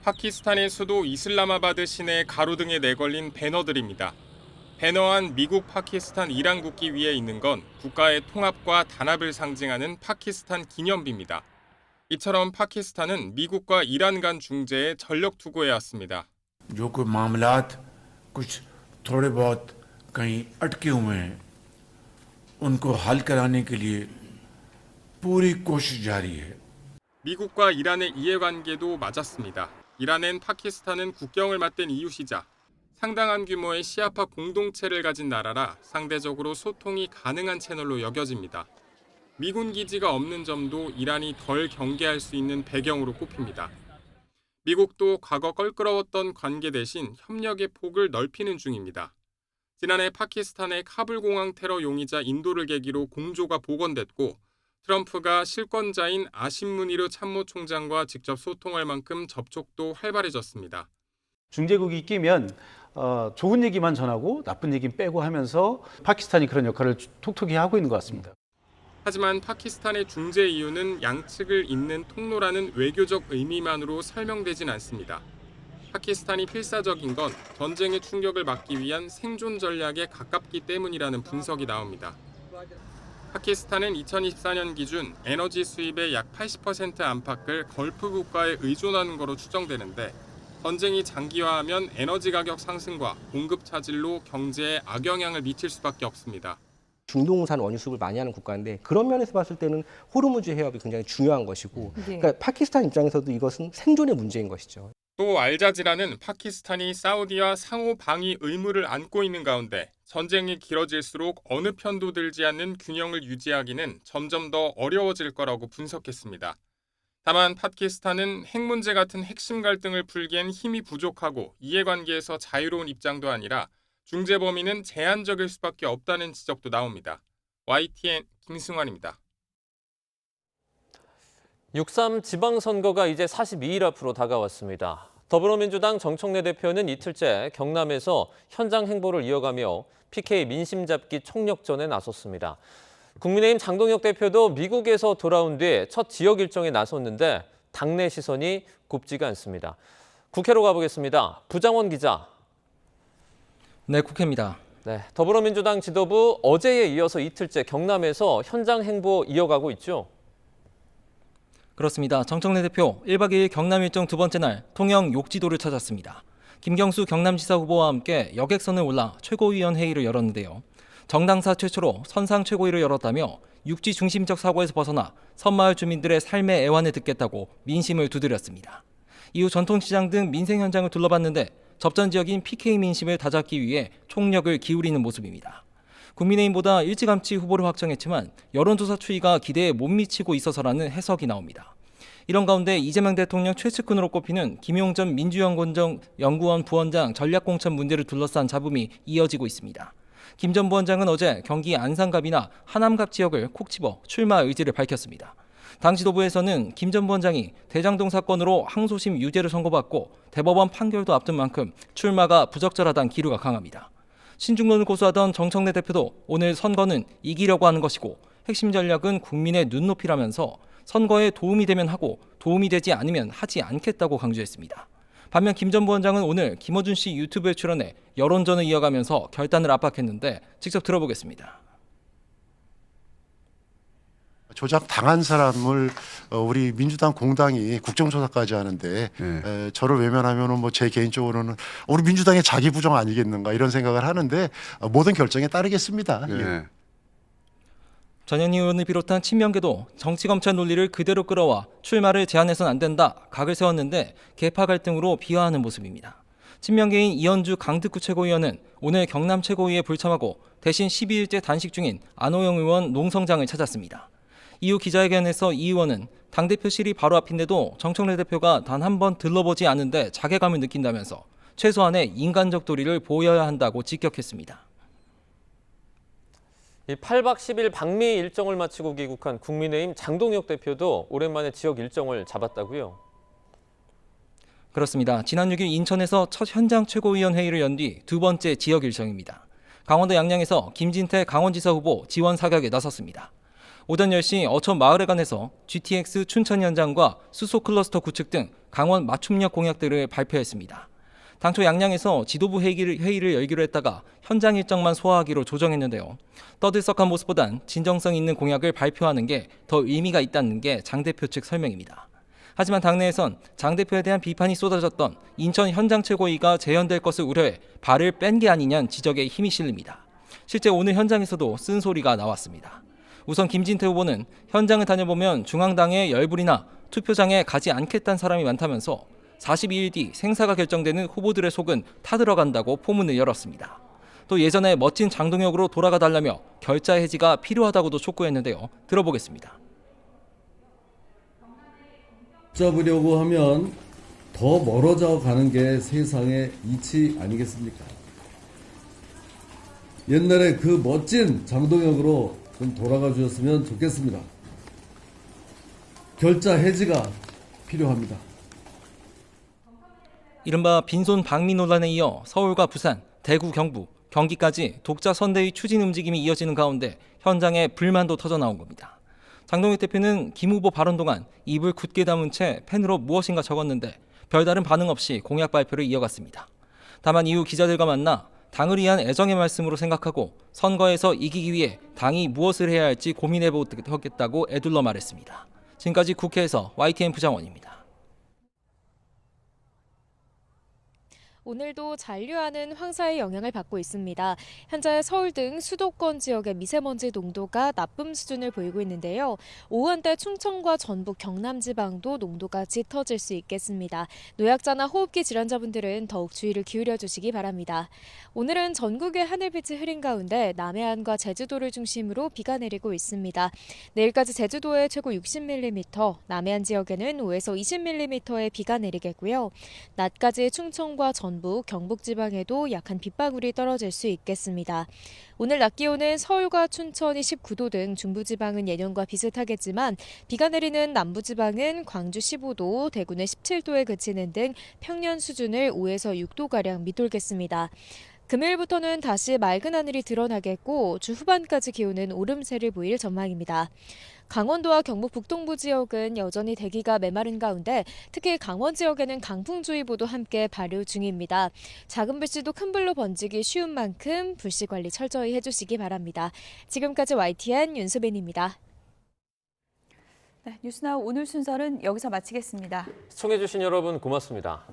파키스탄의 수도 이슬라마바드 시내 가로등에 내걸린 배너들입니다. 배너 안 미국, 파키스탄, 이란 국기 위에 있는 건 국가의 통합과 단합을 상징하는 파키스탄 기념비입니다. 이처럼 파키스탄은 미국과 이란 간 중재에 전력 투구해왔습니다. जो कोई मामलात कुछ थोड़े बहुत कहीं अटके हुए हैं उनको हल कराने के लिए पूरी कोशिश जारी है. 미국과 이란의 이해관계도 맞았습니다. 이란엔 파키스탄은 국경을 맞댄 이웃이자 상당한 규모의 시아파 공동체를 가진 나라라 상대적으로 소통이 가능한 채널로 여겨집니다. 미군 기지가 없는 점도 이란이 덜 경계할 수 있는 배경으로 꼽힙니다. 미국도 과거 껄끄러웠던 관계 대신 협력의 폭을 넓히는 중입니다. 지난해 파키스탄의 카불 공항 테러 용의자 인도를 계기로 공조가 복원됐고 트럼프가 실권자인 아심 무니르 참모총장과 직접 소통할 만큼 접촉도 활발해졌습니다. 중재국이 끼면 좋은 얘기만 전하고 나쁜 얘기는 빼고 하면서 파키스탄이 그런 역할을 톡톡히 하고 있는 것 같습니다. 하지만 파키스탄의 중재 이유는 양측을 잇는 통로라는 외교적 의미만으로 설명되진 않습니다. 파키스탄이 필사적인 건 전쟁의 충격을 막기 위한 생존 전략에 가깝기 때문이라는 분석이 나옵니다. 파키스탄은 2024년 기준 에너지 수입의 약 80% 안팎을 걸프 국가에 의존하는 것으로 추정되는데 전쟁이 장기화하면 에너지 가격 상승과 공급 차질로 경제에 악영향을 미칠 수밖에 없습니다. 중동산 원유 수입을 많이 하는 국가인데 그런 면에서 봤을 때는 호르무즈 해협이 굉장히 중요한 것이고 그러니까 파키스탄 입장에서도 이것은 생존의 문제인 것이죠. 또 알자지라는 파키스탄이 사우디와 상호 방위 의무를 안고 있는 가운데 전쟁이 길어질수록 어느 편도 들지 않는 균형을 유지하기는 점점 더 어려워질 거라고 분석했습니다. 다만 파키스탄은 핵 문제 같은 핵심 갈등을 풀기엔 힘이 부족하고 이해관계에서 자유로운 입장도 아니라 중재 범위는 제한적일 수밖에 없다는 지적도 나옵니다. YTN 김승환입니다. 6.3 지방선거가 이제 42일 앞으로 다가왔습니다. 더불어민주당 정청래 대표는 이틀째 경남에서 현장 행보를 이어가며 PK 민심 잡기 총력전에 나섰습니다. 국민의힘 장동혁 대표도 미국에서 돌아온 뒤 첫 지역 일정에 나섰는데 당내 시선이 곱지가 않습니다. 국회로 가보겠습니다. 부장원 기자. 네, 국회입니다. 네, 더불어민주당 지도부 어제에 이어서 이틀째 경남에서 현장 행보 이어가고 있죠? 그렇습니다. 정청래 대표 1박 2일 경남 일정 두 번째 날 통영 욕지도를 찾았습니다. 김경수 경남지사 후보와 함께 여객선을 올라 최고위원 회의를 열었는데요. 정당사 최초로 선상 최고위를 열었다며 육지 중심적 사고에서 벗어나 섬마을 주민들의 삶의 애환을 듣겠다고 민심을 두드렸습니다. 이후 전통시장 등 민생 현장을 둘러봤는데 접전 지역인 PK 민심을 다잡기 위해 총력을 기울이는 모습입니다. 국민의힘보다 일찌감치 후보를 확정했지만 여론조사 추이가 기대에 못 미치고 있어서라는 해석이 나옵니다. 이런 가운데 이재명 대통령 최측근으로 꼽히는 김용전 민주연구원 부원장 전략공천 문제를 둘러싼 잡음이 이어지고 있습니다. 김 전 부원장은 어제 경기 안산갑이나 하남갑 지역을 콕 집어 출마 의지를 밝혔습니다. 당 지도부에서는 김 전 부원장이 대장동 사건으로 항소심 유죄를 선고받고 대법원 판결도 앞둔 만큼 출마가 부적절하다는 기류가 강합니다. 신중론을 고수하던 정청래 대표도 오늘 선거는 이기려고 하는 것이고 핵심 전략은 국민의 눈높이라면서 선거에 도움이 되면 하고 도움이 되지 않으면 하지 않겠다고 강조했습니다. 반면 김 전 부원장은 오늘 김어준 씨 유튜브에 출연해 여론전을 이어가면서 결단을 압박했는데 직접 들어보겠습니다. 조작 당한 사람을 우리 민주당 공당이 국정조사까지 하는데 저를 외면하면은 뭐 제 개인적으로는 우리 민주당의 자기 부정 아니겠는가 이런 생각을 하는데 모든 결정에 따르겠습니다. 예. 전현희 의원을 비롯한 친명계도 정치검찰 논리를 그대로 끌어와 출마를 제한해서는 안 된다 각을 세웠는데 계파 갈등으로 비화하는 모습입니다. 친명계인 이현주 강특구 최고위원은 오늘 경남 최고위에 불참하고 대신 12일째 단식 중인 안호영 의원 농성장을 찾았습니다. 이후 기자회견에서 이 의원은 당대표실이 바로 앞인데도 정청래 대표가 단 한 번 들러보지 않은데 자괴감을 느낀다면서 최소한의 인간적 도리를 보여야 한다고 직격했습니다. 이 8박 10일 방미 일정을 마치고 귀국한 국민의힘 장동혁 대표도 오랜만에 지역 일정을 잡았다고요? 그렇습니다. 지난 6일 인천에서 첫 현장 최고위원 회의를 연 뒤 두 번째 지역 일정입니다. 강원도 양양에서 김진태 강원지사 후보 지원 사격에 나섰습니다. 오전 10시 어촌 마을회관에서 GTX 춘천 현장과 수소 클러스터 구축 등 강원 맞춤력 공약들을 발표했습니다. 당초 양양에서 지도부 회의를 열기로 했다가 현장 일정만 소화하기로 조정했는데요. 떠들썩한 모습보단 진정성 있는 공약을 발표하는 게 더 의미가 있다는 게 장 대표 측 설명입니다. 하지만 당내에선 장 대표에 대한 비판이 쏟아졌던 인천 현장 최고위가 재연될 것을 우려해 발을 뺀 게 아니냐는 지적에 힘이 실립니다. 실제 오늘 현장에서도 쓴소리가 나왔습니다. 우선 김진태 후보는 현장을 다녀보면 중앙당의 열불이나 투표장에 가지 않겠다는 사람이 많다면서 42일 뒤 생사가 결정되는 후보들의 속은 타들어간다고 포문을 열었습니다. 또 예전에 멋진 장동혁으로 돌아가달라며 결자 해지가 필요하다고도 촉구했는데요. 들어보겠습니다. 잡으려고 하면 더 멀어져 가는 게 세상의 이치 아니겠습니까? 옛날에 그 멋진 장동혁으로 좀 돌아가 주셨으면 좋겠습니다. 결자 해지가 필요합니다. 이른바 빈손 방미 논란에 이어 서울과 부산, 대구, 경북, 경기까지 독자 선대위 추진 움직임이 이어지는 가운데 현장에 불만도 터져나온 겁니다. 장동혁 대표는 김 후보 발언 동안 입을 굳게 다문 채 펜으로 무엇인가 적었는데 별다른 반응 없이 공약 발표를 이어갔습니다. 다만 이후 기자들과 만나 당을 위한 애정의 말씀으로 생각하고 선거에서 이기기 위해 당이 무엇을 해야 할지 고민해보겠다고 애둘러 말했습니다. 지금까지 국회에서 YTN 부장원입니다. 오늘도 잔류하는 황사의 영향을 받고 있습니다. 현재 서울 등 수도권 지역의 미세먼지 농도가 나쁨 수준을 보이고 있는데요. 오후 한때 충청과 전북, 경남 지방도 농도가 짙어질 수 있겠습니다. 노약자나 호흡기 질환자분들은 더욱 주의를 기울여 주시기 바랍니다. 오늘은 전국의 하늘빛이 흐린 가운데 남해안과 제주도를 중심으로 비가 내리고 있습니다. 내일까지 제주도에 최고 60mm, 남해안 지역에는 5에서 20mm의 비가 내리겠고요. 낮까지 충청과 전북, 경북 지방에도 약한 빗방울이 떨어질 수 있겠습니다. 오늘 낮 기온은 서울과 춘천이 19도 등 중부지방은 예년과 비슷하겠지만 비가 내리는 남부지방은 광주 15도, 대구는 17도에 그치는 등 평년 수준을 5에서 6도가량 밑돌겠습니다. 금요일부터는 다시 맑은 하늘이 드러나겠고 주 후반까지 기온은 오름세를 보일 전망입니다. 강원도와 경북 북동부 지역은 여전히 대기가 메마른 가운데 특히 강원 지역에는 강풍주의보도 함께 발효 중입니다. 작은 불씨도 큰 불로 번지기 쉬운 만큼 불씨 관리 철저히 해주시기 바랍니다. 지금까지 YTN 윤수빈입니다. 뉴스나우 오늘 순서는 여기서 마치겠습니다. 시청해주신 여러분 고맙습니다.